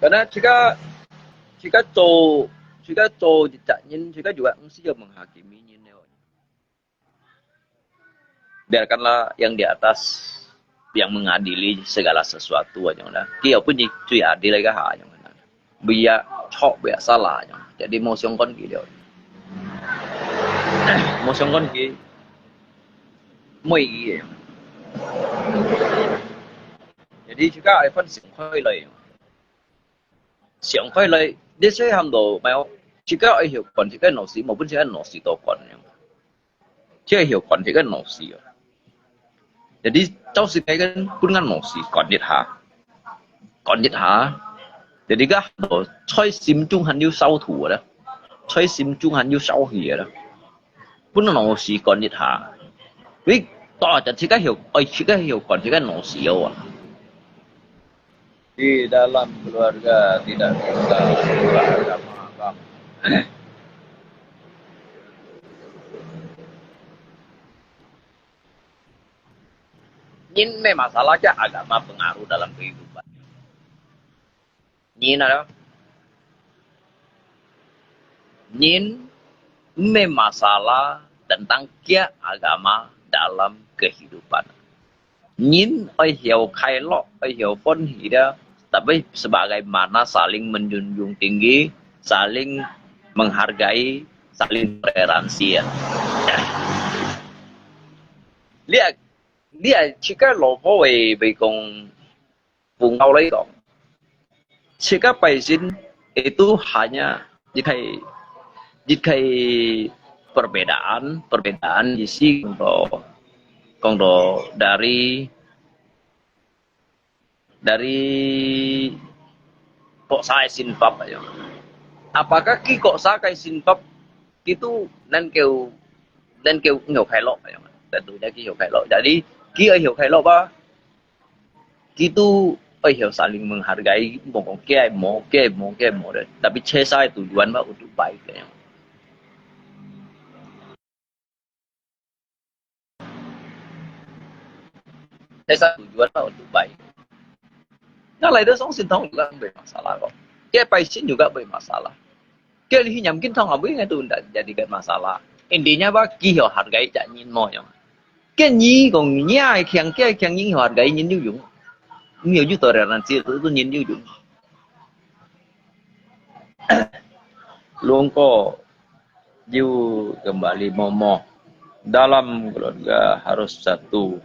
S1: Karena jika dicaknya jika juga mesti menghakimi nyewa. Biarkanlah yang di atas yang mengadili segala sesuatu aja udah. Kia pun cuy adil lagi ha aja udah. Biar cok biar salah aja. Jadi mau siongkon gitu. Mau siongkon gitu. Mau gitu. Jadi jika iPhone siongkoi lagi. Siongkoi lagi. Dia saya hamdo mau jika hiểu còn jika nổ xí một bên jika nổ xí to còn. Jika hiểu còn jika nổ xí. Jadi cháu si cái pun ngan nổ xí còn nhiệt hả. Jadi cái đồ chơi sim chung hành yêu sau thủ đó, chơi sim chung hành yêu sau hỉ đó, pun nổ xí còn nhiệt hả. Vì to jadi jika hiểu, jika hiểu còn jika nổ xí à. Di dalam keluarga tidak bisa beragama. Nhìn masalahnya agama pengaruh dalam kehidupan. Nhìn ada. Nhìn masalah tentang kia agama dalam kehidupan. Nhìn hiểu khai lo, hiểu pun hidup, tapi sebagaimana saling menjunjung tinggi, saling menghargai, saling toleransi ya. Lihat jika lopo về cùng vùng Âu lấy còn jika paisin itu hanya jika perbedaan isi kongdo dari kok saya sinfap aja. Apakah ki kok saya kai sinfap itu nên kêu hiểu khai lộ aja. Dan tu dia ki hiểu khai lộ. Jadi ki hiểu khai lộ ba itu hiểu saling menghargai ngomong ke mau deh. Tapi saya tujuan ba untuk baik kayaknya. Saya tujuan ba untuk baik. Nah, lain song sin thong juga bermasalah kok. Dia paisin juga bermasalah. Dia nyamkin thong abis itu tidak jadikan masalah. Intinya bah ki hiểu hargai chả nhìn mò nhá. Cái nhí còn nhai khen nhí hiểu hargai nhìn như dũng. Nhiều như toleransi itu nhìn như dũng. Longko you kembali momo dalam keluarga harus satu.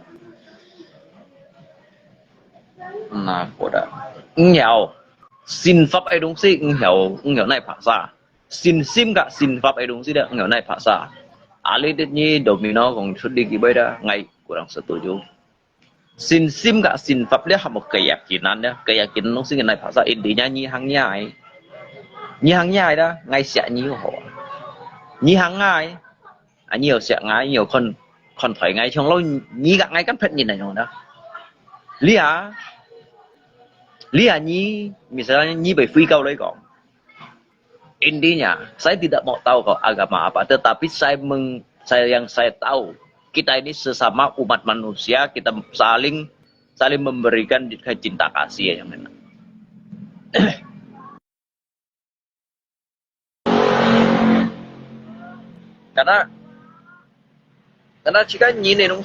S1: Nakoda. Nghèo xin pháp ấy đúng xí nghèo này phá xa xin sim cả xin pháp ấy đúng xí đấy nghèo này phá xa ali dit nhi domino còn xuất đi cái bây đó ngay kurang setuju xin sim cả xin pháp dia một keyakinan ya keyakinan đúng xí nghèo này phá xa intinya nhi hàng nhai đó ngay sẽ nhi họ nhi hàng ngay nhiều sẽ ngay nhiều con phải ngay trong lâu nhi gặng ngay cắt phết nhìn này rồi đó Lihat nyi, misalnya nyi berfree kau lagi kau. Intinya, saya tidak mau tahu kau agama apa, tetapi yang saya tahu, kita ini sesama umat manusia, kita saling memberikan cinta kasih yang enak. Karena jika nyi nenung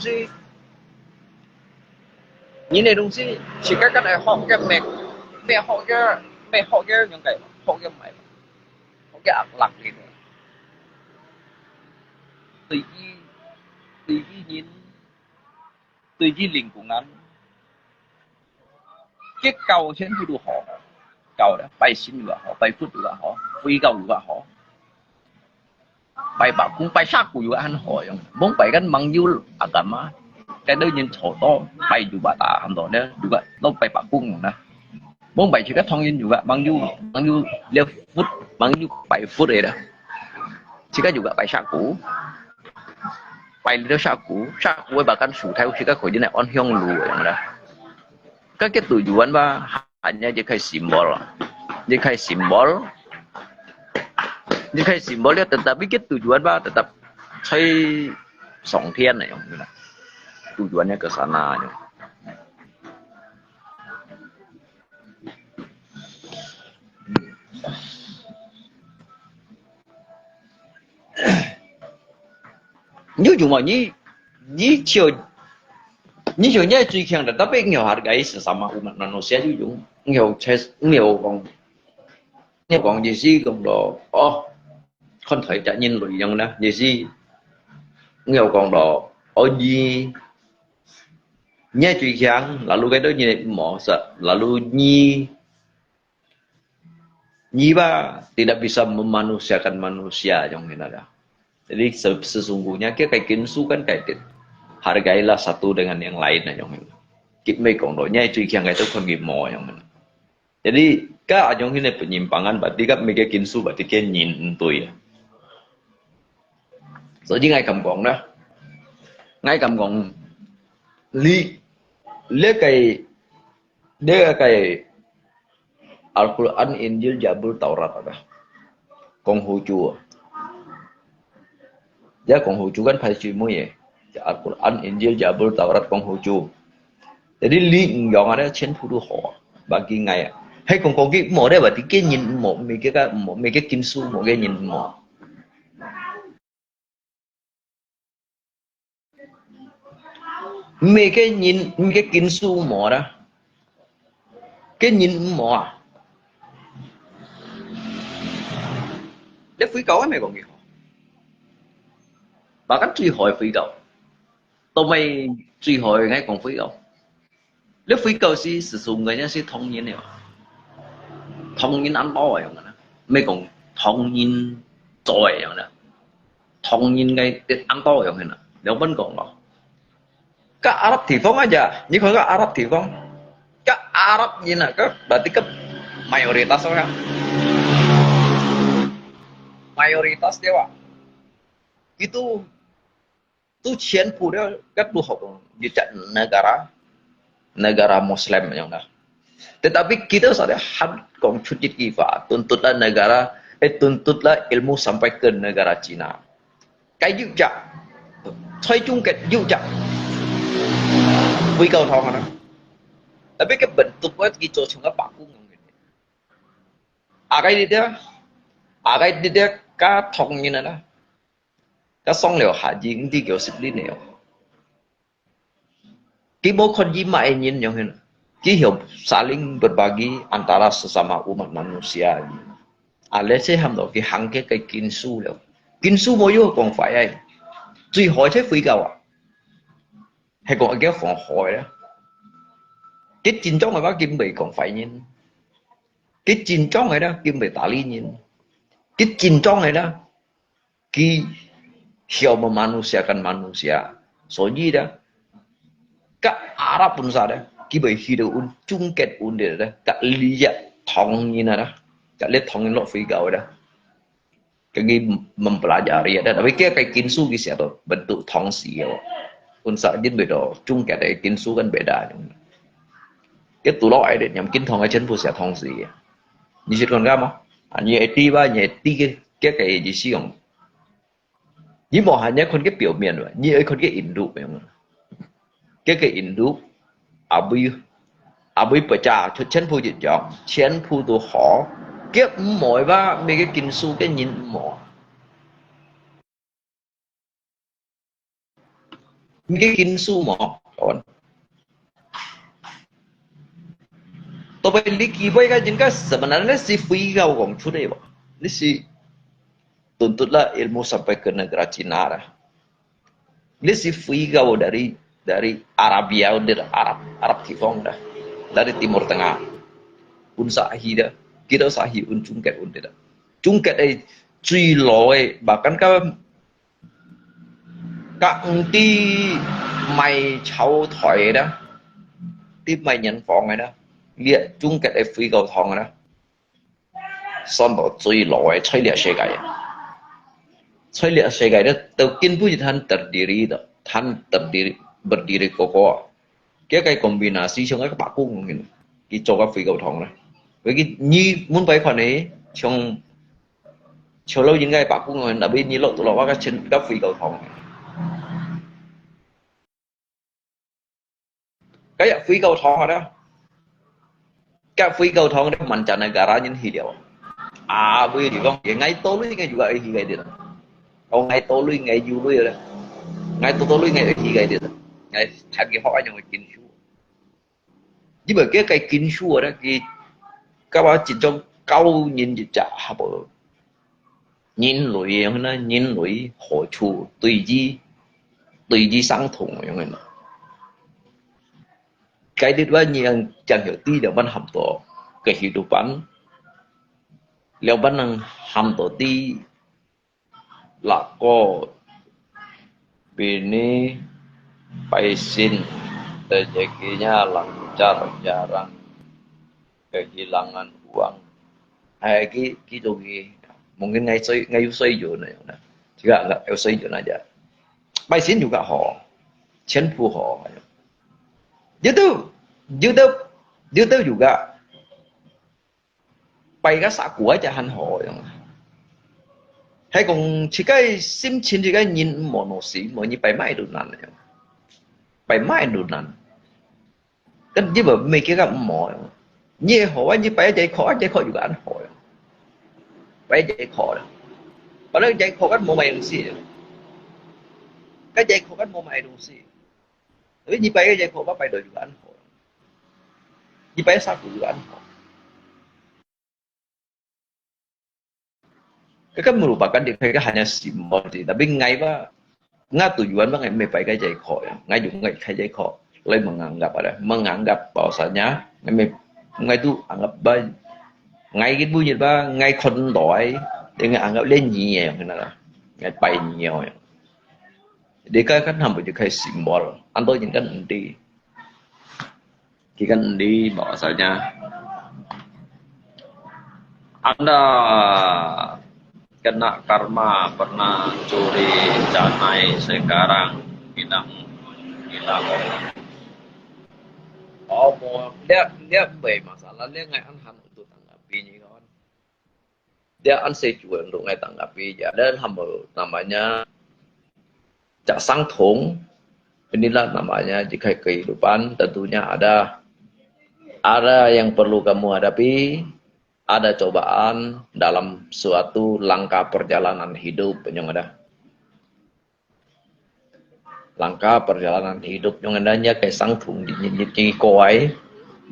S1: sih jika kan họ cái mẹ họ cái những cái họ cái mày họ cái ác lạc gitu tùy lingkungan cái cầu trên itu họ cầu đó bay xin juga họ bay food juga họ phi cầu juga họ bay bakung bay saku juga họ muốn bay kan manggil agama cái đối nhân sổ to bay juga tak hamdonya juga nó bay bakung nah muốn bay juga thông in juga manggil left foot manggil bay foot đấy dah jika juga bay saku bay left saku bahkan su theo jika kau jenis on hyong lu yang dah Cái tujuan bah hanya jadi simbol. Jadi simbol. Jadi simbolnya tetapi cái tujuan bah tetap xây song thiên này không? Tujuannya ke sana. Như cuma ni nya truy khen là tapi nhiều hargai sesama umat manusia juga nhiều còn gì gì còn đó không thể trả nhìn lùi dân đó gì gì nhiều còn đó ở gì nya truy khen lalu cái đó như mỏ sợ lalu nyiba tidak bisa memanusiakan manusia yang ini ada. Jadi sesungguhnya kayak kinsu kan kayak hargailah satu dengan yang lain yang ini. Kita kondonya itu yang itu kan gimo yang ini. Jadi ka yang ini penyimpangan berarti kan mereka kinsu berarti kan nhìn tôi ya. Jadi ngay cầm gọng đó, ngay cầm gọng lấy cái Al-Quran, Injil, Jabul, Taurat ada. Konghucu. Ya Konghucu kan pasti semua ya. Al-Quran, Injil, Jabul, Taurat, Konghucu. Jadi li yang ada trên phu họ bagi ngày. Hay còn có cái mỏ đây berarti cái nhìn mỏ mấy cái kim su một cái nhìn mỏ. Mấy cái kim su mỏ đó. Cái nhìn mỏ. Để phí cầu ấy mày còn gì không? Bà cách truy hỏi phí cầu. Tôi mày truy hỏi ngay còn phí cầu. Nếu phí cầu thì sử dụng người nhá sẽ thông nhiên này. Thông nhiên ăn bó rồi không ạ? Mày còn thông nhiên rồi không ạ? Thông nhiên ngay ăn to rồi không ạ? Nếu vẫn còn đó. Các Arab thì phong aja. Nhưng không có Arab thì phong. Các Arab như là các berarti kan mayoritas orang. Mayoritas dewa itu cian pura kan tu học di negara Muslim yang dah. Tetapi kita sadar had kong cuti kifa tuntutlah tuntutlah ilmu sampai ke negara Cina. Cái dụ chặt, xoay chung kết dụ chặt, quy cầu thong đó. Tapi cái bentuknya gitu cuma paku ngomongin. Agai dia ka thong như này đó. Ka xong liều hạ gì cũng đi kiểu xịt đi nèo. Cái bố con gì mãi nhìn nhau hình. Cái hiểu saling berbagi antara sesama umat manusia. Alesnya hamdo cái hang cái kinsu liều. Kinsu mau vô còn phải ai. Truy hỏi thế phi cầu à? Hay còn cái phòng hỏi đó. Cái chín chó người bác kim bị còn phải nhìn. Cái chín chó người đó kim bị tả lý nhìn. Cái chín chó người đó khi hiểu memanusiakan manusia. Soalnya dah các Arab pun sada khi bị hidup chung kết dia dah các lihat thong như đó. Các lihat thong như lọ phi cầu đó. Cái mempelajari ada. Tapi kayak kinsu gitu atau bentuk thong siau. Pun saja beda. Chung kết dari kinsu kan beda. Cái tủ lõi để nhằm kinh thong ở trên phố sẽ thong gì như chuyện còn gam không như ti ba như ti cái gì xí không như mọi hành nhất con cái biểu miền rồi như ấy con cái Hindu phải không cái Hindu abi baca trên phố gì chọn trên phố đồ họ cái mọi ba mấy cái kinh su cái nhìn mọi cái kinh su mọi còn Tapi likibai kan jengka sebenarnya si Figau kong sudah ya, ini si tuntutlah ilmu sampai ke negara Cina lah. Ini si Figau dari Arabia udah Arab Tifong dah, dari Timur Tengah. Pun sahih dah, kita sahih cungket udah dah. Cungket cuy loe bahkan các ti mày cháu thỏi đó, ti mày nhận phòng này đó. Lihat chung cái phi cầu thong đó, son bảo最老的吹裂世界，吹裂世界的都根本就他berdiri kokoh, cái combinasi trong các bạc cung cái cho các phi cầu thòng này với cái như muốn phải khoản ấy trong chiều lâu những cái bạc cung người đã biết như lộ tụ lọ các chân các phi cầu thòng cái phi cầu thòng đó các phi cầu thòng đó mancanegara những hi điều bây giờ con vậy ngay tối ngay juga hi cái điều còn ngay tối ngay du rồi đó ngay tối ngay hi cái điều ngay thay cái họ yang kinh su nhưng mà cái kinh su đó cái các bạn chỉ trong cao nhìn gì chả hả bộ nhìn lối nó nhìn lối hỗ trợ tùy gì sáng thùng như vậy cái thứ ba yang chẳng hiểu tí đều ban hàm tổ kehidupan leo ban năng hàm tổ tí là có bini paisin rezekinya lancar jarang kehilangan uang cái dogi mungkin ngay usai juga nih juga nggak usai juga aja paisin juga ho chen pu ho YouTube juga bay cái xã của cho hành hội hay còn chỉ cái sim chín chỉ cái nhìn một nụ sĩ mỗi như bay mai được năn bay mai được năn cái như vậy mấy cái gặp mỏi như họ như bay chạy khó juga ăn hội bay chạy khó đó và nó chạy khó cái mồm mày đúng gì cái chạy khó cái mồm mày đúng gì tapi như bay chạy khó bay đời juga ăn hội như bay xã của juga ăn hội cái merupakan dia hanya simbol sih tapi ngai tujuan ngai mepai cái jai kho ngai juga ngai kai jai kho lai menganggap bahwasanya ngai tu anggap baik ngai cái bunyi ngai khon đổi dia ngai anggap dia nhiều cái là ngai bay nhiều dia kan hamba juga simbol anto những kan di bahwasanya Anda kena karma pernah curi canai sekarang hilang mau dia masalah dia nggak anhan untuk tanggapi nih kawan dia unsure untuk nggak tanggapi ya dan hamba namanya cak sang thong inilah namanya jika kehidupan tentunya ada yang perlu kamu hadapi. Ada cobaan dalam suatu langkah perjalanan hidup yang ada. Langkah perjalanan hidup yang adanya kayak sang thùng di koi,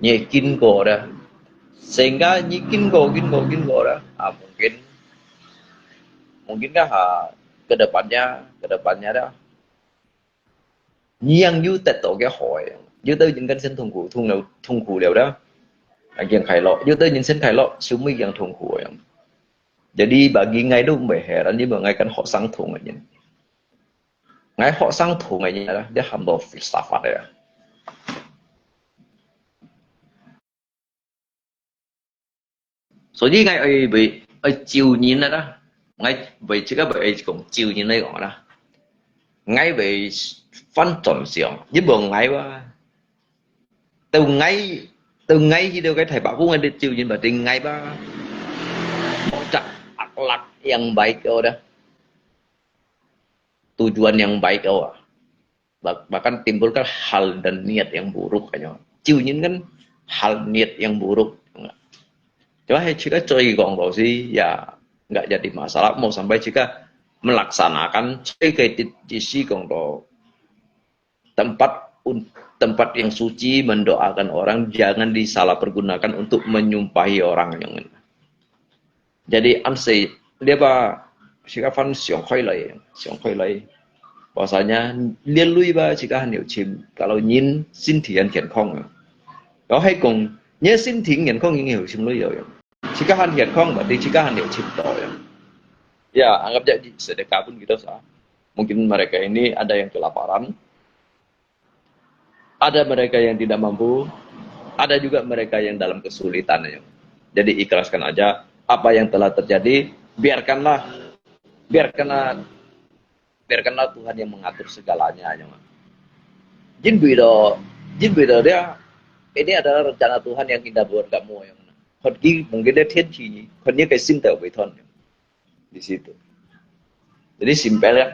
S1: nyikin ko dah. Sehingga nyikin ko dah. Mungkinkah kedepannya dah. Yang yu teto cái hỏi, yu tới những cái sinh thùng cụ đều đó. Yang kailo, yo tuh nyensen kailo sumi yang tungku yang. Jadi bagi ngai itu heran dia ngai kan hok sang tung aja. Ngai hok sang tung aja dia hamba filsafat ya. So jadi ngai bị chiều nhìn đó, ngai bị chỉ có bị cùng chiều nhìn đây gọi là ngai bị phân tròn xiong, với buồn ngai quá. Từ ngay khi điều cái thầy bảo cũng anh đi chiều nhìn bà tình ngay ba cak akhlak yang baik kau dah tujuan yang baik kau bahkan timbulkan hal dan niat yang buruk kayaknya chiều nhìn kan hal niat yang buruk coba jika cuy gong bau sih ya nggak jadi masalah mau sampai jika melaksanakan cuy kayak di si gong tempat yang suci mendoakan orang jangan disalahpergunakan untuk menyumpahi orang yang jadi ansai dia sikapan siong khoi lai bahwasanya liên lui jika hiểu chim kalau nhìn xin thiện hiển không đó hay cùng nhớ xin thiện hiển không hiểu chim lui rồi jika hiển không berarti jika hiểu chim rồi ya anggap jadi sedekah pun gitu sah mungkin mereka ini ada yang kelaparan. Ada mereka yang tidak mampu, ada juga mereka yang dalam kesulitan. Jadi ikhlaskan aja apa yang telah terjadi, biarkanlah Tuhan yang mengatur segalanya. Jin bido Jadi beda dia, ini adalah rencana Tuhan yang indah buat kamu yang mana. Pergi mungkin dia tianci, konnya kayak cinta beton di situ. Jadi simpel ya.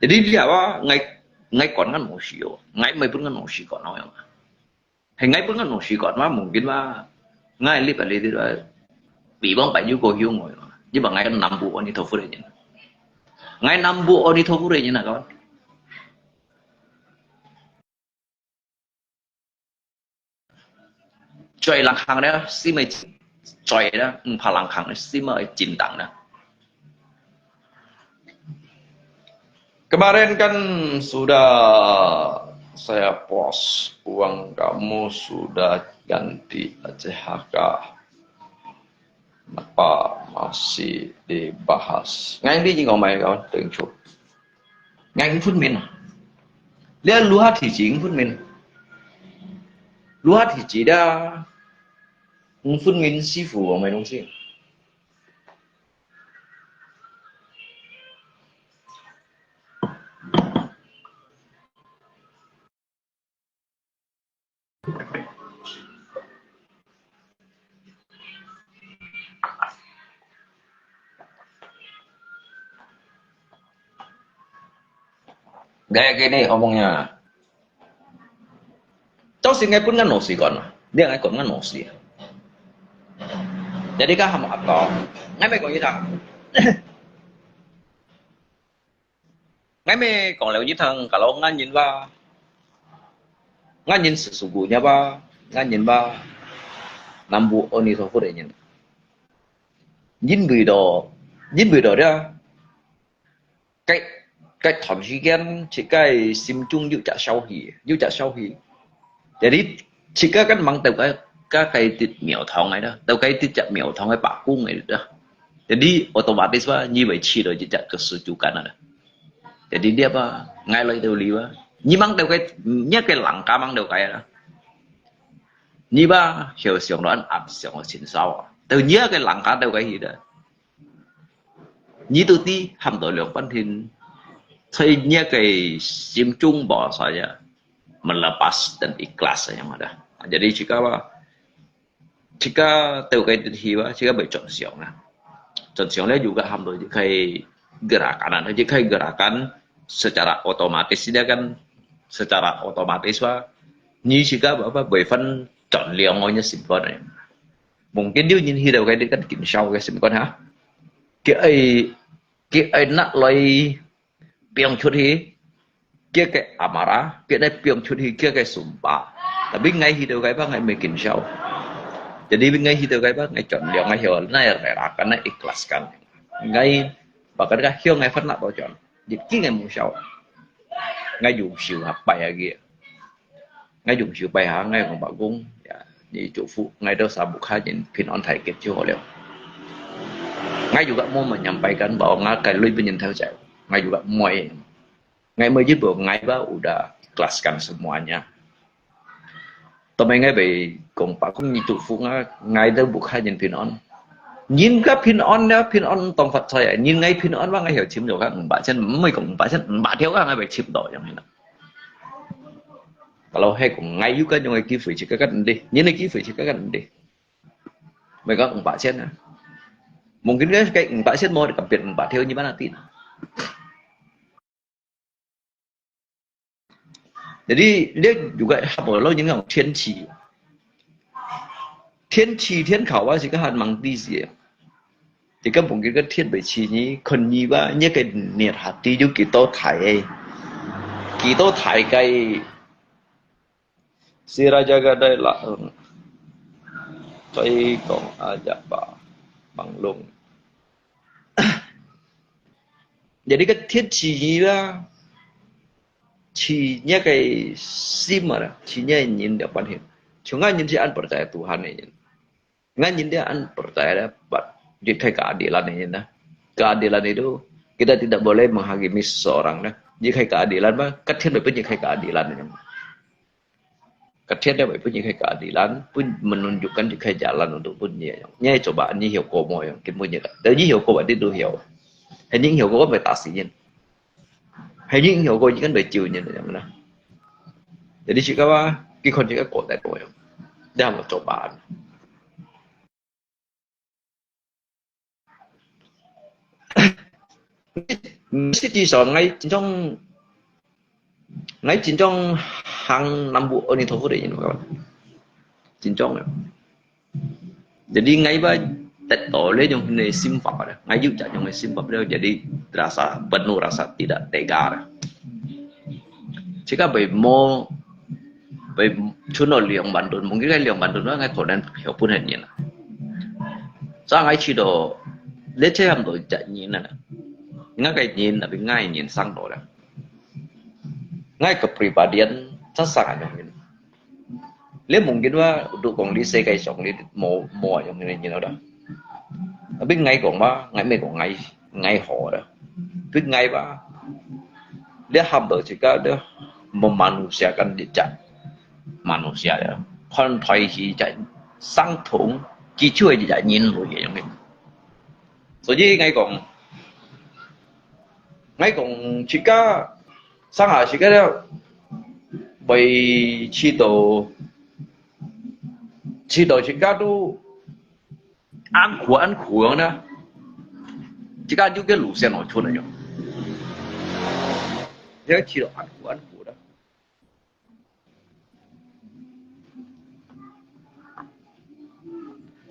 S1: Jadi dia apa ngay ngay còn ngăn một xíu, ngay mấy bữa ngăn một xíu còn nói mà. Hay ngay bữa ngăn một xíu còn mà mungkin mà ngay lip ở đây thì bị bóng bảy như cô hiếu ngồi mà. Nhưng mà ngay năm bộ anh đi thâu phu đấy nhỉ. Ngay năm bộ anh đi thâu phu đấy nhỉ nào các bạn. Chơi lang khang đó, xí mày chơi đó, phá lang khang đó, xí mày chín tặng đó. Kemarin kan sudah saya post uang kamu sudah ganti ACHK. Kenapa masih dibahas? Ngay đi ngồi mày các từng chút. Ngay phút mình à? Liên lúa thì chỉ phút mình. Lúa thì chỉ đã phút mình sư phụ của mày đúng không? Kayak gini omongnya. Cháu xin ngay pun ngan nổ xì còn mà. Dia ngay còn ngan nổ xì. Jadi kah hamba atau ngay mày còn như thằng. Ngay mày còn lewat như thằng kalau ngan nhìn ba. Ngan nhìn sesungguhnya ba. Ngan nhìn ba. Nambu oni so pure nhìn. Nhìn bì đó dia. Cái thậm chí chỉ cái sim chung dự trả sau hỉ. Jadi chỉ cái mang từ cái tiết miểu thong này đó, từ cái tiết chặt miểu thong cái bạc cung này đó. Jadi otomatis ba như vậy chỉ rồi chỉ chặt kesejukan ada. Jadi dia apa ngay lời đầu lý ba, như mang từ cái nhớ cái lăng cá mang từ cái đó. Như ba hiểu sướng đó ăn sướng ở trên sau, từ nhớ cái lăng cá từ cái gì đó. Như tôi ti hàm tội lượng văn hình. Saya nya kayak sim chung bahwa saya melepas dan ikhlas yang ada. Jadi jika tahu kayak hiwa, jika bercon siang lah. Con siangnya juga alhamdulillah kayak gerakan ada, jika gerakan secara otomatis dia kan secara otomatis wah. Như jika bapak berfan chọn liang ngôi sim con này. Mungkin dia nhìn hidup kayak dia kan kim sau cái sim con ha. Cái nak loi piang chút hi kia cái amara kia đây piang chút hi kia cái sumpah tapi ngay hidup cái bác ngay bikin show jadi ngay hidup cái bác ngay chọn liang ngay hiểu này rerakan này ikhlaskan ngay bahkan cái hiểu ngay phát nạp bao chọn jadi ngay muốn show ngay dùng siêu hấp bài kia ngay dùng siêu bài hả ngay còn bảo cung như chủ phụ ngay đó sao buka nhìn pin on thầy kết chưa liệu ngay juga mau menyampaikan bahwa ngakai lu penyen tahu saya ngay juga ngay mới giúp được ngay ba udah ikhlaskan semuanya. Tapi ngay bị cùng pak cũng như chủ phụ ngay đó buka nhìn pin nhìn cái pin on tông Phật saya nhìn ngay pin on và ngay hiểu chim rồi các bạn chân mấy cùng bạn chân bạn thiếu các ngay bị chim đổi trong này. Kalau hay cùng ngay juga yang ngay kifui chỉ các đi, nhìn ngay kifui chỉ các đi. Mấy các bạn chân à. Mungkin cái bạn chân mau dikempit bạn thiếu như mana tin. Jadi dia juga boleh những ngọc thiên thiên khảo sih kan mangti sih. Jika mungkin kan thiên bảy chi ni kon ni ba như cái niat hati ju kita thai cái si raja gadai lah. Tôi còn aja ba bằng lung. Jadi cái thiên chi là chỉ nhớ cái sim mà chỉ nhớ nhìn được bản hiện chúng anh nhìn thì anh percaya Tuhan này nggak nhìn dia anh percaya dapat jadi keadilan ini nah keadilan itu kita tidak boleh menghakimi seseorang nah jika keadilan mah ketian baik jika keadilan ketian dia baik jika keadilan pun menunjukkan jika jalan untuk punya nhớ coba như hiểu cô mọi cái mua như vậy nếu như hiểu cô bạn đi được hiểu hay những hiểu cô có phải tả sĩ nhân hay những hiểu cô những cái bài chiều như thế nào Jadi jika kikon jika kota itu ya, dia mau cobaan. Mesti di soal ngay chính trong hàng năm bộ oni thổ đấy các bạn, chính trong này. Jadi ngay ba teto le yang ini simpap ada, ngay juga yang ini simpap dia jadi rasa penuh rasa tidak tega. Jika mau chuno liang bandun, mungkin kan liang bandun itu ngay koran hiểu pun hanya na. Sang ngay chỉ do lễ chế ham đồ chạy nhìn nè, ngay cái nhìn là bị ngay nhìn sang đồ đó. Ngay kepribadian sesangat yang ini. Dia mungkin untuk kong lise kayak song li mau yang ini dah. Tapi ngay kong ngay mấy kong ngay họ dah. Tapi ngay dia hamba jika dia memanusiakan jejak manusia ya. Kon thoi hi chạy sang thủng chỉ chui jejak nhìn rồi yang ini. Jadi ngay kong jika sang hạ chỉ cái đó bởi chỉ đồ chỉ cái đó ăn khổ nữa chỉ cái những cái路线nó出来咗，这chỉ đồ ăn khổ đó.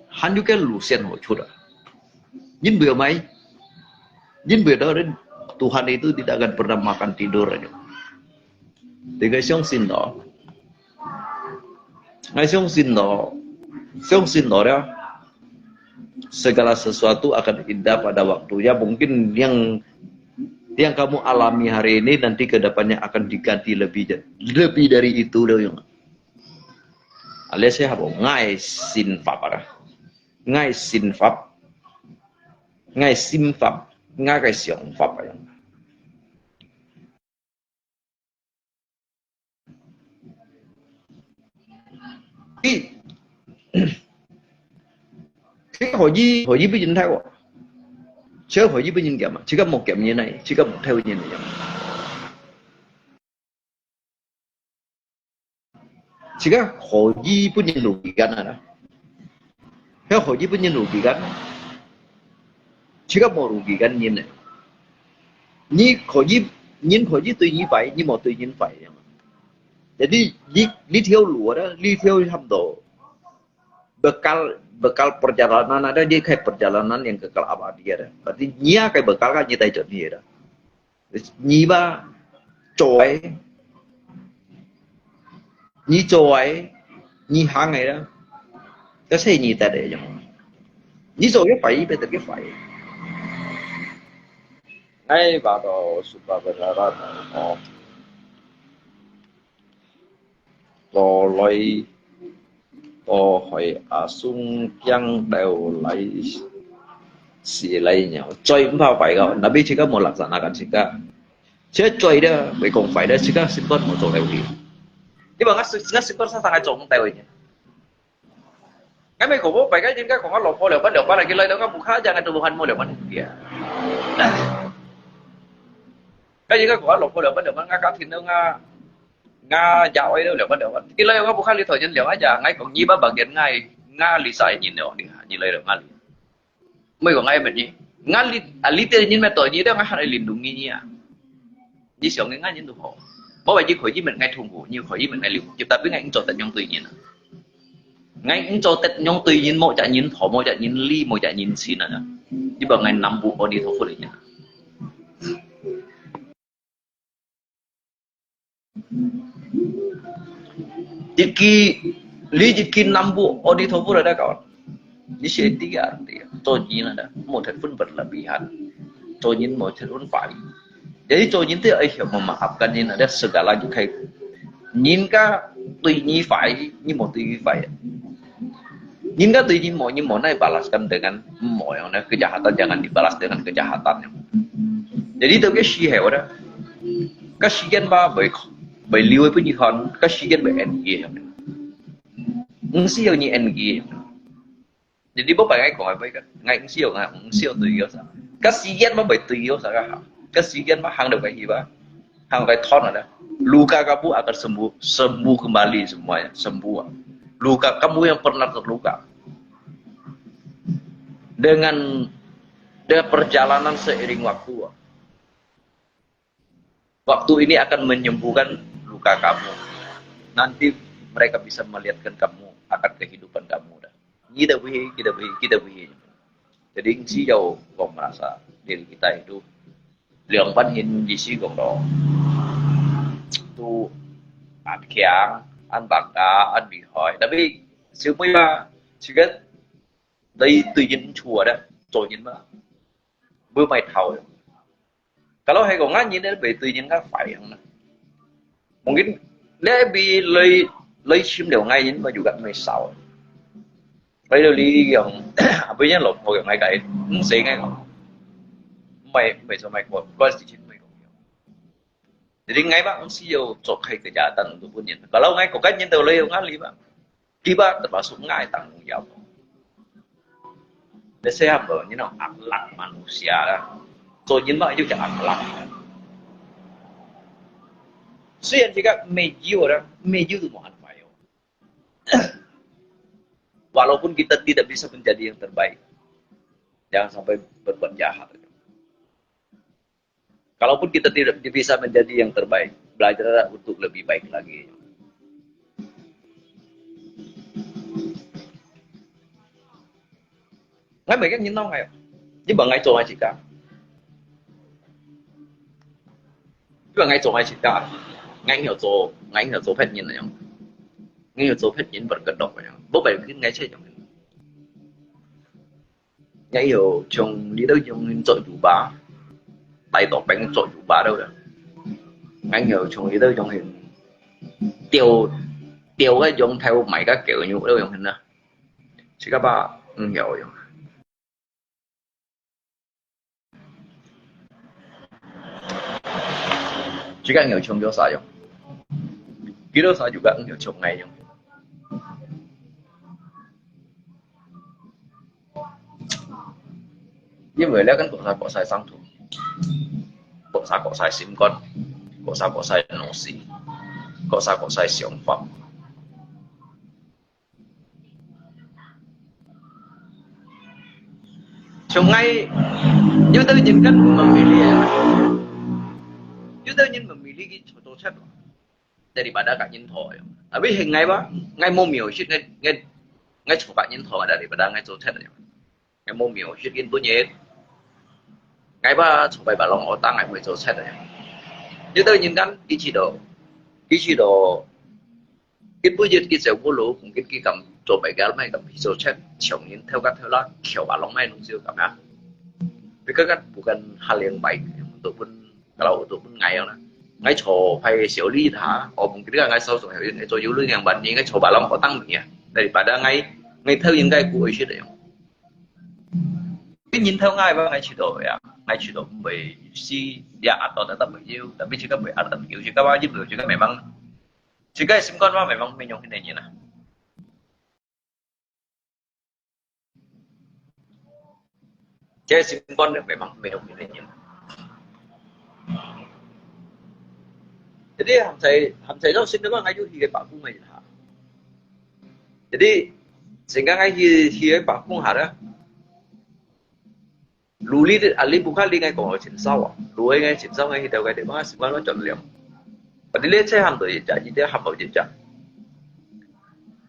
S1: Hắn những cái路线nó出来，nhìn bữa mấy nhìn bữa đó đến Tuhan itu tidak akan pernah makan tidur aja. Tiga siang sin đó, ngay siang sin đó ya, segala sesuatu akan indah pada waktunya. Mungkin yang kamu alami hari ini nanti kedepannya akan diganti lebih dari itu loh yang. Alias saya apa? Ngay sin fap ada, ngay simfap, ngay cái siang fap aja. Cái hội di với nhìn theo chứ hội di với nhìn kèm chỉ có một kèm như này, chỉ có một theo như này, chỉ có hội di với nhìn lùi gan này đó, theo hội di với nhìn lùi gan chỉ có một lùi gan như này, như hội di tự nhiên phải như một tự nhiên phải. Jadi li theo lúa đó, li theo hamba bekal perjalanan ada dia kayak perjalanan yang kekal abadi ada. Berarti nyia kayak bekal kan nyitai jod ni ada. Nyiba coy, nyi hang này đó, cái xe nyi ta để cho. Nyi rồi cái phải bây giờ cái phải. Ngay vào đó super beneran. Có loại có hỏi sung yang đều lấy xì lấy nhau chơi cũng phải gọi là biết chỉ có một lạc giả nào chỉ cả chết chơi đó vậy cũng phải đó chỉ có xin một chỗ đều đi nhưng mà ngắt xin sao thằng ai trộn tèo nhỉ cái mấy cổ bố phải cái những cái còn có lột mua liệu bắt này cái lấy đó có một khá chẳng ai tụi hành mua liệu bắt kìa cái những cái còn có lột mua liệu bắt ngã cá thịt đâu nga dạo ấy đâu liệu bắt đầu cái lấy có một khá lý thời nhân liệu aja ngay còn nhi ba bằng điện ngay nga lý sai nhìn được đi như lấy được nga lý mấy còn ngay mình nhỉ nga lý tiền nhìn mẹ tội nhỉ đó nga hay lindung nghi nhỉ chỉ sợ nga nhìn được họ bởi vậy chỉ khỏi với mình ngay thùng ngủ nhiều khỏi với mình ngay liệu chúng ta biết ngay cho tận nhông tùy nhiên ngay cho tận nhông tùy nhiên mỗi chạy nhìn thỏ mỗi chạy nhìn ly mỗi chạy nhìn xin nữa chứ bằng ngày năm vụ đi thổ phơi nhỉ Jiki nambu auditor pun ada kawan. Di sini tiga arti. Tonyin ada, mau telepon berlebihan. Tonyin mau telepon phải. Jadi tonyin itu hiểu memaafkan nhìn ada segala những cái nhìn ka tùy nhi phải nhưng một tùy phải. Nhìn ka tùy nhi mau nhưng mau này balaskan dengan mau yang kejahatan jangan dibalas dengan kejahatan. Jadi itu cái si hiểu đó. Kasihan ba bởi liêu với như con kasihan bởi NG. Siêu như NG. Jadi bố ngay còn với ngay siêu tùy yêu sao. Kasihan ba bởi tùy yêu sao cả. Kasihan ba hàng được cái gì ba. Angkai ton ada. Luka kamu akan sembuh kembali semuanya, sembuh. Luka kamu yang pernah terluka. Dengan perjalanan seiring waktu. Waktu ini akan menyembuhkan luka kamu. Nanti mereka bisa melihatkan kamu akan kehidupan kamu dah. Kita beri. Jadi si jauh kau merasa diri kita itu liang pan hin di si kau dong. Tu an kiang, an bangka, an bihoi. Tapi semua juga dari tujuan chùa đó, rồi nhìn mà bữa mày thầu. Kalau hay còn ngắt nhìn đến bị tujuan ngắt phải không? Mungkin dia bi lấy sim đều ngay nhìn mà juga mày sao. Lấy đâu đi yang apa yang lột hồi ngay cái sẽ ngay không? Mày sao mày có gì mày không? Jadi ngay bang si yo cok hay kejahatan untuk punya. Kalau ngay kok kan nhìn đầu lấy ngali bang. Tiba termasuk ngay tanggung jawab. Dan saya hamba ini akhlak manusia lah. So nhìn bang juga akhlak.虽然jika meju orang meju itu mohon maaf. Walaupun kita tidak bisa menjadi yang terbaik, jangan sampai berbuat jahat. Kalaupun kita tidak bisa menjadi yang terbaik, belajarlah untuk lebih baik lagi. Ngay mấy cái nhìn nó ngay, nhưng mà ngay chỗ ngay chỉ cả, nhưng mà ngay chỗ ngay chỉ cả, ngay hiểu chỗ phép nhìn này không, ngay hiểu chỗ phép nhìn vẫn cân động này không, bố bảy cái ngay chơi trong này, ngay hiểu trong đi đâu trong hình trội chủ bá, tay tỏ bánh trội chủ bá đâu rồi, ngay hiểu trong đi đâu trong hình tiêu cái giống theo mấy các kiểu như đâu trong hình đó, chỉ các bạn hiểu rồi. Jika nghiểu chung dosa yung. Cái dosa juga nghiểu chung ngay yung. Nhưng người lẽ kan kok sai sang tu. Kok sai sim con. Kok sai nosi. Kok sai xiong pháp. Chung ngay nhưng tự nhiên kan memilih kita ingin memiliki contoh set daripada kak nyinto ya. Tapi ngay ba, ngay mau miêu shit ngay coba nyinto daripada ngay contoh set ya. Ngay mau miêu shit in punya, ngay ba coba balong otak ngay mau contoh set ya. Kita ingin kan kici do, cái bây giờ cái sẽ vô lỗ cũng cái cầm cho bài gal mai cầm piso set, chồng nhìn theo các theo lá, kiểu balong mai nung siêu cầm ya. Vì các bukan hal yang baik untuk pun kalau untuk ngày đó ngay chỗ phải xử lý thả ở một cái ngay sau rồi ngay chỗ yếu lưỡi ngang bệnh như ngay chỗ bà long có tăng nhỉ daripada ngay theo những cái của ấy đấy cái nhìn theo ngay và ngay chỉ độ ya ngay chỉ độ bị si ya atau tetap begitu tapi jika bị ada kiểu jika wajib được jika memang jika sim con memang menyong ini nhỉ nah jika sim con memang menyong ini nhỉ. Jadi ham saya tahu sih memang ngayu hidup Pak Kung aja. Jadi sehingga ngayu hidup Pak Kung ada. Luli ali bukan li ngay còn ở trên sau à. Luli ngay trên sau ngay hidup cái đấy mà semua nó chọn liam. Và đi lên saya ham tuh ya, jadi dia ham mau jejak.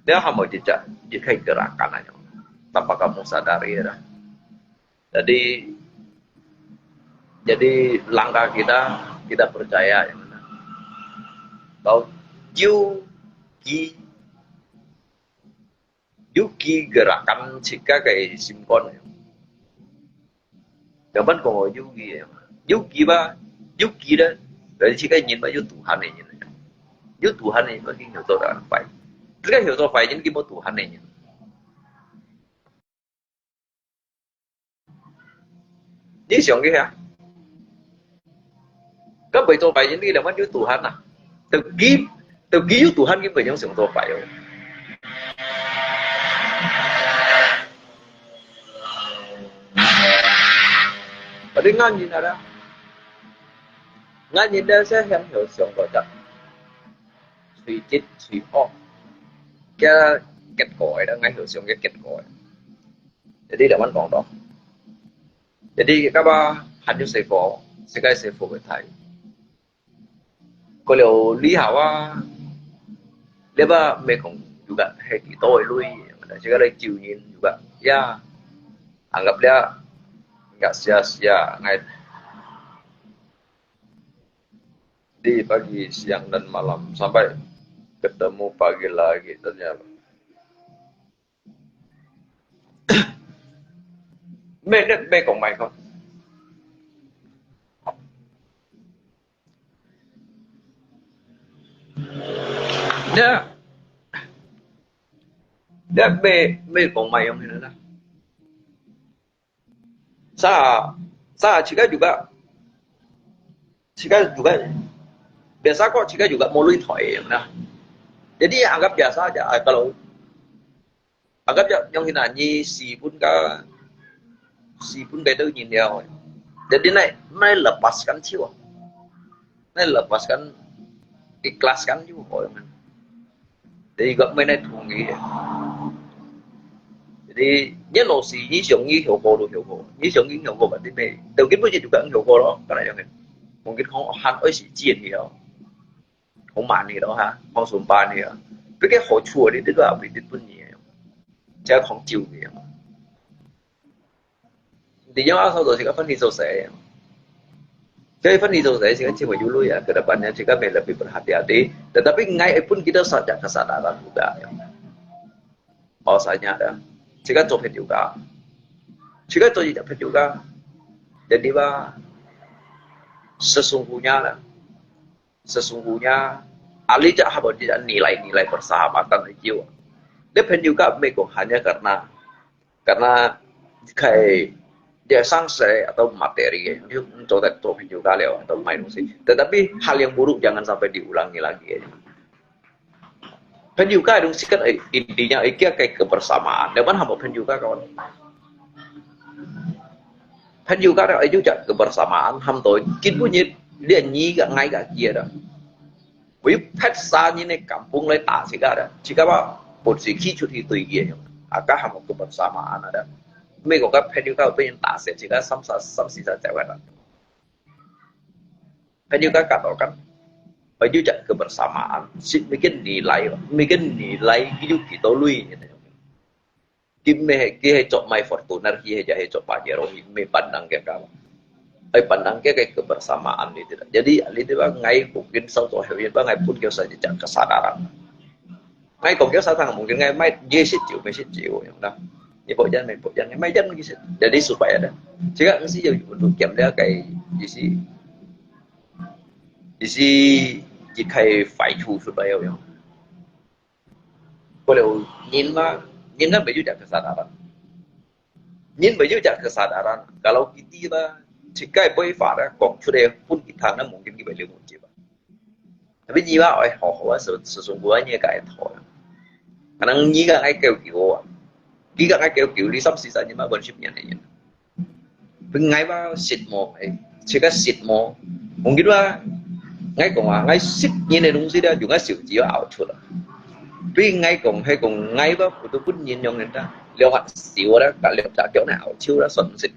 S1: Dia ham mau jejak, jika gerakan aja. Tanpa kamu sadari ya. Jadi langkah kita percaya ya. Bahwa Yuki gerakan jika kayak simkon ya. Dapat kau Yuki dah dari jika nhìn bao Tuhan này nhìn. Tuhan này mới hiểu tôi là phải. Tất cả hiểu tôi phải những cái bộ Tuhan này nhìn. Như xong cái hả? Các vị tôi phải những cái dapat Tuhan à. Từ ký Tuhan cái về trong sự tôi phải không? Và dengan nhìn là Ngay nhìn đây sẽ hiện hiểu sống của chất suy chết suy ốc cái kết cõi đó ngay hiểu sống cái kết cõi jadi dapat contoh jadi các hanya sefor sekai sefor với thầy kalau lihat dia mereka juga kita lui jika ada ciumin juga ya anggap dia nggak sia-sia ngay di pagi, siang dan malam sampai ketemu pagi lagi ternyata. Mê còn mày không? Dia mê còn mày không nữa đó. Saya juga biasa kok jika juga mau lui thổi nah. Jadi anggap biasa aja kalau anggap yang hinanya si pun itu nhìn theo. Jadi nay lepaskan jiwa. Nay lepaskan ikhlaskan jiwa kan. Jadi gak mấy này thùng nghĩ. Jadi nhất lộ gì như sống như hiểu cô được hiểu cô. Như sống như hiểu cô bản thân này. Đầu kiến bây giờ juga hiểu cô đó. Cái này cho mình. Mungkin hắn ấy chỉ chiên gì đó. Không mạn gì đó ha. Không sụn bàn gì đó. Với cái hỗ chùa đi tức là bị đứt vân nhiều. Chứ không chịu gì. Thì do sau rồi thì các phân hị sâu sẻ. Jadi phân hị sâu sẻ sehingga cuma dulu ya ke depannya jika lebih berhati-hati. Tetapi ngay pun kita sadar kesadaran juga ya. Bahwasanya ada jika copet juga. Jika copet juga. Jadi sesungguhnya Ali Jahabat tidak nilai-nilai persahabatan itu. Depend juga mereka hanya karena kayak dia sanksi atau materi itu coba juga lewat atau main musik. Tetapi hal yang buruk jangan sampai diulangi lagi. Pen juga dong sih kan intinya kayak kebersamaan. Depan hamba pen juga kawan. Pen juga ada juga kebersamaan ham tối kín của nhiệt dia nyi gak ngay gak kia đó. Với pet xa như này kampung lai tak sih ada. Jika buat si kicu itu iya. Agak hamba kebersamaan ada. Mereka kan pen juga pengen tak sih jika sam-sisa cewek. Pen juga katakan juga kebersamaan, bikin nilai hidup kita lui. Kita cok mai Fortuner, kita cok Pajero, me pandang ke kamu. Pandang ke kayak kebersamaan itu. Jadi itu ngai mungkin satu hari ngai pun kita saja jangan kesadaran. Ngai kau kita sadar mungkin ngai mai dia situ yang dah. Ni pojan mai jangan gitu. Jadi supaya ada. Jika mesti jadi untuk kiam dia kayak isi jika phải thu supaya yang. Kalau nhìn baju jak kesadaran. Nhìn baju jak kesadaran. Kalau kita jika boleh faham, kong sudah pun kita nak mungkin kita boleh muncul. Tapi jiwa hal sesungguhnya kayak itu. Karena jika jika di sam sisa ni mah worshipnya ni. Pengai sit mo, jika sit mo, mungkin ngay còn ngay xích như này đúng gì đó juga chịu chỉ ảo chuột rồi vì ngay còn hay còn ngay đó tôi cũng nhìn nhận người ta liệu họ xíu đó cả liệu trả kiểu nào chiêu đã xuân xịt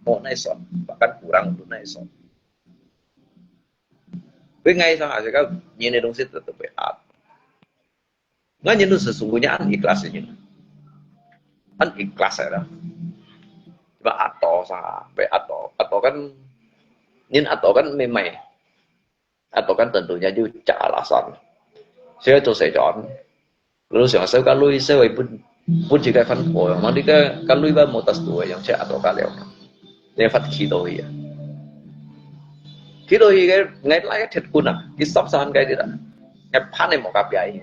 S1: một này xuân và căn kurang lúc này xuân vì ngay sao hả các nhìn này đúng gì tetap berat ngay nhìn nó sesungguhnya an ikhlas ini an ikhlas ya và atau kan nhìn atau kan memang atau kan tentunya juga alasan. Saya tu saya John. Lalu saya kan lui saya pun jika fan oh, nanti kan lui ba motas tua yang saya atau kalian. Dia fat kilo ya. Kilo ya ngay lại thiệt kuna, cái sắp san cái gì đó. Ngay pan này một cặp vậy.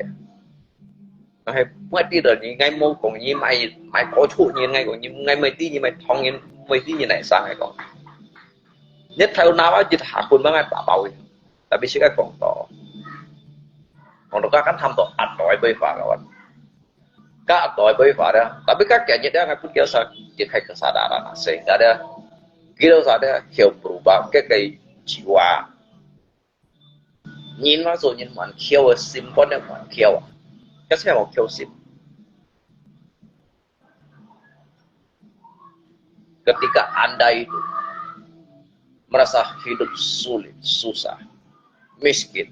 S1: Ngay mất đi rồi ngay mô còn như mày có chút như ngay còn như ngay mày tí như mày thong như mày tí như này sang ngay còn. Nhất theo nào á chỉ hạ quân ba ngay bảo tapi sih kan kongto kan ham to atoi bơi phà kawan ka atoi bơi phà dah tapi kayaknya dia ngapun dia sakit kesadaran sehingga dia kita sadar hiểu berubah kayak jiwa nhìn vào rồi nhìn muốn khiêu sim con em muốn khiêu cái xe mau khiêu sim ketika anda itu merasa hidup sulit susah miskin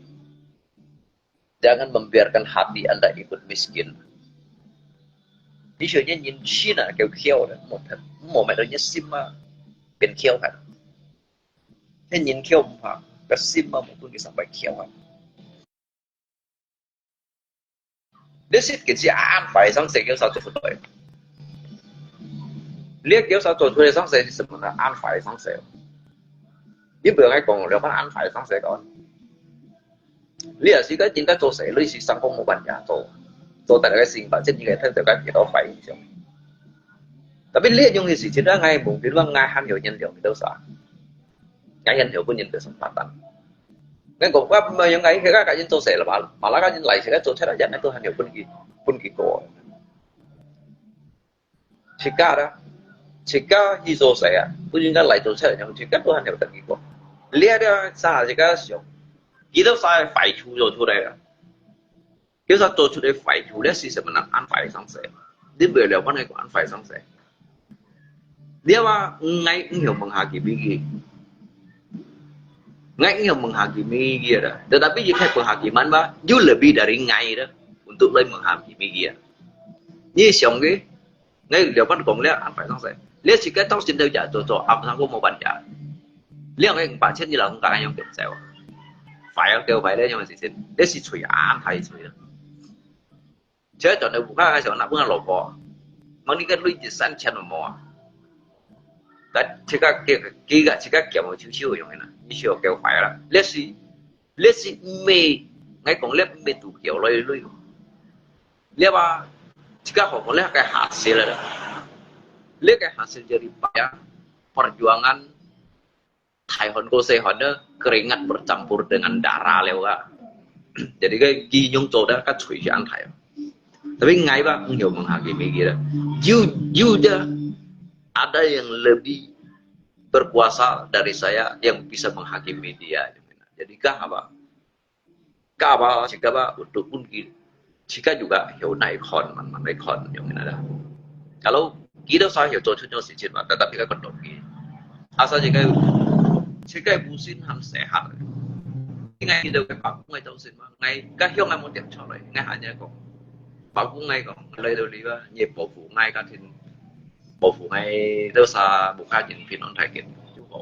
S1: jangan membiarkan hati anda ikut miskin. Ví dụ như nhìn China kêu khiêu đó một mẹ đôi nhất sim mà biến khiêu hả thế nhìn khiêu một hả cái sim mà một cái sản phẩm khiêu hả để xích cái gì ăn phải sang sẽ kêu sao cho phải liếc kêu sao cho thuê sang sẽ thì什么呢ăn phải sang sẽ những bữa ngay còn liệu bắt ăn phải sang sẽ còn liếc chỉ cái chính cái做sẽ類似上工冇辦法做大家嘅事法即係睇大家幾多費咁。Tapi lihat yung isi cina ngay mungkin bang ngay ham nhiều nhân liệu thì đâu sao ngay nhân liệu có nhân kesempatan ngay cũng có mà những cái các nhân tôi sẽ là mà lá các nhân lại sẽ cái tôi thấy là dẫn tôi ham nhiều pun cổ jika đó jika hi tôi sẽ pun những cái lại tôi sẽ yang jika tôi ham nhiều tận cổ lihat đó sao jika siêu kita saya phải chú rồi chú đây cái sao tôi chú đây phải chú đấy thì sẽ mình ăn phải sáng sẽ đến bữa liệu con này cũng ăn phải sáng sẽ dia mah ngay hiểu menghakimi ngay hiểu menghakimi dia dah tetapi jika penghakiman bah jauh lebih dari ngay dah untuk lebih menghakimi dia như xong cái ngay điều bắt còn lihat phải sáng sẽ lihat jika tahu sendiri jatuh to apa aku mau baca lihat cái bạn chết như là không cả yang kiểm sao phải kêu phải đấy nhưng mà xin để xịt chùi ăn thay chùi đó chứ chọn được bukan cái chọn nào cũng là lột bỏ mà đi cái lưỡi chỉ săn chân mà mò cái chỉ cái kiểu một chiêu dùng này nè như chiêu kêu phải là lết xí mê ngay còn lết mê tủ kiểu lôi lết ba chỉ cái họ muốn lết cái hạt xí là đó lết cái hạt xí jadi payah perjuangan Thailand ko sehatnya keringat bercampur dengan darah lewat jadi cái kỳ nhung chỗ đó các chùi cho ăn thải tapi ngay ba không hiểu menghakimi gitu juga ada yang lebih berkuasa dari saya yang bisa menghakimi dia jadi apa jika untuk pun jika juga hiểu này còn mà này còn yang ini ada kalau kita saya hiểu做出咗事情嘛tetapi cái còn đột kỳ asal jika ibu sin ham sehat ngay khi đâu cái bảo ngay đâu xin mà ngay các hiếu ngay một điểm cho lại ngay hanya còn bảo cũng ngay còn lấy đâu đi ba nhịp bộ phụ ngay cả thì bộ phụ ngay đâu xa bộ khai những phim non thái kiện chú họ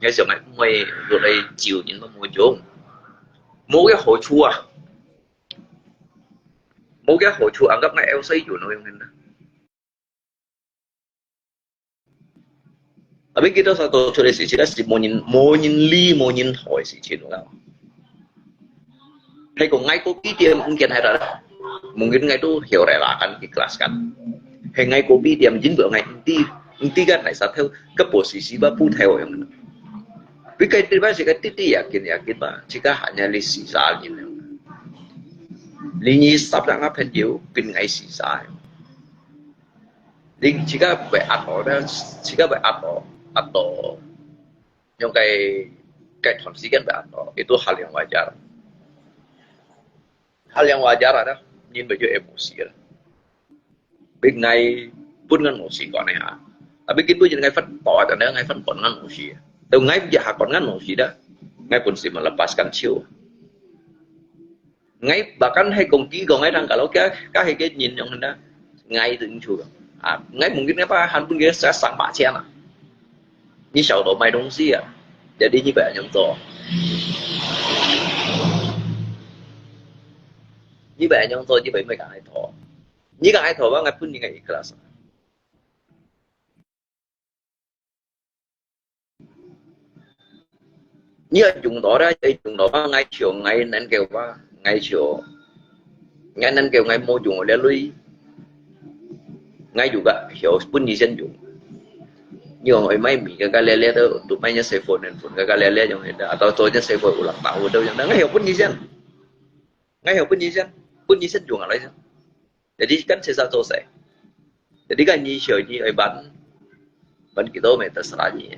S1: ngay sau này cũng quay vừa đây chiều những nó mua chỗ mua cái hồ chua ăn gấp ngay eo xây dù nó em Tapi kita satu sudah sih kita sih mau nhìn hỏi sih chuyện đó. Hay còn ngay kopi dia mungkin ada, mungkin ngay itu hiểu relakan ikhlaskan. Hay ngay kopi dia chính bữa ngay inti kan lại sao theo cái posisi ba pu theo yang. Tapi cái itu pasti cái titi yakin ba, jika hanya li sisa gitu. Li nyi sắp đang ngáp hình chiếu pin ngay sisa. Jadi jika be atau yang kayak konsisten atau itu hal yang wajar. Hal yang wajar ada nhìn baju emosi lah. Bên ngay pun ngan emosi còn này hả? Tapi kita jangan ngay phân tỏ cho nên ngay phân còn ngan emosi. Từ ngay bây giờ còn ngan emosi đó, ngay pun sih melepaskan chiêu. Ngay bahkan hay công chí còn ngay đang kalau cái nhìn yang đó ngay từ chủ. Ngay mungkin apa han pun dia saya sang pak chen lah. Ni xiao dou mai dong xi jadi như vậy yang做. Như vậy yang做như vậy mới càng ai thọ. Như càng ai thọ ba ngay pun như ngay ikhlas. Như dùng đó ra dùng đó ngay chiều ngay nên kêu ba ngay chiều ngay nên kêu ngay mua dùng ở đây lui ngay juga hiểu pun di dân dùng nhưng mà mấy mình cái lele đó tụi mấy nhá xe phone cái lele trong hiện tại atau tôi nhá xe phone ulang tahun đâu yang ngay hiểu pun di dân dùng ở đây jadi kan saya satu saya jadi kan ni show ni ban kita mai terserah ni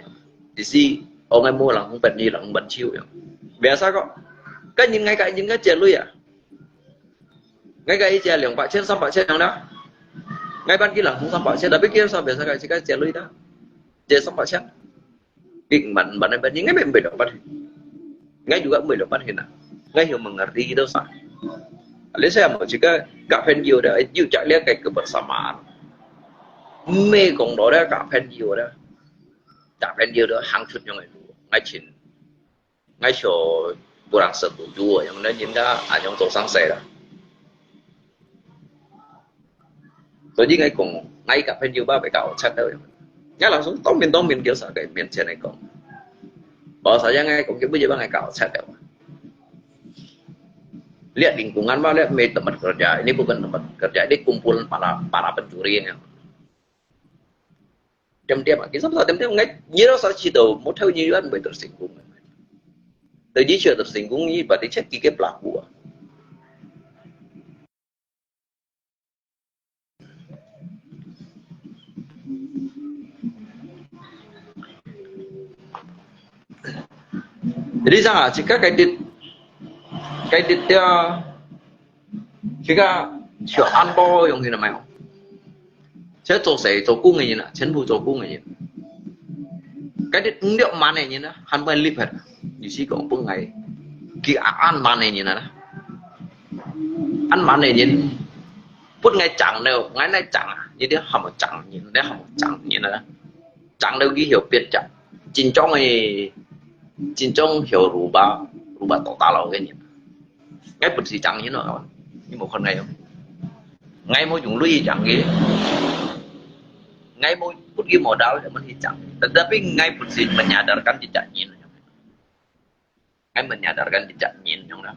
S1: di si orang mau langsung pergi langsung banciu yang biasa kok nhìn ngay cái nhìn cái chuyện lui à ngay cái chuyện liền pak chen sampai chen yang dah ngay ban kia là không sampai chen tapi kia sampai saya cái chuyện lui dah dia sampai chen Big man ban ini ngay beda ban ngay juga beda ban hina ngay yang mengerti itu sah Lalu saya mau juga gak pengen dah you cak lihat kayak kebersamaan mê cùng đó đó gak pengen dah gak pengen dah hang chút yang itu ngay chin ngay chỗ kurang setuju yang mana nhìn ra yang tổ sáng sẻ dah jadi ngay cùng ngay cả pengen ba phải cạo chat đâu ngay langsung tong min kiểu sao cái miền trên này cùng bahwa saja ngay cùng cái bây giờ ba ngay cạo chat đâu lihat lingkungan bah lihat tempat kerja ini bukan tempat kerja ini kumpulan para pencuri ya tiap-tiap kita sama tiap-tiap ngay như đó sao chỉ đầu một theo như anh bị tersinggung từ dưới chưa tersinggung như berarti cek cái pelaku jadi jangan jika cái dit dia jika cho an bo dùng thì là mày sẽ做谁做工的人啊全部做工的人cái dit liệu mà này như đó hắn bên lip hết như chỉ còn bốn ngày kia ăn mà này như đó ăn mà này nhìn bốn ngày chẳng đâu ngày nay chẳng như thế hầm chẳng như thế hầm chẳng như đó chẳng đâu cái hiểu biết chẳng chính trong hiểu rủ ba tổ ta lâu cái gì ngay bật gì chẳng như nó như một con ngày không ngay mỗi dùng lưỡi chẳng gì ngay mỗi bút ghi màu đau thì mình thì chẳng tetapi ngay bật gì menyadarkan jejak nhìn ngay menyadarkan jejak nhìn trong đó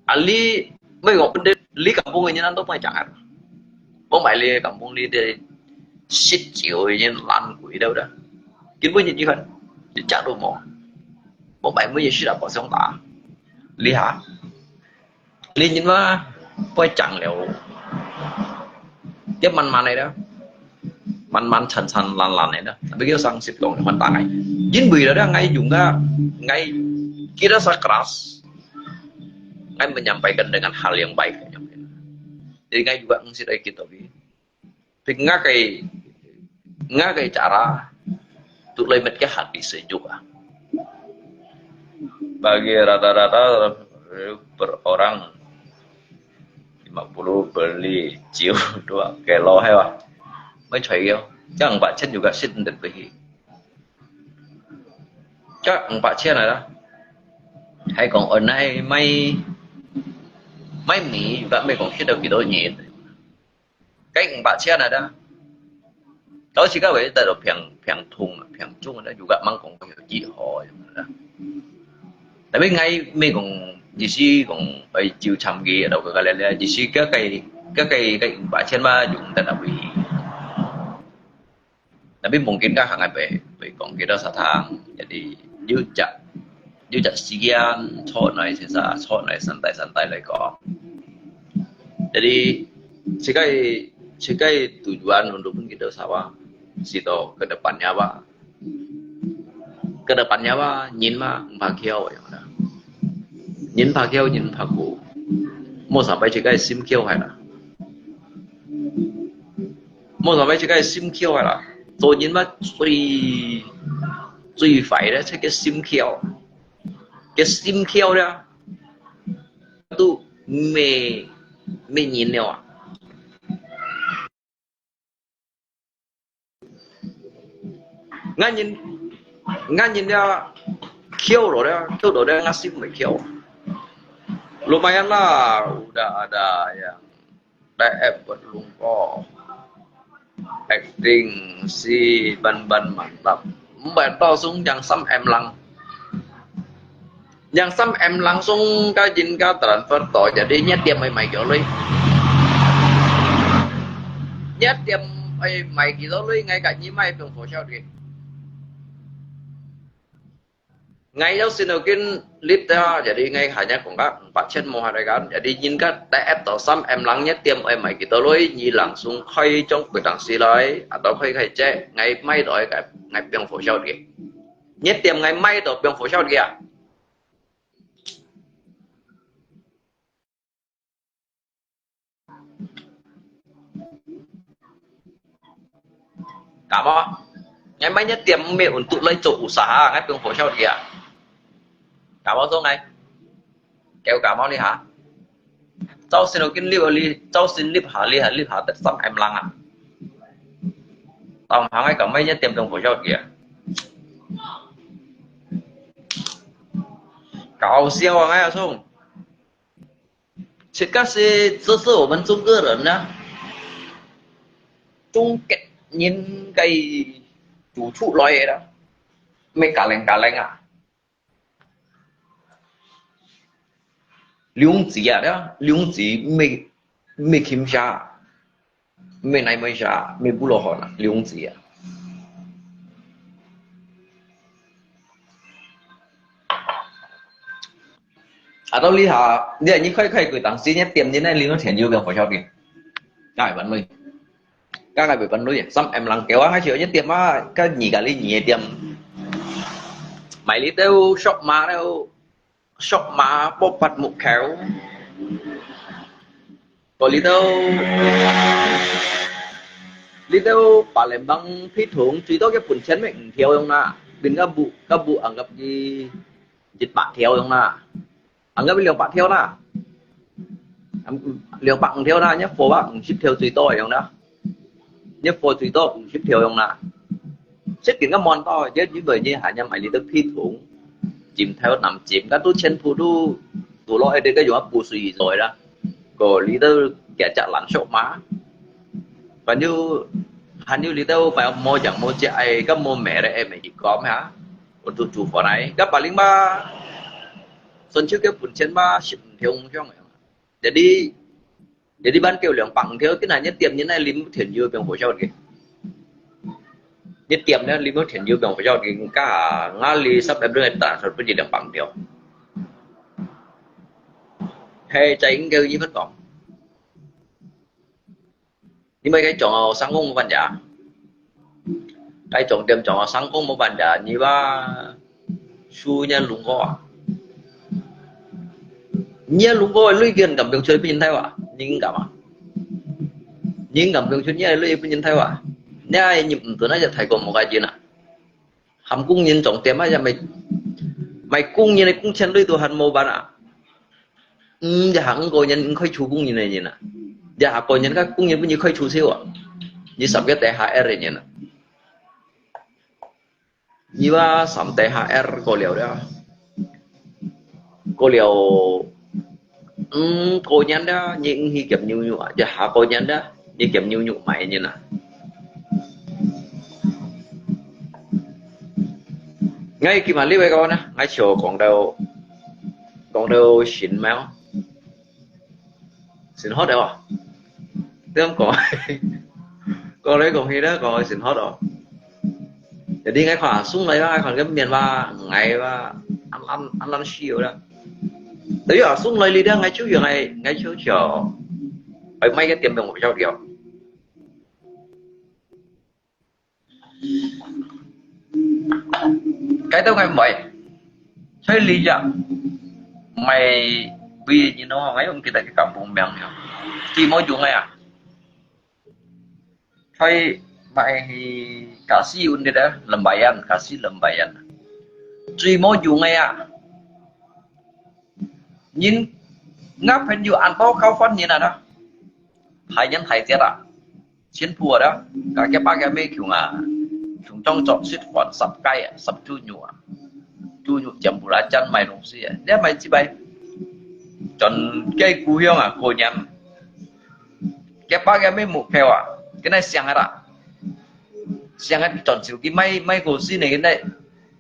S1: Ali mấy ngọc bên lý kampung người nhân tốt mai chẳng bố mày li kampung li để xích chịu như lan quỷ đâu đó kiến với những gì hết chả đồ mỏ bố mày mới gì đã bỏ xong ta li hả li nhìn mà quay chẳng liệu tiếp man này đó man sần lan này đó bây giờ sang xịt lồng mình ta ngay dính bì đó ngay dùng ra ngay kita keras ngay menyampaikan dengan hal yang baik jadi ngay juga ngisi kita thì ngay cái cara untuk limit ke hati sejuka bagi rata-rata per orang 50 beli chiều 2 kilo hay à mới thấy không chắc bạn trên juga xin được về chắc bạn trên này đó hay còn ở đây mấy Mỹ juga mấy còn khi đâu kỳ đôi nhện cái bạn trên này đó đó chỉ có vậy tại độ phiền chung đó juga mang còn có gì hỏi đó tại vì ngay mấy còn chỉ si còn phải chịu chăm gì ở đâu cái là chỉ si cái bạn trên ba dùng tên là vì tapi mungkin kah nggak be còn kita satang jadi dia sekian chot này sisa chot này santai lại có jadi sekai tujuan untuk kita sama situ ke depannya nhìn mà pakiao ya udah nhìn pakiao nhìn paku mau sampai sekai sim kiao hay là mau sampai sekai sim kiao hay là tôi nhìn mà最phải đó c'est cái sim kiao đó tu mê nhìn nè ngan nhìn ra kiao rồi đó ngan sim mới kiao lumayan lah udah ada yang DF berlumpur acting si ban mantap betul sung yang sam em langsung kajin ka transfer to jadi nyet dia mày kiểu lui nyet dia mày gitu lui ngay cả như mày từng phố sao đi ngay đó xin đầu tiên clip đó jadi ngay hanya cũng các bạn trên mô hai kan jadi nhìn các DF to sam em lăng nyet tiêm mày gitu lui như langsung khai trong cái đằng xí lại atau khai che ngay may đổi cái ngay biang phố sao đi nhét tiêm ngay may tổ biang phố sao đi à Kamu ngày mai nhất tiệm mẹ untuk lấy chỗ usaha ngay bên phố sau kia. Kamu xuống này kéo kamu đi hả? Cháu xin kinh liệp li, cháu xin liệp hả tất sắp em lăng à. Tao hàng ngày cả mấy nhất tiệm bên phố sau kia.搞笑啊，哎兄，这个是我们中国人呢，中国人cái chủ trụ loài đó, mấy cả leng à, liung gì à đó, liung gì mấy kim sa, mấy này mấy sa, mấy bù lô hòn, liung gì à. À đâu lý hả? Giờ như khơi gửi tặng xin nhé tiền như này liên nó thiện nhiều việc phải cho kì. Cái vấn nuôi, các ngài bị vấn nuôi, xong em lăng kéo 2 triệu nhất tiền mà cái gì cả lý nhẹ tiền. Mày lý tiêu shop mà bóp bật một khéo. Còn lý tiêu bà làm bằng phi thường chỉ tốt cái phần chân mình theo không na, đừng các vụ ăn gặp gì dịch bạn theo không na. Anh gặp liều bạn theo na, liều bạn theo na nhé, phố bạn ship theo tùy tôi không đó, nhé phố tùy tôi cũng ship theo không na, ship kiện các món to chứ như vậy như hả nhà mày đi tới phi thủng, chìm theo nằm chìm các túi chân phụ đủ loại để cái dụng bù xì rồi đó, rồi lý tới kẻ chặn lắn sổ má, và như lý tới phải mua chẳng mua chạy các mua mẹ đấy em mày chỉ có mấy hả, còn tụi chủ phỏ này các bà lính ba xuân trước cái phần chân ba xịn thiếu cho mày, để đi ban kêu lượng bằng thiếu cái này nhất tiệm như này lim thiền dư bằng của cho kì, nhất tiệm đó lim thiền dư bằng của cho kì cả ngã li sắp đẹp đưa tả sản phẩm gì được bằng thiếu, hay tránh kêu gì vẫn còn, nhưng mấy cái chọn sáng công một bàn giả, cái chọn tiệm chọn sáng công một bàn giả như ba su nhân lùng co nhớ lúc coi lui kiên cầm biểu chơi pin theo à nhưng cầm biểu chơi nhớ lui pin theo à nhớ nhịp tụi nóจะthầy còn một cái gì nè hầm cung nhìn trọng tiền á mày cung như này cung chân lui tụi hành mô bạn à giờ hẳn coi nhìn khơi chú cung như này nhìn nè giờ hẳn coi nhìn các cung nhìn như khơi chú siêu à như sắm cái THR nhìn nè như ba sắm THR cô liều đó cô liều cô nhắn đó những khi kiểm nhu nhụ chứ hả cô nhắn đó như kiểm nhu nhụ mày như nào ngay khi mà lấy về con á ngay chiều còn đâu xịn máu xịn hot đâu à thế không còn đấy còn khi đó còn xịn hot rồi để đi ngay khoảng xuống lấy đó còn cái miền ba ngày ba ăn siêu đó đấy ở xuống lấy đi đó ngay trước giờ ngay trước chờ phải mấy cái tiệm đồng của cháu điều cái tao ngay mày thấy lý dạ mày vì như nó ngay ông kia tại cái cảm vùng mèo nhỉ chỉ mỗi chỗ ngay à thấy mày cả si un đi đó làm bài ăn cả si làm bài ăn chỉ mỗi chỗ ngay à nhìn ngáp hình như ăn to khao phân như nào đó thầy nhân thầy tiết à chiến phùa đó cả cái ba cái mấy kiểu à chúng trong chọn suýt khoản sập cây sập chu nhụ chậm bù lá chân mày đồng xí nếu mày chỉ bay chọn cây cú hiêu à cô nhắm cái ba cái mấy mục kèo à cái này xiang hết à xiang hết chọn xíu cái may cổ xí này cái này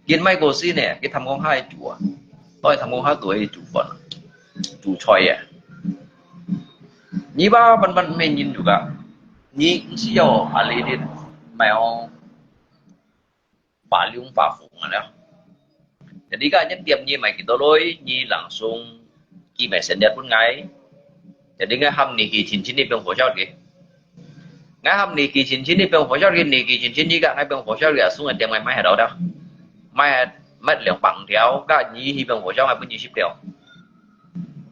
S1: kiến may cổ xí này cái thằng con 2 chủ à tôi thằng con 2 tuổi chủ phận chủ choi ya ni ba ban main nhìn juga ni siyo alidin mau paliung pafung ada jadi kan tiap ni mai kita loi ni langsung ki messenger pun ngai jadi ngai ham ni ki cincin ni peng phosot ki ngai ham ni ki cincin ni peng phosot ki ni ki cincin ni ka ngai peng phosot ki sung tiap mai mai đâu đâu mai mất lượng bằng theo các ni hi peng phosot mai pun ni ship theo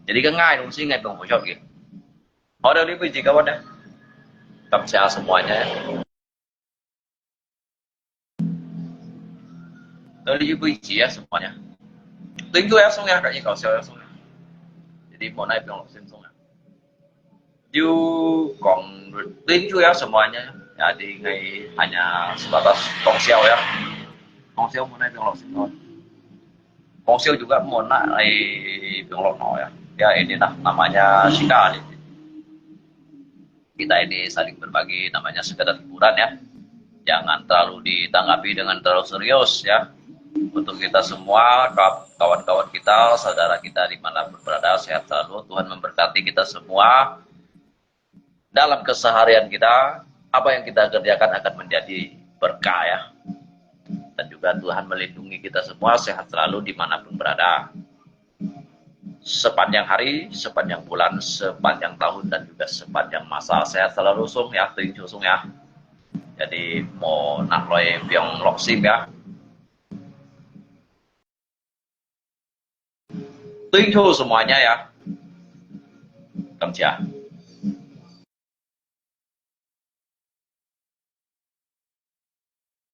S1: jadi kan ngai dong sih ngai peng phosot ki order ini juga kawan dah. Tetap sehat semuanya ya. Dari ibu iji ya semuanya. Thank you ya Sung ya, kayaknya kau ya Sung ya. Jadi mau naik yang loksin Sung ya. You còn thank you ya semuanya. Jadi hanya sebatas Tong Xiao ya. Tong Xiao mau naik yang loksin thôi. Tong Xiao juga mau naik yang lok no ya. Ya inilah namanya Shika. Kita ini saling berbagi, namanya sekedar hiburan ya. Jangan terlalu ditanggapi dengan terlalu serius ya. Untuk kita semua, kawan-kawan kita, saudara kita dimanapun berada, sehat selalu. Tuhan memberkati kita semua. Dalam keseharian kita, apa yang kita kerjakan akan menjadi berkah ya. Dan juga Tuhan melindungi kita semua, sehat selalu dimanapun berada. Sepanjang hari, sepanjang bulan, sepanjang tahun, dan juga sepanjang masa. Sehat selalu Sung ya, Thank you Sung ya. Jadi mau nak loy piong lok sim ya. Thank you semuanya ya. Cảm ơn.